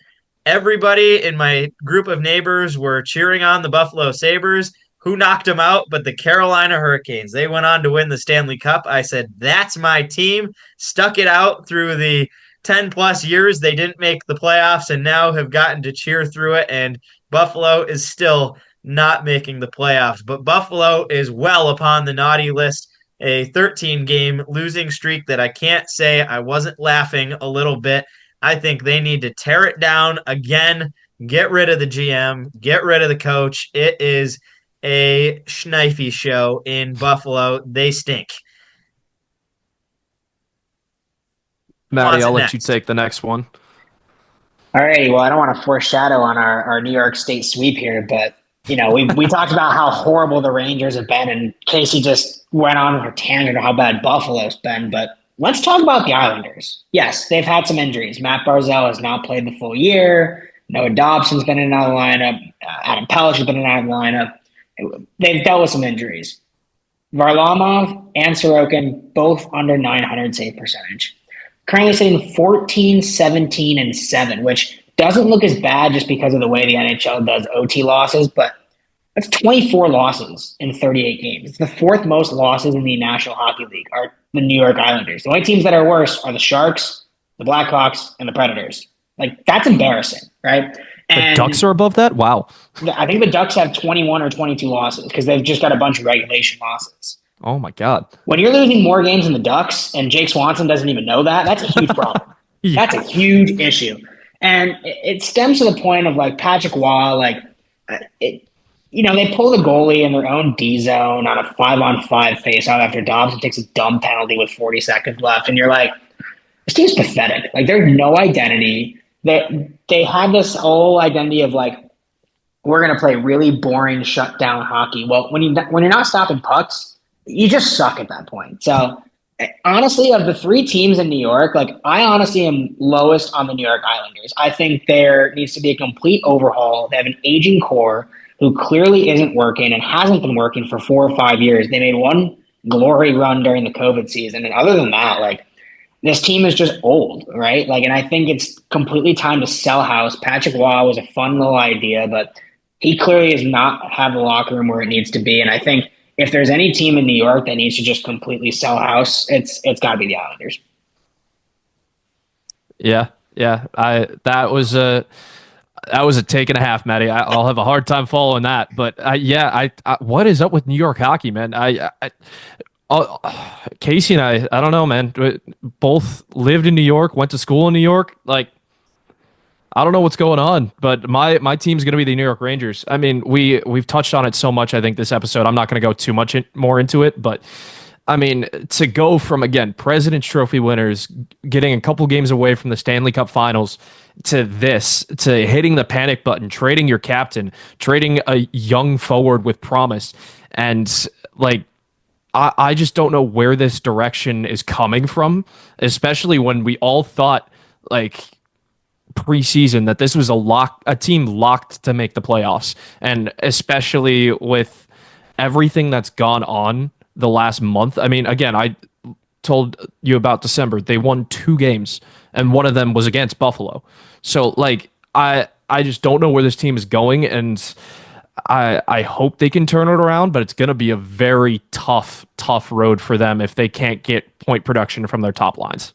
everybody in my group of neighbors were cheering on the Buffalo Sabres. Who knocked them out? But the Carolina Hurricanes. They went on to win the Stanley Cup. I said, that's my team. Stuck it out through the 10-plus years. They didn't make the playoffs and now have gotten to cheer through it. And Buffalo is still not making the playoffs. But Buffalo is well upon the naughty list. A 13-game losing streak that I can't say I wasn't laughing a little bit. I think they need to tear it down again, get rid of the GM, get rid of the coach. It is a schneify show in Buffalo. They stink. Maddie, I'll let you take the next one. All right. Well, I don't want to foreshadow on our New York State sweep here, but we talked about how horrible the Rangers have been, and Casey just went on a tangent of how bad Buffalo's been. But let's talk about the Islanders. Yes, they've had some injuries. Matt Barzal has not played the full year. Noah Dobson's been in and out of the lineup. Adam Pelech has been in and out of the lineup. They've dealt with some injuries. Varlamov and Sorokin, both under 900 save percentage. Currently sitting 14, 17, and 7, which doesn't look as bad just because of the way the NHL does OT losses, but that's 24 losses in 38 games. It's the fourth most losses in the National Hockey League are the New York Islanders. The only teams that are worse are the Sharks, the Blackhawks, and the Predators. That's embarrassing, right? And the Ducks are above that? Wow. I think the Ducks have 21 or 22 losses because they've just got a bunch of regulation losses. Oh, my God. When you're losing more games than the Ducks and Jake Swanson doesn't even know that, that's a huge problem. Yeah. That's a huge issue. And it stems to the point of Patrick Waugh, they pull the goalie in their own D zone on a 5-on-5 faceoff after Dobson takes a dumb penalty with 40 seconds left. And you're like, this team's pathetic. There's no identity. They have this whole identity of we're going to play really boring shutdown hockey. Well, when you're not stopping pucks, you just suck at that point. So honestly, of the three teams in New York, like I honestly am lowest on the New York Islanders. I think there needs to be a complete overhaul. They have an aging core who clearly isn't working and hasn't been working for 4 or 5 years. They made one glory run during the COVID season. And other than that, like this team is just old, right? Like, and I think it's completely time to sell house. Patrick Waugh was a fun little idea, but he clearly does not have the locker room where it needs to be. And I think if there's any team in New York that needs to just completely sell house, it's got to be the Islanders. Yeah. That was a take and a half, Matty. I'll have a hard time following that, but what is up with New York hockey, man? Casey and I don't know, man. Both lived in New York, went to school in New York. Like, I don't know what's going on, but my team's going to be the New York Rangers. I mean, we've touched on it so much, I think, this episode. I'm not going to go too much more into it, but I mean, to go from, again, President's Trophy winners, getting a couple games away from the Stanley Cup Finals, to this, to hitting the panic button, trading your captain, trading a young forward with promise, and like, I just don't know where this direction is coming from, especially when we all thought, like, preseason that this was a team locked to make the playoffs, and especially with everything that's gone on the last month. I mean, again, I told you about December. They won 2 games, and one of them was against Buffalo. So, like, I just don't know where this team is going, and I hope they can turn it around, but it's going to be a very tough road for them if they can't get point production from their top lines.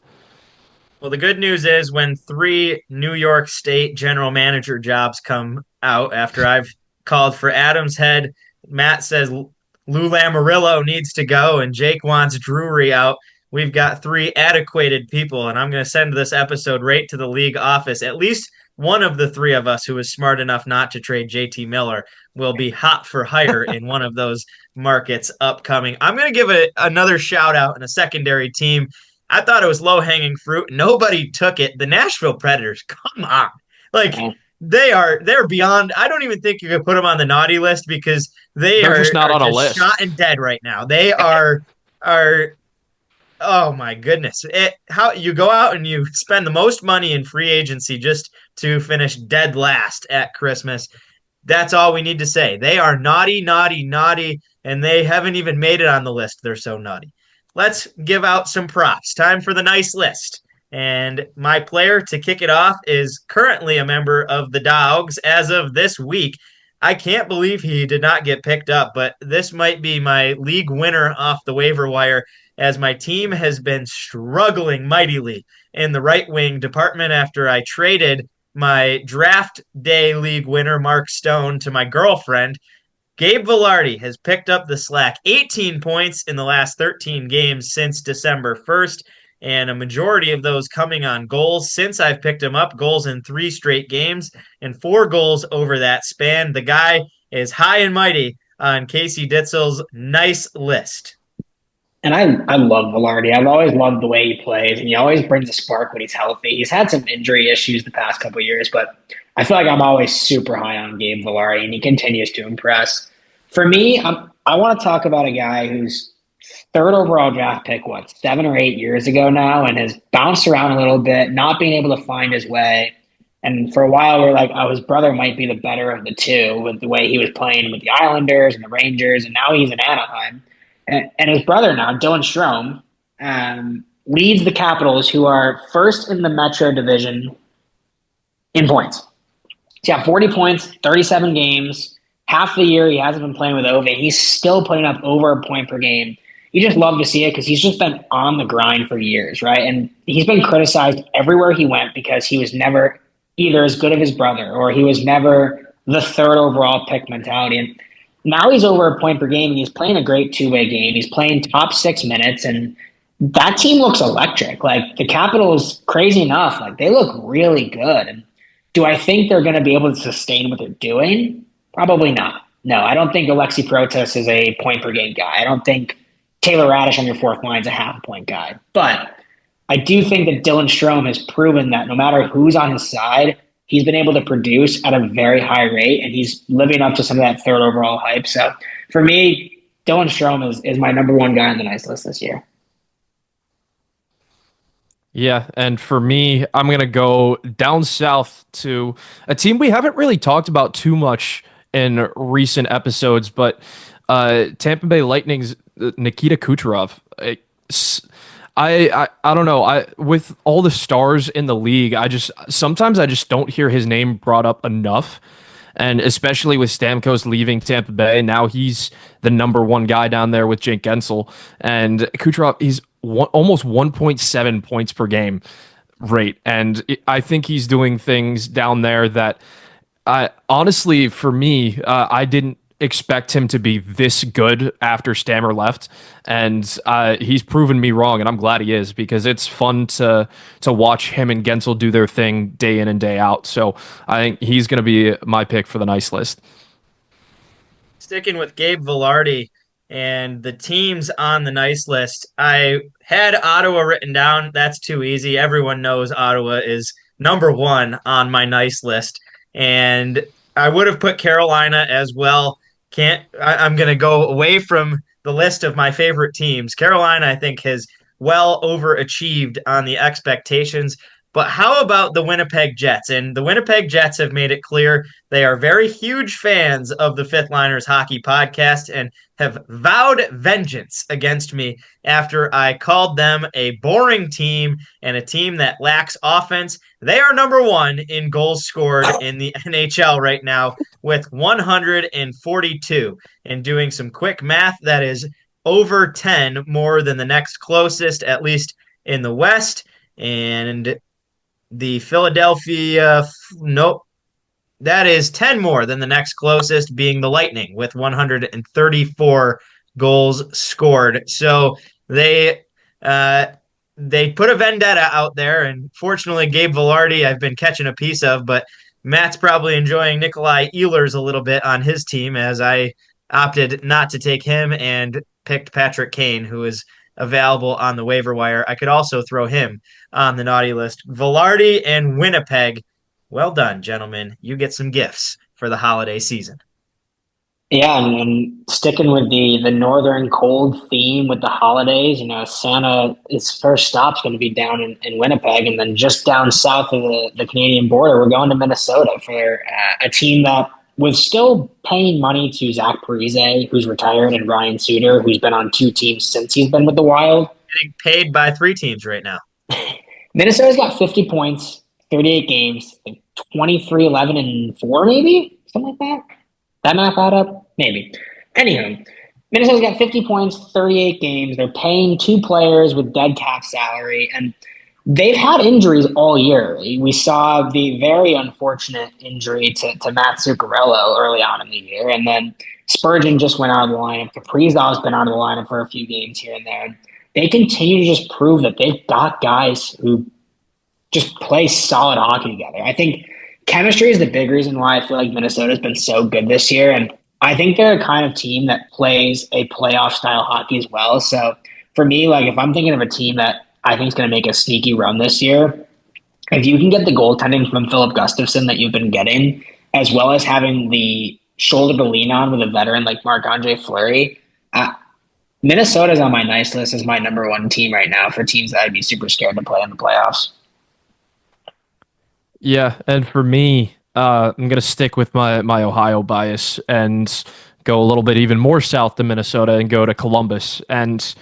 Well, the good news is when 3 New York State general manager jobs come out after I've called for Adams Head, Matt says Lou Lamoriello needs to go, and Jake wants Drury out. We've got 3 adequated people, and I'm going to send this episode right to the league office. At least one of the 3 of us who is smart enough not to trade JT Miller will be hot for hire in one of those markets upcoming. I'm going to give another shout out and a secondary team. I thought it was low-hanging fruit. Nobody took it. The Nashville Predators, come on. Like, they're beyond. I don't even think you could put them on the naughty list because they're just not on a list. Shot and dead right now. They are oh my goodness. How you go out and you spend the most money in free agency just to finish dead last at Christmas. That's all we need to say. They are naughty, and they haven't even made it on the list. They're so naughty. Let's give out some props. Time for the nice list. And my player to kick it off is currently a member of the Dogs as of this week. I can't believe he did not get picked up, but this might be my league winner off the waiver wire, as my team has been struggling mightily in the right wing department after I traded my draft day league winner, Mark Stone, to my girlfriend. Gabe Vilardi has picked up the slack, 18 points in the last 13 games since December 1st, and a majority of those coming on goals since I've picked him up, goals in 3 straight games and 4 goals over that span. The guy is high and mighty on Casey Ditzel's nice list. And I love Vilardi. I've always loved the way he plays, and he always brings a spark when he's healthy. He's had some injury issues the past couple of years, but I feel like I'm always super high on Gabe Vilardi, and he continues to impress. For me, I want to talk about a guy who's 3rd overall draft pick, 7 or 8 years ago now, and has bounced around a little bit, not being able to find his way. And for a while, we were like, oh, his brother might be the better of the two with the way he was playing with the Islanders and the Rangers, and now he's in Anaheim. And his brother now, Dylan Strome, leads the Capitals, who are first in the Metro Division in points. He's got 40 points, 37 games. Half the year he hasn't been playing with Ove. He's still putting up over a point per game. You just love to see it because he's just been on the grind for years, right? And he's been criticized everywhere he went because he was never either as good as his brother or he was never the 3rd overall pick mentality. And now he's over a point per game, and he's playing a great 2-way game. He's playing top 6 minutes, and that team looks electric. Like, the Capitals, crazy enough, like, they look really good. And do I think they're going to be able to sustain what they're doing? Probably not. No, I don't think Alexi Protas is a point per game guy. I don't think Taylor Radish on your 4th line is a half-point guy. But I do think that Dylan Strome has proven that no matter who's on his side, he's been able to produce at a very high rate, and he's living up to some of that 3rd overall hype. So for me, Dylan Strome is my number 1 guy on the nice list this year. Yeah, and for me, I'm gonna go down south to a team we haven't really talked about too much in recent episodes, but Tampa Bay Lightning's Nikita Kucherov. I don't know. I with all the stars in the league, I just don't hear his name brought up enough. And especially with Stamkos leaving Tampa Bay, now he's the number one guy down there with Jake Gensel. And Kucherov, he's almost 1.7 points per game rate. And I think he's doing things down there that honestly, for me, I didn't expect him to be this good after Stammer left, and he's proven me wrong, and I'm glad he is because it's fun to watch him and Gensel do their thing day in and day out. So I think he's going to be my pick for the nice list. Sticking with Gabe Vilardi and the teams on the nice list, I had Ottawa written down. That's too easy. Everyone knows Ottawa is number one on my nice list. And I would have put Carolina as well. I'm going to go away from the list of my favorite teams. Carolina, I think, has well overachieved on the expectations. But how about the Winnipeg Jets? And the Winnipeg Jets have made it clear they are very huge fans of the Fifth Liners Hockey Podcast and have vowed vengeance against me after I called them a boring team and a team that lacks offense. They are number one in goals scored in the NHL right now with 142. And doing some quick math, that is over 10 more than the next closest, at least in the West. And the Philadelphia, nope, that is 10 more than the next closest, being the Lightning with 134 goals scored. So they put a vendetta out there, and fortunately, Gabe Vilardi I've been catching a piece of, but Matt's probably enjoying Nikolai Ehlers a little bit on his team, as I opted not to take him and picked Patrick Kane, who is available on the waiver wire. I could also throw him on the naughty list. Vilardi and Winnipeg. Well done, gentlemen. You get some gifts for the holiday season. Yeah, and sticking with the northern cold theme with the holidays, Santa, his first stop's going to be down in Winnipeg, and then just down south of the Canadian border, we're going to Minnesota for a team that was still paying money to Zach Parise, who's retired, and Ryan Suter, who's been on two teams since he's been with the Wild. Getting paid by three teams right now. Minnesota's got 50 points, 38 games, 23, 11, and 4, maybe? Something like that? That math add up? Maybe. Anyhow, Minnesota's got 50 points, 38 games. They're paying two players with dead cap salary, and they've had injuries all year. We saw the very unfortunate injury to Matt Zuccarello early on in the year, and then Spurgeon just went out of the lineup. Kaprizov's been out of the lineup for a few games here and there. They continue to just prove that they've got guys who just play solid hockey together. I think chemistry is the big reason why I feel like Minnesota's been so good this year, and I think they're a kind of team that plays a playoff-style hockey as well. So for me, if I'm thinking of a team that I think is going to make a sneaky run this year, if you can get the goaltending from Philip Gustafson that you've been getting, as well as having the shoulder to lean on with a veteran like Marc-Andre Fleury, Minnesota's on my nice list as my number one team right now for teams that I'd be super scared to play in the playoffs. Yeah, and for me, I'm going to stick with my Ohio bias and go a little bit even more south to Minnesota and go to Columbus. And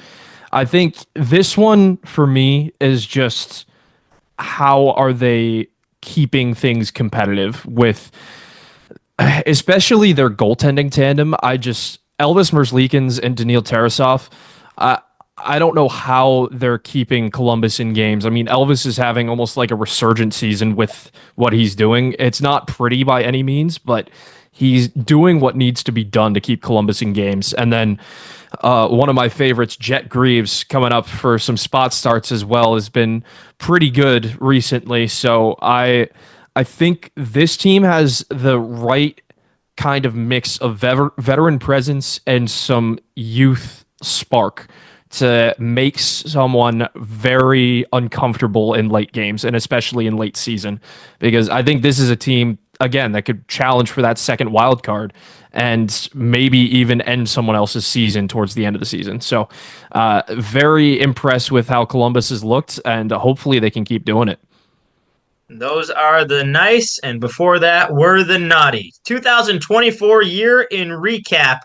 I think this one for me is just how are they keeping things competitive with especially their goaltending tandem. Elvis Merzlikins and Daniil Tarasov, I don't know how they're keeping Columbus in games. I mean, Elvis is having almost like a resurgent season with what he's doing. It's not pretty by any means, but he's doing what needs to be done to keep Columbus in games. And then one of my favorites, Jet Greaves, coming up for some spot starts as well, has been pretty good recently. So I think this team has the right kind of mix of veteran presence and some youth spark to make someone very uncomfortable in late games and especially in late season, because I think this is a team again, that could challenge for that second wild card and maybe even end someone else's season towards the end of the season. So very impressed with how Columbus has looked, and hopefully they can keep doing it. Those are the nice, and before that were the naughty. 2024 year in recap.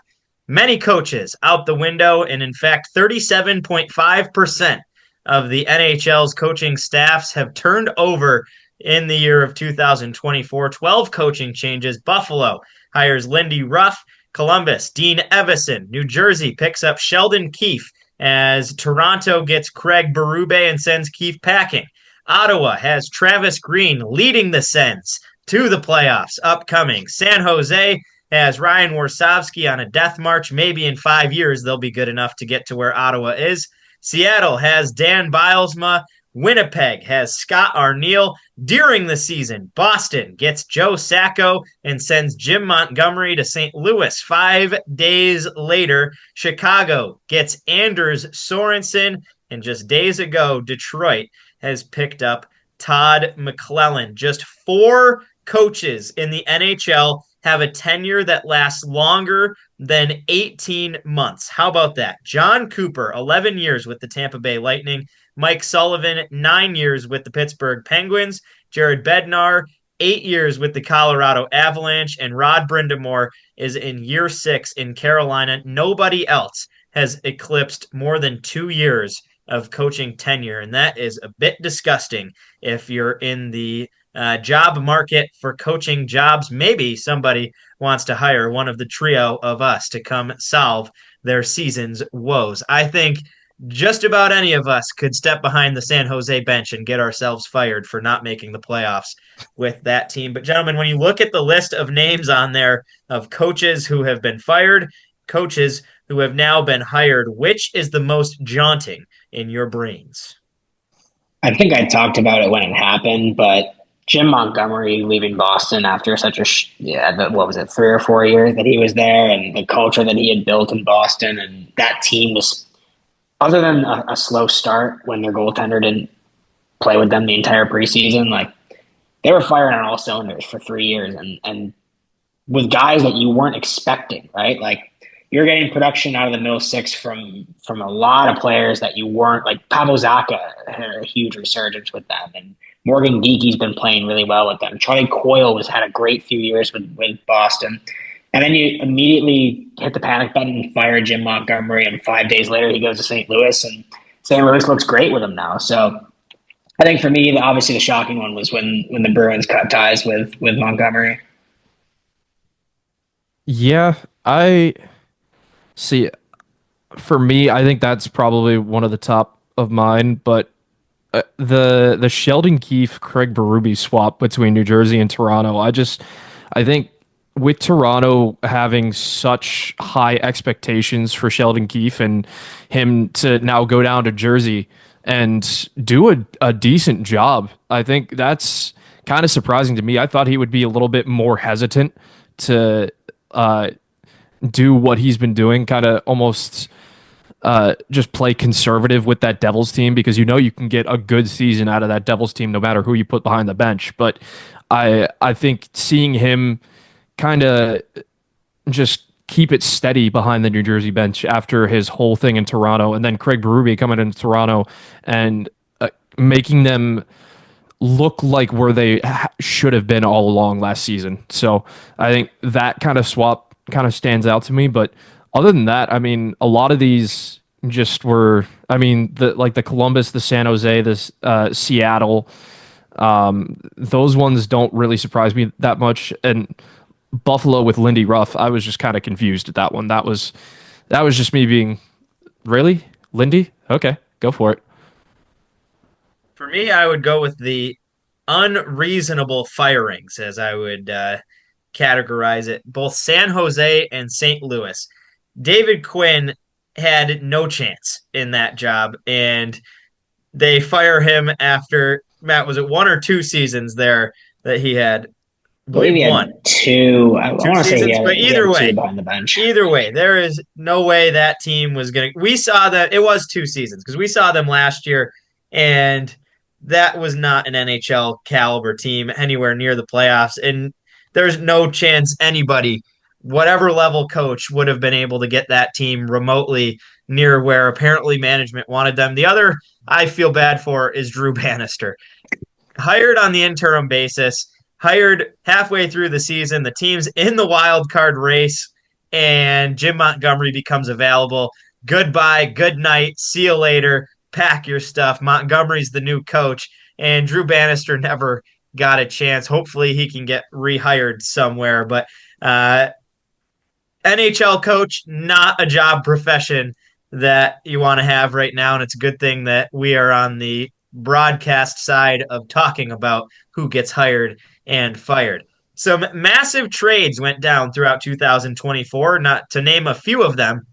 Many coaches out the window, and in fact, 37.5% of the NHL's coaching staffs have turned over in the year of 2024. 12 coaching changes. Buffalo hires Lindy Ruff. Columbus, Dean Evison. New Jersey picks up Sheldon Keefe as Toronto gets Craig Berube and sends Keefe packing. Ottawa has Travis Green leading the Sens to the playoffs upcoming. San Jose has Ryan Warsawski on a death march. Maybe in 5 years they'll be good enough to get to where Ottawa is. Seattle has Dan Bilesma. Winnipeg has Scott Arniel. During the season, Boston gets Joe Sacco and sends Jim Montgomery to St. Louis. 5 days later, Chicago gets Anders Sorensen. And just days ago, Detroit has picked up Todd McClellan. Just 4 coaches in the NHL have a tenure that lasts longer than 18 months. How about that? John Cooper, 11 years with the Tampa Bay Lightning. Mike Sullivan, 9 years with the Pittsburgh Penguins. Jared Bednar, 8 years with the Colorado Avalanche. And Rod Brindamore is in year 6 in Carolina. Nobody else has eclipsed more than 2 years of coaching tenure, and that is a bit disgusting if you're in the job market for coaching jobs. Maybe somebody wants to hire one of the trio of us to come solve their season's woes. I think just about any of us could step behind the San Jose bench and get ourselves fired for not making the playoffs with that team. But gentlemen, when you look at the list of names on there of coaches who have been fired, coaches who have now been hired, which is the most jaunting in your brains? I think I talked about it when it happened, but Jim Montgomery leaving Boston after such a, 3 or 4 years that he was there, and the culture that he had built in Boston, and that team was, other than a slow start when their goaltender didn't play with them the entire preseason, like they were firing on all cylinders for 3 years, and with guys that you weren't expecting, right? Like, you're getting production out of the middle six from a lot of players that you weren't, like Pavel Zacha had a huge resurgence with them, and Morgan Geeky's been playing really well with them. Charlie Coyle had a great few years with Boston. And then you immediately hit the panic button and fire Jim Montgomery, and 5 days later he goes to St. Louis, and St. Louis looks great with him now. So I think for me, obviously the shocking one was when the Bruins cut ties with Montgomery. Yeah, see, for me, I think that's probably one of the top of mine, but the Sheldon Keefe, Craig Berube swap between New Jersey and Toronto, I think with Toronto having such high expectations for Sheldon Keefe and him to now go down to Jersey and do a decent job, I think that's kind of surprising to me. I thought he would be a little bit more hesitant to do what he's been doing, kind of almost just play conservative with that Devils team, because you can get a good season out of that Devils team no matter who you put behind the bench. But I think seeing him kind of just keep it steady behind the New Jersey bench after his whole thing in Toronto, and then Craig Berube coming into Toronto and making them look like where they should have been all along last season. So I think that kind of swap kind of stands out to me. But other than that, I mean, a lot of these just were, I mean, the Columbus, the San Jose, the Seattle, those ones don't really surprise me that much. And Buffalo with Lindy Ruff, I was just kind of confused at that one. That was just me being, really? Lindy? Okay, go for it. For me, I would go with the unreasonable firings, as I would categorize it. Both San Jose and St. Louis. David Quinn had no chance in that job, and they fire him after, Matt, was it 1 or 2 seasons there that he had? I believe he had 2. I want to say he had, but either way, 2 behind the bench. Either way, there is no way that team was going to. We saw that it was 2 seasons because we saw them last year, and that was not an NHL caliber team anywhere near the playoffs. And there's no chance anybody, whatever level coach, would have been able to get that team remotely near where apparently management wanted them. The other I feel bad for is Drew Bannister. Hired on the interim basis, hired halfway through the season, the team's in the wild card race, and Jim Montgomery becomes available. Goodbye, good night, see you later, pack your stuff. Montgomery's the new coach, and Drew Bannister never got a chance. Hopefully he can get rehired somewhere, but NHL coach, not a job profession that you want to have right now, and it's a good thing that we are on the broadcast side of talking about who gets hired and fired. Some massive trades went down throughout 2024, not to name a few of them.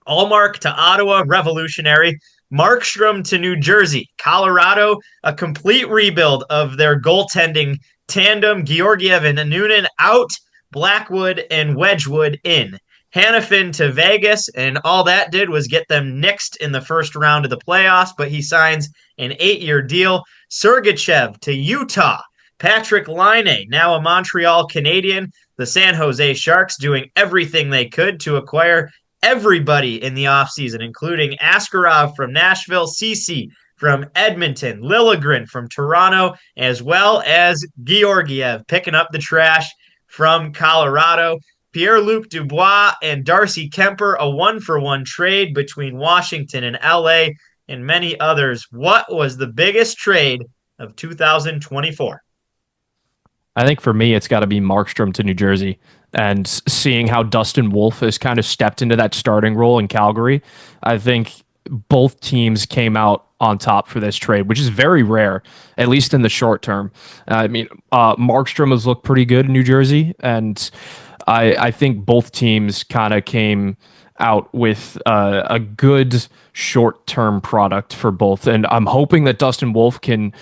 Allmark to Ottawa, revolutionary. Markstrom to New Jersey. Colorado, a complete rebuild of their goaltending tandem. Georgiev and Noonan out. Blackwood and Wedgwood in. Hannafin to Vegas, and all that did was get them nixed in the first round of the playoffs, but he signs an 8-year deal. Sergachev to Utah. Patrick Laine, now a Montreal Canadian. The San Jose Sharks doing everything they could to acquire everybody in the offseason, including Askarov from Nashville, Ceci from Edmonton, Liljegren from Toronto, as well as Georgiev picking up the trash from Colorado. Pierre-Luc Dubois and Darcy Kemper, a 1-for-1 trade between Washington and LA, and many others. What was the biggest trade of 2024? I think for me, it's got to be Markstrom to New Jersey, and seeing how Dustin Wolf has kind of stepped into that starting role in Calgary. I think both teams came out on top for this trade, which is very rare, at least in the short term. I mean, Markstrom has looked pretty good in New Jersey, and I think both teams kind of came out with a good short-term product for both. And I'm hoping that Dustin Wolf can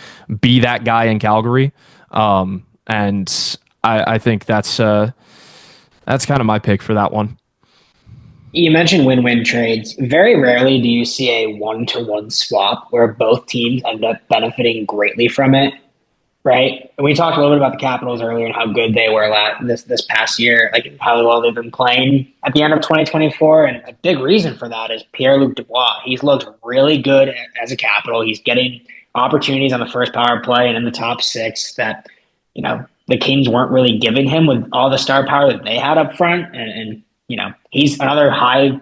be that guy in Calgary. And I think that's kind of my pick for that one. You mentioned win-win trades. Very rarely do you see a one-to-one swap where both teams end up benefiting greatly from it, right? And we talked a little bit about the Capitals earlier and how good they were this past year, like how well they've been playing at the end of 2024. And a big reason for that is Pierre-Luc Dubois. He's looked really good as a Capital. He's getting opportunities on the first power play and in the top six that, the Kings weren't really giving him with all the star power that they had up front. And he's another high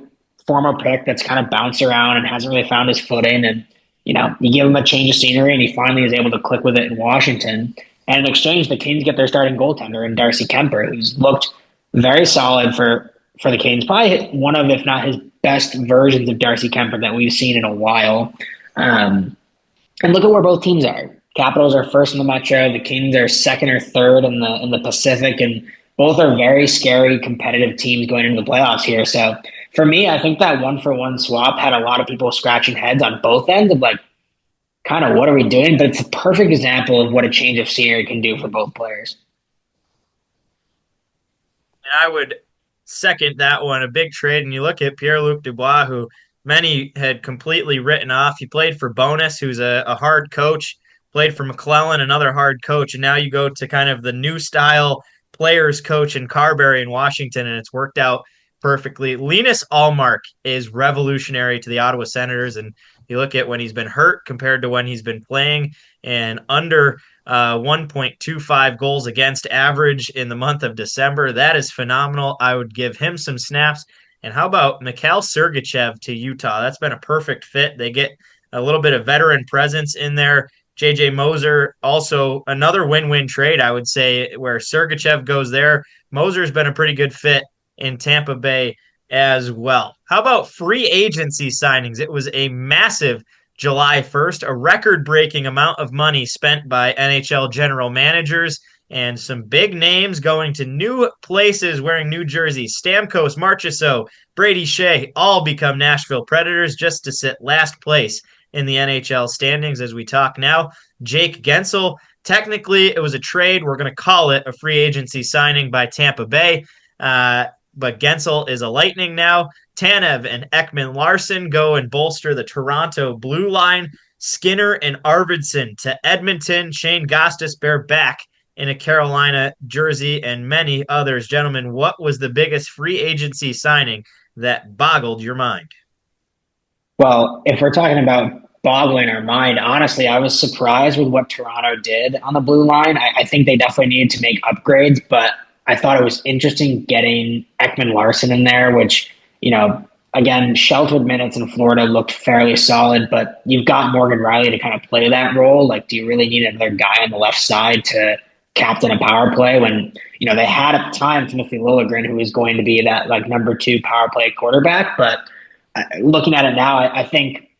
former pick that's kind of bounced around and hasn't really found his footing. And, you give him a change of scenery and he finally is able to click with it in Washington. And in exchange, the Kings get their starting goaltender in Darcy Kemper, who's looked very solid for the Kings. Probably one of, if not his best versions of Darcy Kemper that we've seen in a while. And look at where both teams are. Capitals are first in the Metro. The Kings are second or third in the Pacific, and both are very scary, competitive teams going into the playoffs here. So for me, I think that 1-for-1 swap had a lot of people scratching heads on both ends of kind of what are we doing? But it's a perfect example of what a change of scenery can do for both players. I would second that one. A big trade, and you look at Pierre-Luc Dubois, who many had completely written off. He played for Bonus, who's a hard coach. Played for McClellan, another hard coach, and now you go to kind of the new style players coach in Carberry in Washington, and it's worked out perfectly. Linus Allmark is revolutionary to the Ottawa Senators, and you look at when he's been hurt compared to when he's been playing, and under 1.25 goals against average in the month of December. That is phenomenal. I would give him some snaps. And how about Mikhail Sergachev to Utah? That's been a perfect fit. They get a little bit of veteran presence in there. JJ Moser, also another win-win trade, I would say, where Sergachev goes there. Moser's been a pretty good fit in Tampa Bay as well. How about free agency signings? It was a massive July 1st, a record-breaking amount of money spent by NHL general managers, and some big names going to new places wearing new jerseys. Stamkos, Marchessault, Brady Shea all become Nashville Predators just to sit last place in the NHL standings as we talk now. Jake Gensel, technically it was a trade. We're going to call it a free agency signing by Tampa Bay, but Gensel is a Lightning now. Tanev and Ekman Larson go and bolster the Toronto blue line. Skinner and Arvidsson to Edmonton. Shane Gostisbehere back in a Carolina jersey and many others. Gentlemen, what was the biggest free agency signing that boggled your mind? Well, if we're talking about boggling our mind, honestly, I was surprised with what Toronto did on the blue line. I think they definitely needed to make upgrades, but I thought it was interesting getting Ekman Larson in there, which, again, sheltered minutes in Florida looked fairly solid, but you've got Morgan Riley to kind of play that role. Like, do you really need another guy on the left side to captain a power play when, they had at the time Timothy Liljegren, who was going to be that like number 2 power play quarterback, but looking at it now, I think,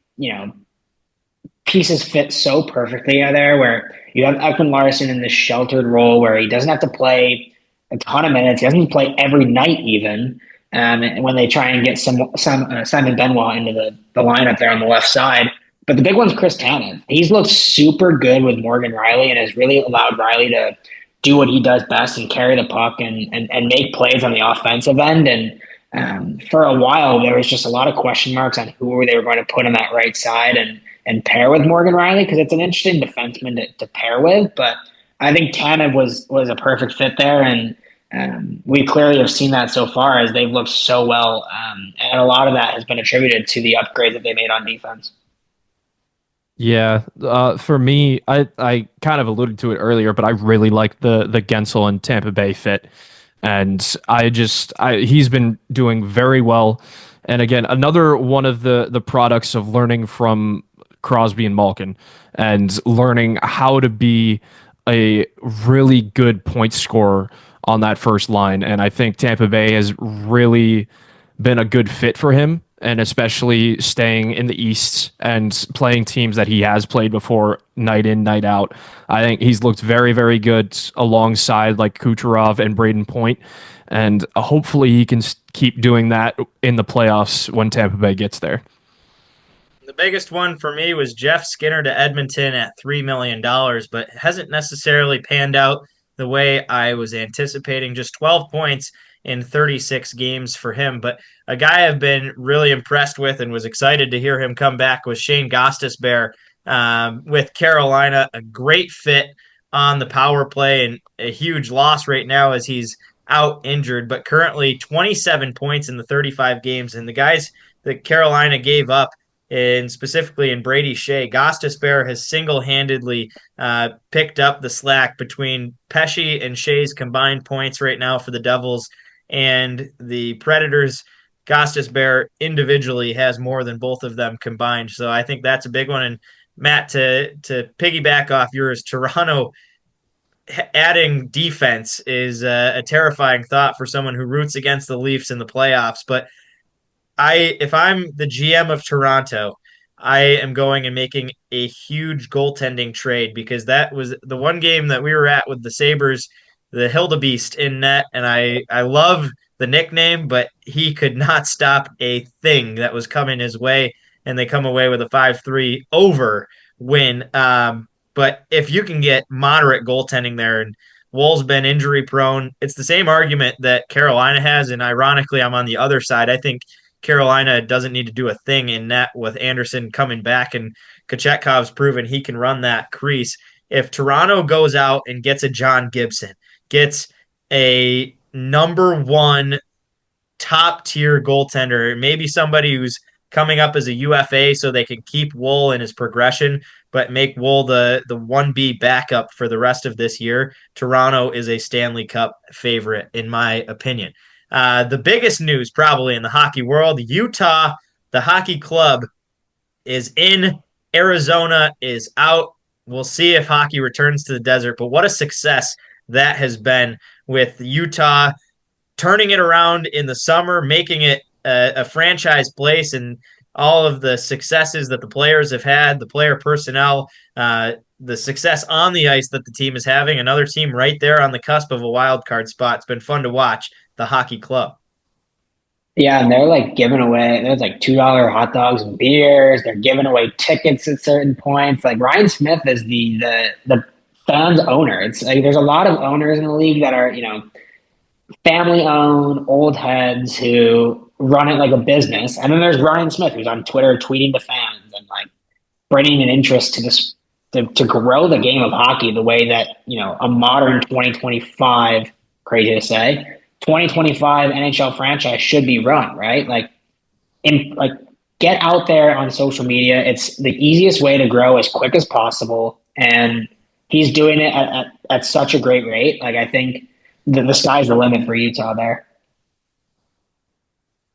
pieces fit so perfectly there where you have Ekman Larson in this sheltered role where he doesn't have to play a ton of minutes. He doesn't play every night even. And when they try and get Simon Benoit into the lineup there on the left side. But the big one's Chris Tanev. He's looked super good with Morgan Riley and has really allowed Riley to do what he does best and carry the puck and make plays on the offensive end. And for a while, there was just a lot of question marks on who they were going to put on that right side and pair with Morgan Riley, because it's an interesting defenseman to pair with. But I think Tanev was a perfect fit there, and we clearly have seen that so far as they've looked so well. And a lot of that has been attributed to the upgrade that they made on defense. Yeah, for me, I kind of alluded to it earlier, but I really like the Gensel and Tampa Bay fit. And he's been doing very well. And again, another one of the products of learning from Crosby and Malkin and learning how to be a really good point scorer on that first line. And I think Tampa Bay has really been a good fit for him, and especially staying in the East and playing teams that he has played before night in, night out. I think he's looked very, very good alongside like Kucherov and Braden Point, and hopefully he can keep doing that in the playoffs when Tampa Bay gets there. The biggest one for me was Jeff Skinner to Edmonton at $3 million, but hasn't necessarily panned out the way I was anticipating. Just 12 points in 36 games for him. But a guy I've been really impressed with and was excited to hear him come back was Shane Gostisbehere with Carolina. A great fit on the power play and a huge loss right now as he's out injured, but currently 27 points in the 35 games. And the guys that Carolina gave up, and specifically in Brady Shea, Gostisbehere has single-handedly picked up the slack between Pesce and Shea's combined points right now for the Devils and the Predators. Gostisbehere individually has more than both of them combined, so I think that's a big one. And Matt, to piggyback off yours, Toronto adding defense is a terrifying thought for someone who roots against the Leafs in the playoffs, but if I'm the GM of Toronto, I am going and making a huge goaltending trade, because that was the one game that we were at with the Sabres, the Hildebeest in net, and I love the nickname, but he could not stop a thing that was coming his way, and they come away with a 5-3 over win. But if you can get moderate goaltending there, and Wool's been injury prone, it's the same argument that Carolina has, and ironically, I'm on the other side. I think Carolina doesn't need to do a thing in net with Anderson coming back, and Kochetkov's proven he can run that crease. If Toronto goes out and gets a John Gibson, gets a number 1 top tier goaltender, maybe somebody who's coming up as a UFA so they can keep Wool in his progression, but make Wool the 1B backup for the rest of this year, Toronto is a Stanley Cup favorite, in my opinion. The biggest news probably in the hockey world, Utah, the hockey club, is in. Arizona is out. We'll see if hockey returns to the desert, but what a success that has been with Utah turning it around in the summer, making it a franchise place, and all of the successes that the players have had, the player personnel, the success on the ice that the team is having. Another team right there on the cusp of a wild card spot. It's been fun to watch the hockey club. Yeah, and they're like giving away, there's like $2 hot dogs and beers. They're giving away tickets at certain points. Like Ryan Smith is the fans owner. It's like there's a lot of owners in the league that are, family owned, old heads who run it like a business. And then there's Ryan Smith, who's on Twitter tweeting to fans and like bringing an interest to this to grow the game of hockey the way that, a modern 2025, crazy to say, 2025 NHL franchise should be run, right? Like get out there on social media. It's the easiest way to grow as quick as possible. And he's doing it at such a great rate. Like, I think the sky's the limit for Utah there.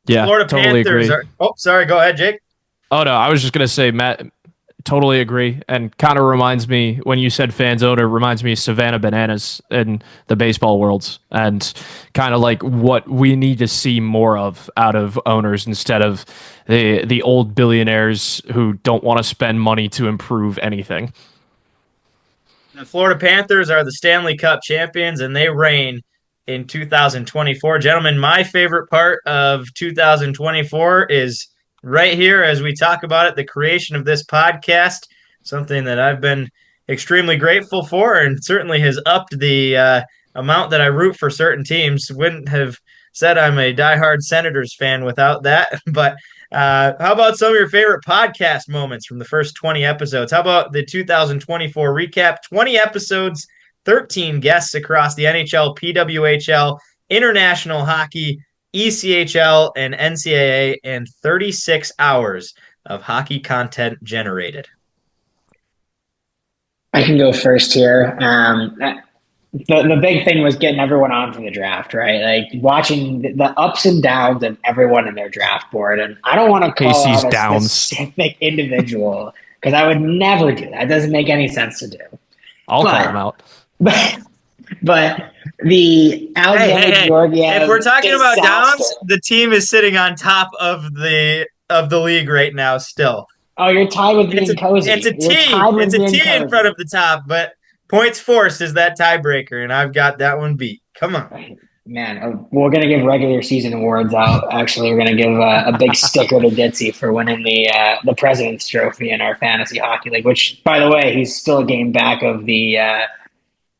Yeah, Florida totally Panthers agree. sorry, go ahead, Jake. Oh no, I was just gonna say, Matt, totally agree, and kind of reminds me when you said fans owner, reminds me of Savannah Bananas in the baseball worlds, and kind of like what we need to see more of out of owners instead of the old billionaires who don't want to spend money to improve anything. The Florida Panthers are the Stanley Cup champions, and they reign in 2024. Gentlemen, my favorite part of 2024 is right here as we talk about it, the creation of this podcast, something that I've been extremely grateful for and certainly has upped the amount that I root for certain teams. Wouldn't have said I'm a diehard Senators fan without that. But how about some of your favorite podcast moments from the first 20 episodes? How about the 2024 recap? 20 episodes, 13 guests across the NHL, PWHL, international hockey, ECHL, and NCAA, and 36 hours of hockey content generated. I can go first here. The big thing was getting everyone on for the draft, right? Like watching the ups and downs of everyone in their draft board. And I don't want to call Casey's out a downs. specific individual because I would never do that. It doesn't make any sense to do. I'll call him out. But the Alexander Georgiev, if we're talking about disaster. downs, the team is sitting on top of the league right now still. Oh, you're tied with being cozy. It's a T in front of the top, but points forced is that tiebreaker, and I've got that one beat. Come on. Man, we're going to give regular season awards out. Actually, we're going to give a big sticker to Ditzy for winning the President's Trophy in our fantasy hockey league, which, by the way, he's still a game back of the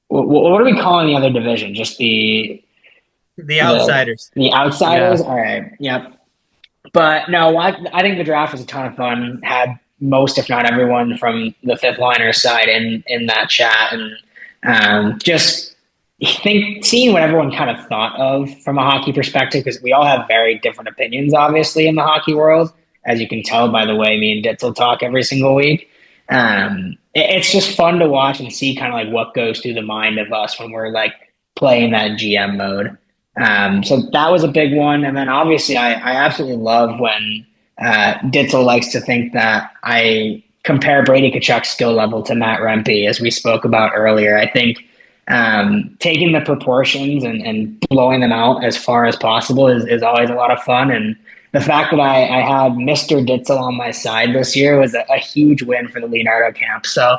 what are we calling the other division? Just the outsiders. The outsiders? Yeah. All right. Yep. But no, I think the draft was a ton of fun. Had most, if not everyone, from the fifth liners side in that chat, and just seeing what everyone kind of thought of from a hockey perspective, because we all have very different opinions, obviously, in the hockey world, as you can tell by the way me and Ditzel talk every single week. It's just fun to watch and see kind of like what goes through the mind of us when we're like playing that GM mode. So that was a big one. And then obviously I absolutely love when Ditzel likes to think that I compare Brady Tkachuk's skill level to Matt Rempe, as we spoke about earlier. I think taking the proportions and blowing them out as far as possible is always a lot of fun. And the fact that I had Mr. Ditzel on my side this year was a huge win for the Leonardo camp. So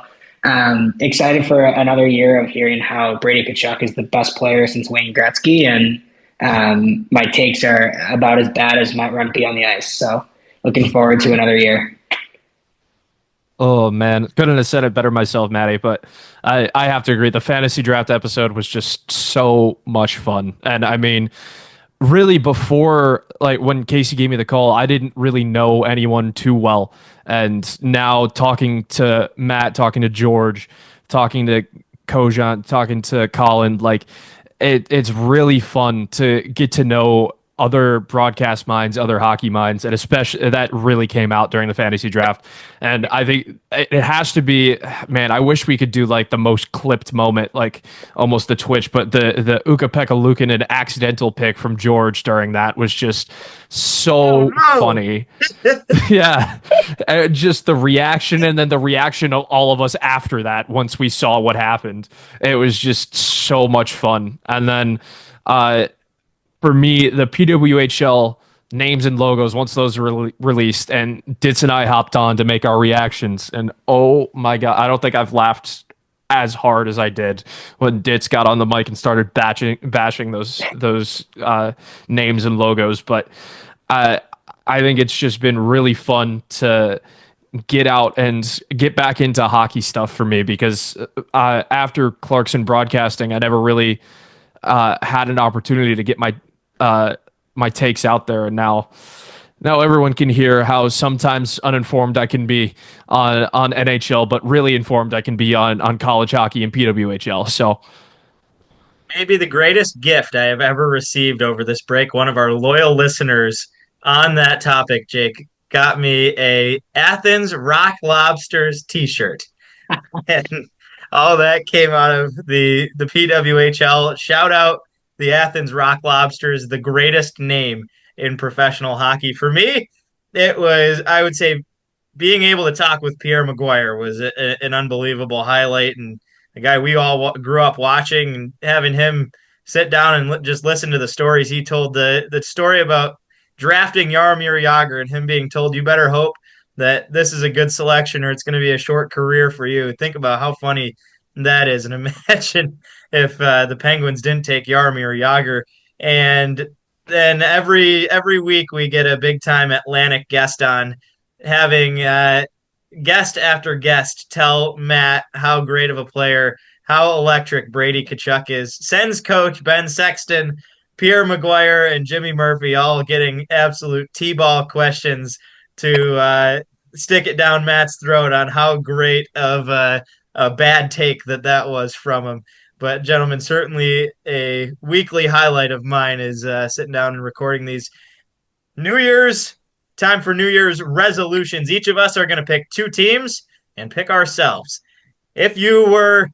excited for another year of hearing how Brady Tkachuk is the best player since Wayne Gretzky, and my takes are about as bad as Matt Rempe on the ice. So looking forward to another year. Oh man, couldn't have said it better myself, Matty, but I have to agree. The fantasy draft episode was just so much fun. And I mean, really before, like when Casey gave me the call, I didn't really know anyone too well. And now talking to Matt, talking to George, talking to Kojan, talking to Colin, like it's really fun to get to know other broadcast minds, other hockey minds, and especially that really came out during the fantasy draft. And I think it has to be, man, I wish we could do like the most clipped moment, like almost the Twitch, but the Ukko-Pekka Luukkonen accidental pick from George during that was just so funny. Yeah. Just the reaction, and then the reaction of all of us after that once we saw what happened. It was just so much fun. And then for me, the PWHL names and logos, once those were released, and Ditz and I hopped on to make our reactions, and oh my God, I don't think I've laughed as hard as I did when Ditz got on the mic and started bashing those names and logos. But I think it's just been really fun to get out and get back into hockey stuff for me, because after Clarkson Broadcasting, I never really had an opportunity to get my takes out there, and now Now everyone can hear how sometimes uninformed I can be on NHL, but really informed I can be on college hockey and PWHL. So Maybe the greatest gift I have ever received over this break. One of our loyal listeners on that topic, Jake, got me a Athens Rock Lobsters t-shirt. And all that came out of the PWHL. Shout out the Athens Rock Lobsters, the greatest name in professional hockey. For me, it was, I would say, being able to talk with Pierre Maguire was an unbelievable highlight, and the guy we all grew up watching, and having him sit down and just listen to the stories he told. The story about drafting Jaromir Jagr and him being told, you better hope that this is a good selection or it's going to be a short career for you. Think about how funny that is, and imagine if the Penguins didn't take Jaromir Jagr. And then every week we get a big time Atlantic guest on, having guest after guest tell Matt how great of a player, how electric Brady Tkachuk is. Sens coach Ben Sexton, Pierre Maguire, and Jimmy Murphy all getting absolute T-ball questions to stick it down Matt's throat on how great of a bad take that was from him. But gentlemen, certainly a weekly highlight of mine is sitting down and recording these. New Year's, time for New Year's resolutions. Each of us are going to pick two teams and pick ourselves. If you were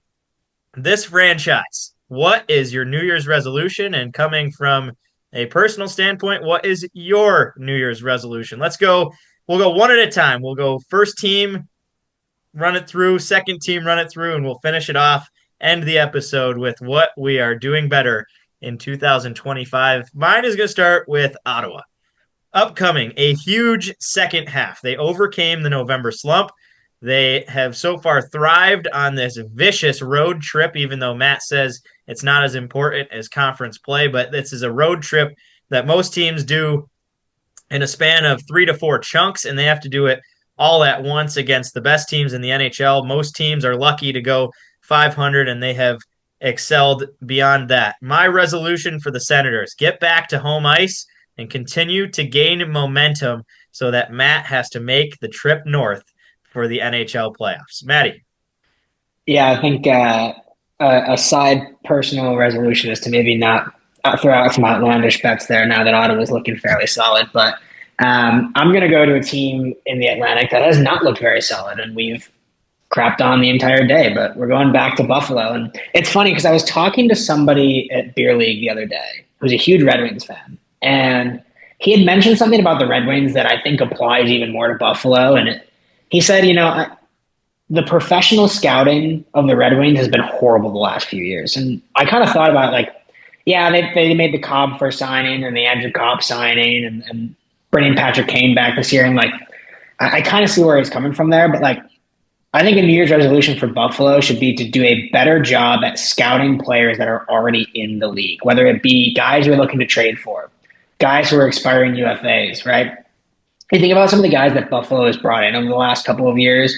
this franchise, what is your New Year's resolution? And coming from a personal standpoint, what is your New Year's resolution? Let's go. We'll go one at a time. We'll go first team, run it through, second team, run it through, and we'll finish it off, end the episode with what we are doing better in 2025. Mine is going to start with Ottawa. Upcoming, a huge second half. They overcame the November slump. They have so far thrived on this vicious road trip, even though Matt says it's not as important as conference play, but this is a road trip that most teams do in a span of 3 to 4 chunks, and they have to do it all at once against the best teams in the NHL. Most teams are lucky to go 500, and they have excelled beyond that. My resolution for the Senators, get back to home ice and continue to gain momentum so that Matt has to make the trip north for the NHL playoffs. Matty. Yeah, I think a side personal resolution is to maybe not throw out some outlandish bets there now that Ottawa's looking fairly solid. But I'm going to go to a team in the Atlantic that has not looked very solid, and we've crapped on the entire day, but we're going back to Buffalo. And it's funny because I was talking to somebody at Beer League the other day who's a huge Red Wings fan, and he had mentioned something about the Red Wings that I think applies even more to Buffalo. And he said, the professional scouting of the Red Wings has been horrible the last few years. And I kind of thought about they made the Cobb first signing and the Andrew Cobb signing and bringing Patrick Kane back this year. And I kind of see where he's coming from there. But I think a New Year's resolution for Buffalo should be to do a better job at scouting players that are already in the league, whether it be guys we're looking to trade for, guys who are expiring UFAs, right? You think about some of the guys that Buffalo has brought in over the last couple of years.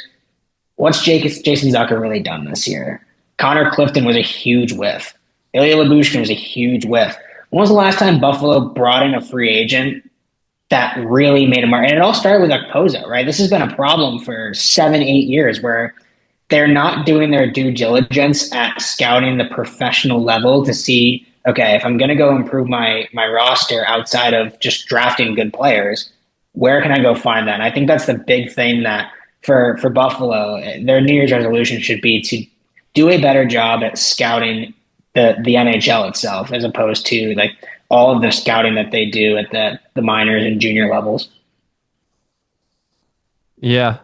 What's Jason Zucker really done this year? Connor Clifton was a huge whiff. Ilya Lyubushkin was a huge whiff. When was the last time Buffalo brought in a free agent that really made a mark? And it all started with Okposo, right? This has been a problem for 7-8 years where they're not doing their due diligence at scouting the professional level to see, okay, if I'm going to go improve my roster outside of just drafting good players, where can I go find that? And I think that's the big thing that for Buffalo, their New Year's resolution should be to do a better job at scouting the NHL itself, as opposed to all of the scouting that they do at the minors and junior levels. yeah,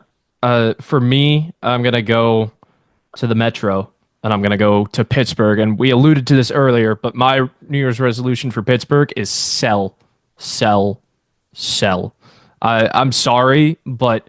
for me, I'm gonna go to the Metro, and I'm gonna go to Pittsburgh. And we alluded to this earlier, but my New Year's resolution for Pittsburgh is sell. I'm sorry, but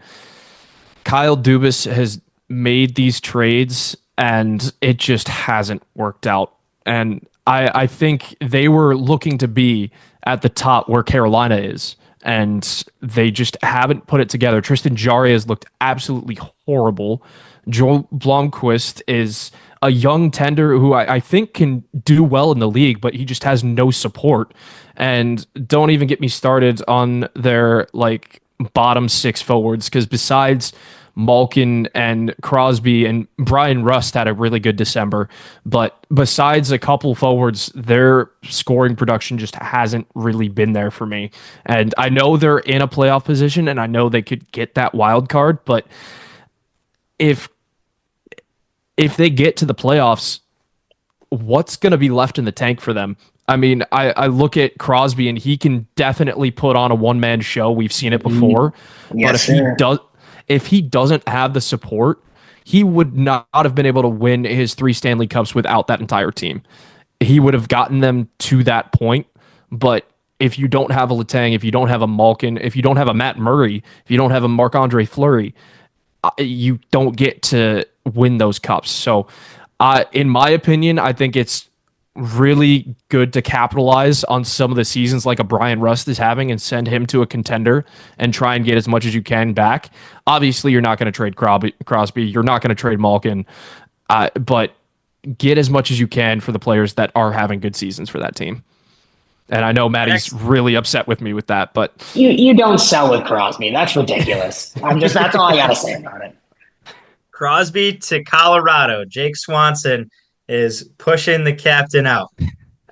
Kyle Dubas has made these trades and it just hasn't worked out. And I think they were looking to be at the top where Carolina is, and they just haven't put it together. Tristan Jarry has looked absolutely horrible. Joel Blomqvist is a young tender who I think can do well in the league, but he just has no support. And don't even get me started on their like bottom six forwards, because besides Malkin and Crosby, and Brian Rust had a really good December, but besides a couple forwards, their scoring production just hasn't really been there for me. And I know they're in a playoff position, and I know they could get that wild card, but if they get to the playoffs, what's going to be left in the tank for them? I mean, I look at Crosby, and he can definitely put on a one-man show. We've seen it before. Yes, but if he doesn't have the support, he would not have been able to win his 3 Stanley Cups without that entire team. He would have gotten them to that point, but if you don't have a Letang, if you don't have a Malkin, if you don't have a Matt Murray, if you don't have a Marc-Andre Fleury, you don't get to win those cups. So, in my opinion, I think it's really good to capitalize on some of the seasons like a Brian Rust is having and send him to a contender and try and get as much as you can back. Obviously, you're not going to trade Crosby. You're not going to trade Malkin, but get as much as you can for the players that are having good seasons for that team. And I know Maddie's really upset with me with that, but you don't sell with Crosby. That's ridiculous. That's all I got to say about it. Crosby to Colorado. Jake Swanson is pushing the captain out.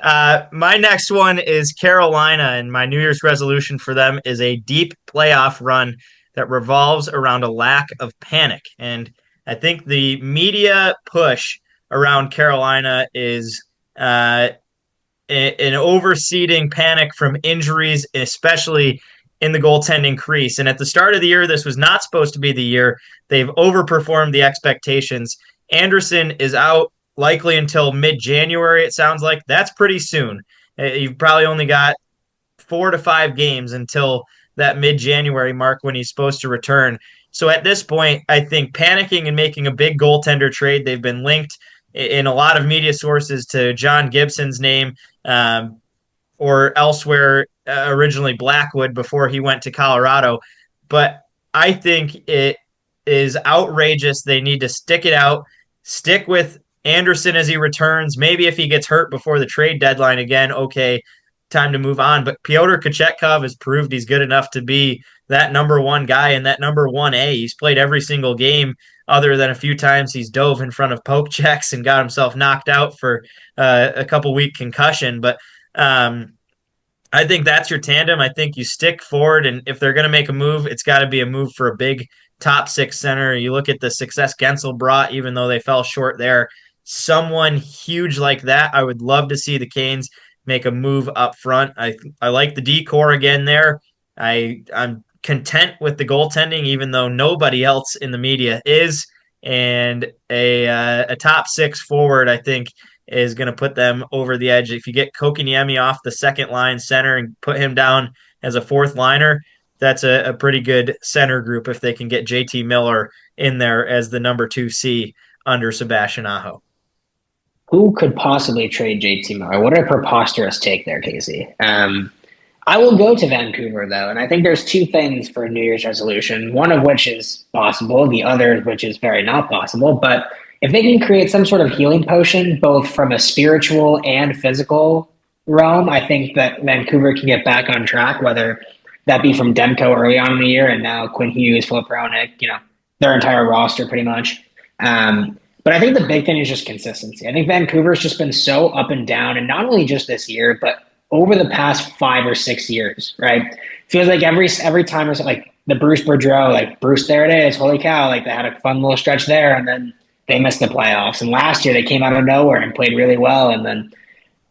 My next one is Carolina, and my New Year's resolution for them is a deep playoff run that revolves around a lack of panic. And I think the media push around Carolina is an overseeding panic from injuries, especially in the goaltending crease. And at the start of the year, this was not supposed to be the year. They've overperformed the expectations. Anderson is out likely until mid-January, it sounds like. That's pretty soon. You've probably only got 4 to 5 games until that mid-January mark when he's supposed to return. So at this point, I think panicking and making a big goaltender trade, they've been linked in a lot of media sources to John Gibson's name, or elsewhere, originally Blackwood before he went to Colorado. But I think it is outrageous. They need to stick it out, stick with Anderson as he returns. Maybe if he gets hurt before the trade deadline again, okay, time to move on. But Pyotr Kochetkov has proved he's good enough to be that number 1 guy and that number 1A. He's played every single game other than a few times he's dove in front of poke checks and got himself knocked out for a couple-week concussion. But I think that's your tandem. I think you stick forward, and if they're going to make a move, it's got to be a move for a big top 6 center. You look at the success Gensel brought, even though they fell short there. Someone huge like that, I would love to see the Canes make a move up front. I like the D-core again there. I'm content with the goaltending, even though nobody else in the media is. And a top 6 forward, I think, is going to put them over the edge. If you get Kokiniemi off the second line center and put him down as a 4th liner, that's a pretty good center group if they can get JT Miller in there as the number 2C under Sebastian Aho. Who could possibly trade JT Miller? What a preposterous take there, Casey. I will go to Vancouver, though, and I think there's 2 things for a New Year's resolution, one of which is possible, the other which is very not possible. But if they can create some sort of healing potion, both from a spiritual and physical realm, I think that Vancouver can get back on track, whether that be from Demko early on in the year and now Quinn Hughes, Philip Roenick, their entire roster pretty much. But I think the big thing is just consistency. I think Vancouver's just been so up and down, and not only just this year, but over the past 5 or 6 years, right? Feels like every time it's like the Bruce Boudreau, like Bruce, there it is, holy cow, like they had a fun little stretch there, and then they missed the playoffs. And last year they came out of nowhere and played really well, and then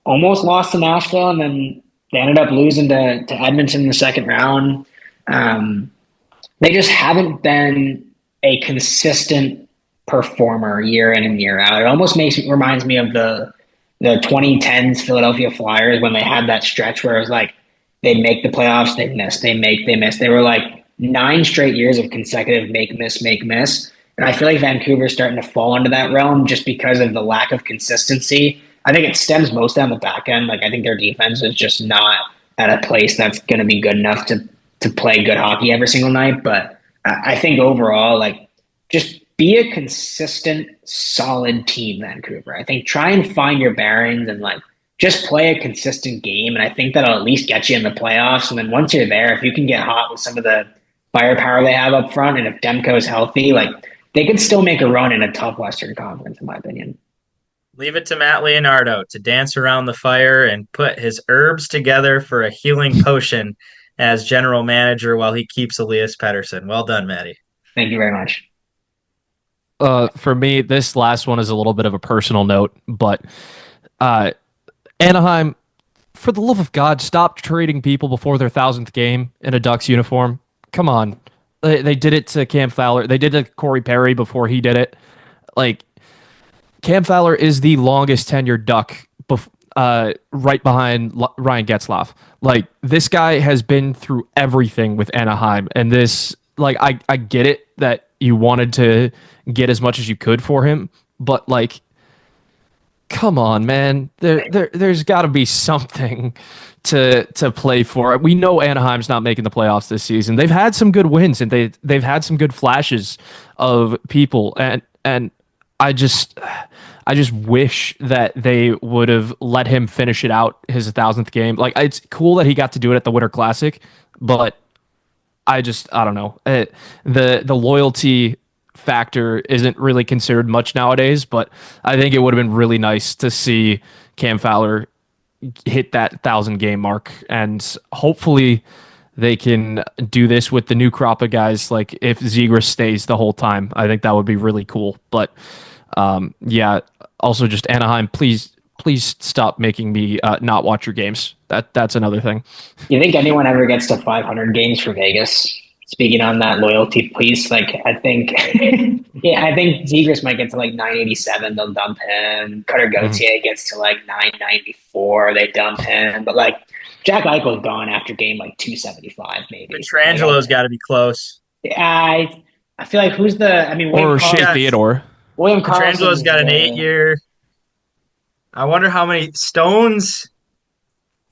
almost lost to Nashville, and then they ended up losing to Edmonton in the second round. They just haven't been a consistent performer year in and year out. It almost reminds me of the 2010s Philadelphia Flyers when they had that stretch where it was like they'd make the playoffs, they'd miss, they miss. They were like 9 straight years of consecutive make, miss. And I feel like Vancouver's starting to fall into that realm just because of the lack of consistency. I think it stems mostly on the back end. Like I think their defense is just not at a place that's going to be good enough to play good hockey every single night. But I think overall, like just be a consistent, solid team, Vancouver. I think try and find your bearings and like just play a consistent game. And I think that'll at least get you in the playoffs. And then once you're there, if you can get hot with some of the firepower they have up front, and if Demko's healthy, like they could still make a run in a tough Western Conference, in my opinion. Leave it to Matt Leonardo to dance around the fire and put his herbs together for a healing potion as general manager while he keeps Elias Pettersson. Well done, Matty. Thank you very much. For me, this last one is a little bit of a personal note, but Anaheim, for the love of God, stop trading people before their 1,000th game in a Ducks uniform. Come on. They did it to Cam Fowler. They did it to Corey Perry before he did it. Like, Cam Fowler is the longest tenured Duck, right behind Ryan Getzlaf. Like, this guy has been through everything with Anaheim, and this, like, I get it that you wanted to get as much as you could for him, but like, come on, man. There's got to be something to play for. We know Anaheim's not making the playoffs this season. They've had some good wins and they've had some good flashes of people, and I just wish that they would have let him finish it out his 1,000th game. Like, it's cool that he got to do it at the Winter Classic, but I don't know. The loyalty factor isn't really considered much nowadays, but I think it would have been really nice to see Cam Fowler hit that 1,000 game mark, and hopefully they can do this with the new crop of guys. Like, if Zegras stays the whole time, I think that would be really cool. But yeah, also just Anaheim, please stop making me not watch your games. That's another thing. You think anyone ever gets to 500 games for Vegas? Speaking on that loyalty piece, like I think, yeah, I think Zegras might get to like 987. They'll dump him. Cutter Gauthier gets to like 994. They dump him. But like Jack Eichel's gone after game like 275, maybe. Petrangelo's got to be close. I feel like who's the? I mean, or Shea Theodore. William Petrangelo's got an 8-year. I wonder how many Stones.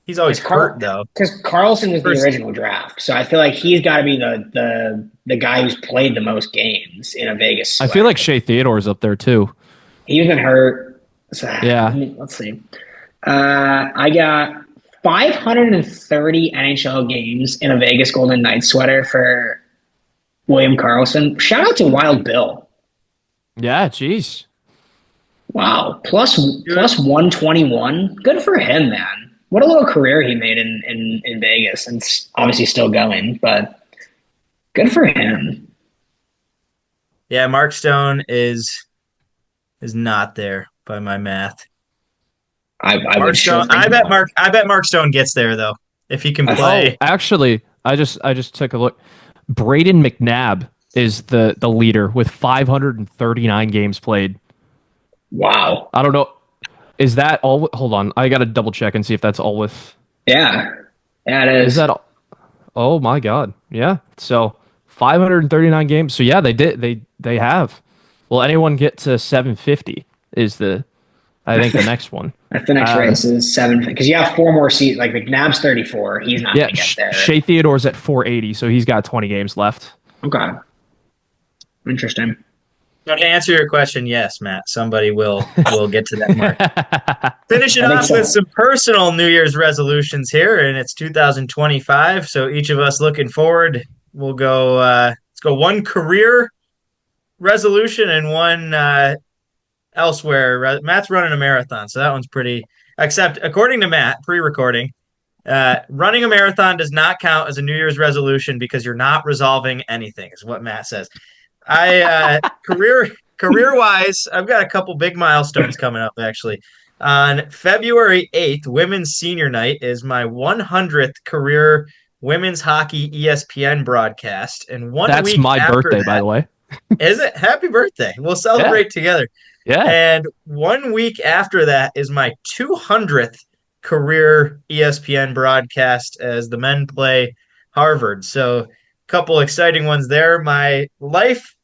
He's always hurt, though. Because Carlson was the original draft. So I feel like he's got to be the guy who's played the most games in a Vegas sweat. I feel like Shea Theodore's up there, too. He's been hurt. So, yeah. Let's see. I got 530 NHL games in a Vegas Golden Knights sweater for William Karlsson. Shout out to Wild Bill. Yeah, jeez. Wow. Plus 121. Good for him, man. What a little career he made in Vegas, and it's obviously still going, but good for him. Yeah, Mark Stone is not there by my math. I bet Mark Stone gets there though if he can play. Oh, actually, I just took a look. Braden McNabb is the leader with 539 games played. Wow. I don't know. Is that all? Hold on. I got to double check and see if that's all with. Yeah. Yeah, it is. Is that all? Oh, my God. Yeah. So 539 games. So, yeah, they did. They have. Will anyone get to 750 is I think the next one. That's the next race is 750. Because you have 4 more seats. Like McNabb's 34. He's not going to get there. Shea Theodore's at 480, so he's got 20 games left. Okay. Interesting. Now, to answer your question, yes, Matt, somebody will get to that mark. Finish it off with some personal New Year's resolutions here, and it's 2025. So each of us looking forward, we'll go. Let's go one career resolution and one elsewhere. Matt's running a marathon, so that one's pretty. Except according to Matt, pre-recording, running a marathon does not count as a New Year's resolution because you're not resolving anything, is what Matt says. Career wise, I've got a couple big milestones coming up actually. On February 8th, Women's Senior Night is my 100th career women's hockey ESPN broadcast. And that's my birthday, by the way. Is it? Happy birthday. We'll celebrate together. Yeah. And 1 week after that is my 200th career ESPN broadcast as the men play Harvard. So couple exciting ones there. My life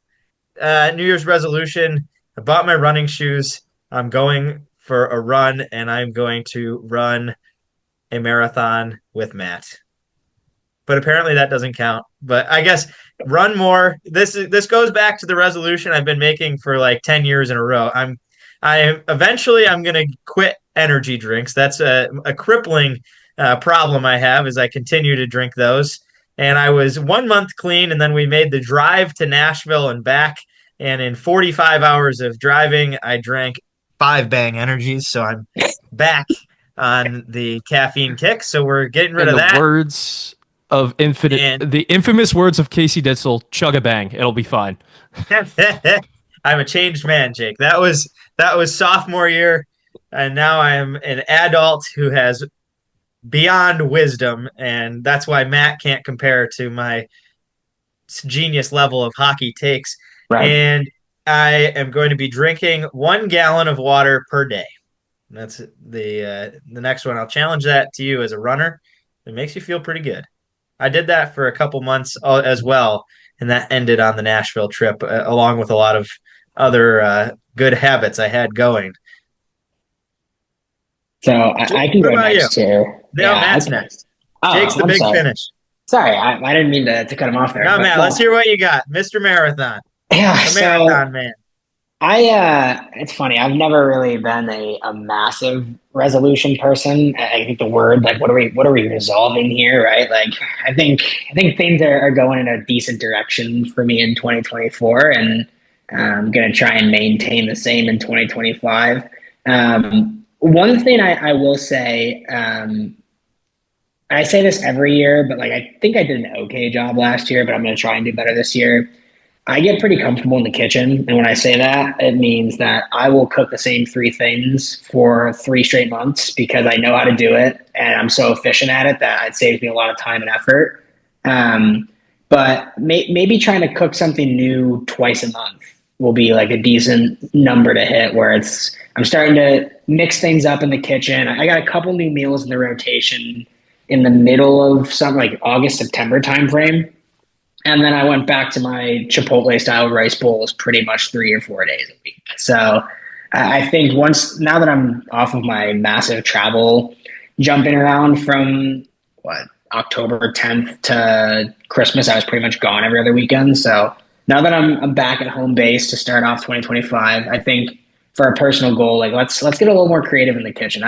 New Year's resolution, I bought my running shoes. I'm going for a run, and I'm going to run a marathon with Matt. but apparently that doesn't count. But I guess run more. This goes back to the resolution I've been making for like 10 years in a row. Eventually I'm going to quit energy drinks. That's a crippling problem I have as I continue to drink those. And I was 1 month clean, and then we made the drive to Nashville and back. And in 45 hours of driving, I drank 5 Bang Energies. So I'm back on the caffeine kick. So we're getting rid of that. Words of the infamous words of Casey Ditzel, chug a bang. It'll be fine. I'm a changed man, Jake. That was sophomore year, and now I am an adult who has beyond wisdom, and that's why Matt can't compare to my genius level of hockey takes. Right. And I am going to be drinking 1 gallon of water per day. That's the next one. I'll challenge that to you as a runner. It makes you feel pretty good. I did that for a couple months as well, and that ended on the Nashville trip, along with a lot of other good habits I had going. So I can go next here. Yeah, Matt's next. Jake's the big finish. Sorry, I didn't mean to cut him off there. No, Matt, let's hear what you got. Mr. Marathon. Yeah, the marathon man. It's funny. I've never really been a massive resolution person. I think the word, like, what are we resolving here, right? Like, I think things are going in a decent direction for me in 2024, and I'm going to try and maintain the same in 2025. One thing I will say, I say this every year, but like, I think I did an okay job last year, but I'm going to try and do better this year. I get pretty comfortable in the kitchen. And when I say that, it means that I will cook the same 3 things for 3 straight months because I know how to do it. And I'm so efficient at it that it saves me a lot of time and effort. But maybe trying to cook something new twice a month will be like a decent number to hit, where I'm starting to mix things up in the kitchen. I got a couple new meals in the rotation in the middle of some like August, September timeframe. And then I went back to my Chipotle style rice bowls pretty much 3 or 4 days a week. So I think now that I'm off of my massive travel, jumping around from October 10th to Christmas, I was pretty much gone every other weekend. So now that I'm back at home base to start off 2025, I think for a personal goal, like let's get a little more creative in the kitchen.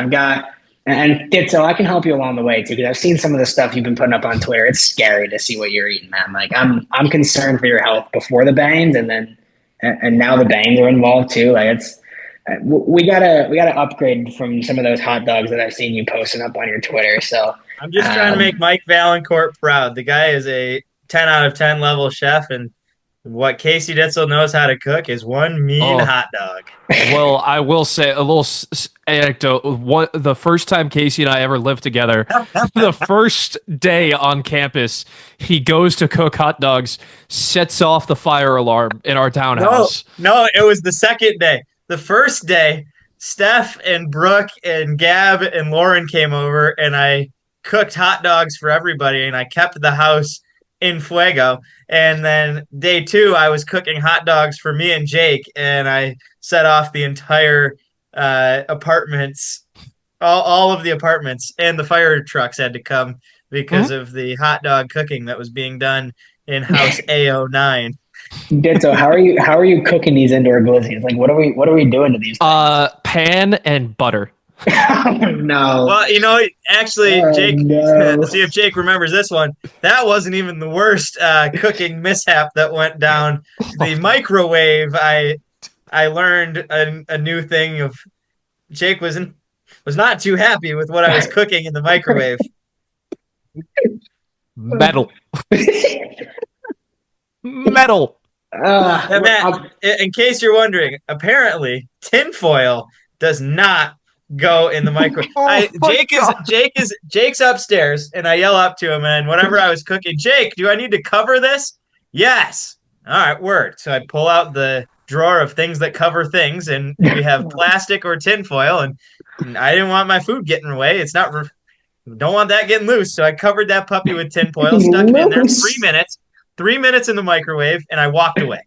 And Ditzel, I can help you along the way too, because I've seen some of the stuff you've been putting up on Twitter. It's scary to see what you're eating, man. Like I'm concerned for your health before the bangs, and now the bangs are involved too. Like we gotta upgrade from some of those hot dogs that I've seen you posting up on your Twitter. So I'm just trying to make Mike Valancourt proud. The guy is a 10 out of 10 level chef, and what Casey Ditzel knows how to cook is one mean hot dog. Well, I will say a little anecdote. The first time Casey and I ever lived together, the first day on campus, he goes to cook hot dogs, sets off the fire alarm in our townhouse. No, it was the second day. The first day, Steph and Brooke and Gab and Lauren came over, and I cooked hot dogs for everybody, and I kept the house in fuego. And then day 2, I was cooking hot dogs for me and Jake, and I set off the entire apartments, all of the apartments, and the fire trucks had to come because of the hot dog cooking that was being done in house A09. Ditto, how are you cooking these indoor glizzies? Like, what are we doing to these things? Pan and butter. No. Well, actually, Jake, let's see if Jake remembers this one. That wasn't even the worst cooking mishap that went down. The microwave, I learned a new thing of. Jake was not too happy with what I was cooking in the microwave. Metal. Metal. Matt, in case you're wondering, apparently tinfoil does not go in the microwave. Jake's upstairs, and I yell up to him, and whatever I was cooking, Jake, do I need to cover this? Yes. All right, word. So I pull out the drawer of things that cover things, and we have plastic or tinfoil, and I didn't want my food getting away. It's not. Don't want that getting loose. So I covered that puppy with tinfoil, stuck it in there 3 minutes. 3 minutes in the microwave, and I walked away.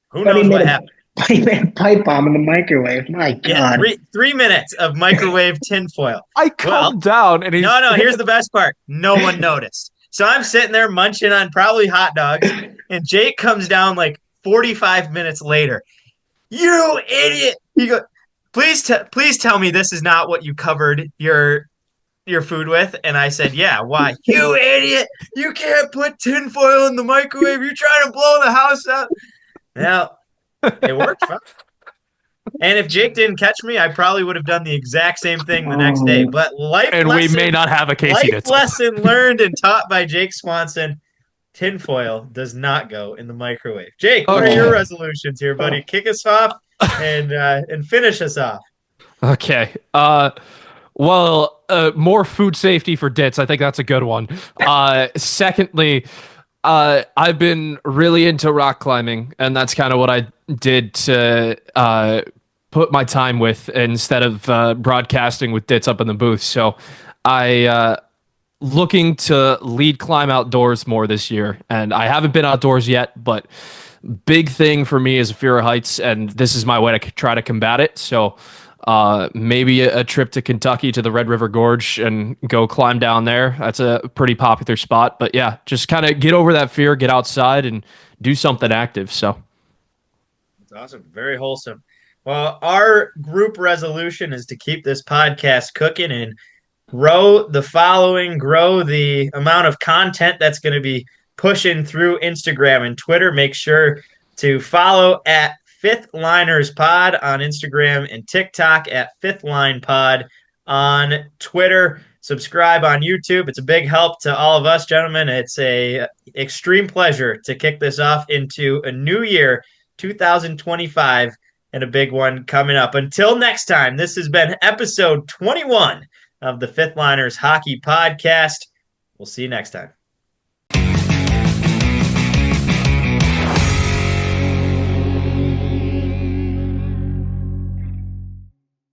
Who knows what happened? He made a pipe bomb in the microwave. My God. Yeah, 3 minutes of microwave tinfoil. I calmed down, and no. Here's the best part. No one noticed. So I'm sitting there munching on probably hot dogs, and Jake comes down like 45 minutes later. You idiot! He goes, please tell me this is not what you covered your food with. And I said, yeah, why? You idiot! You can't put tinfoil in the microwave. You're trying to blow the house up. Well, it worked fine. And if Jake didn't catch me, I probably would have done the exact same thing the next day. But we may not have a Casey Ditzel. Lesson learned and taught by Jake Swanson. Tinfoil does not go in the microwave. Jake, what are your resolutions here, buddy? Kick us off and finish us off. Okay. More food safety for Ditz. I think that's a good one. Secondly, I've been really into rock climbing, and that's kind of what I did to put my time with instead of broadcasting with Ditz up in the booth. So I looking to lead climb outdoors more this year, and I haven't been outdoors yet, but big thing for me is a fear of heights, and this is my way to try to combat it. So maybe a trip to Kentucky to the Red River Gorge and go climb down there. That's a pretty popular spot. But yeah, just kind of get over that fear, get outside, and do something active. So that's awesome. Very wholesome. Well, our group resolution is to keep this podcast cooking and grow the following, grow the amount of content that's going to be pushing through Instagram and Twitter. Make sure to follow at Fifth Liners Pod on Instagram and TikTok, at Fifth Line Pod on Twitter. Subscribe on YouTube. It's a big help to all of us, gentlemen. It's a extreme pleasure to kick this off into a new year, 2025, and a big one coming up. Until next time, this has been episode 21 of the Fifth Liners Hockey Podcast. We'll see you next time.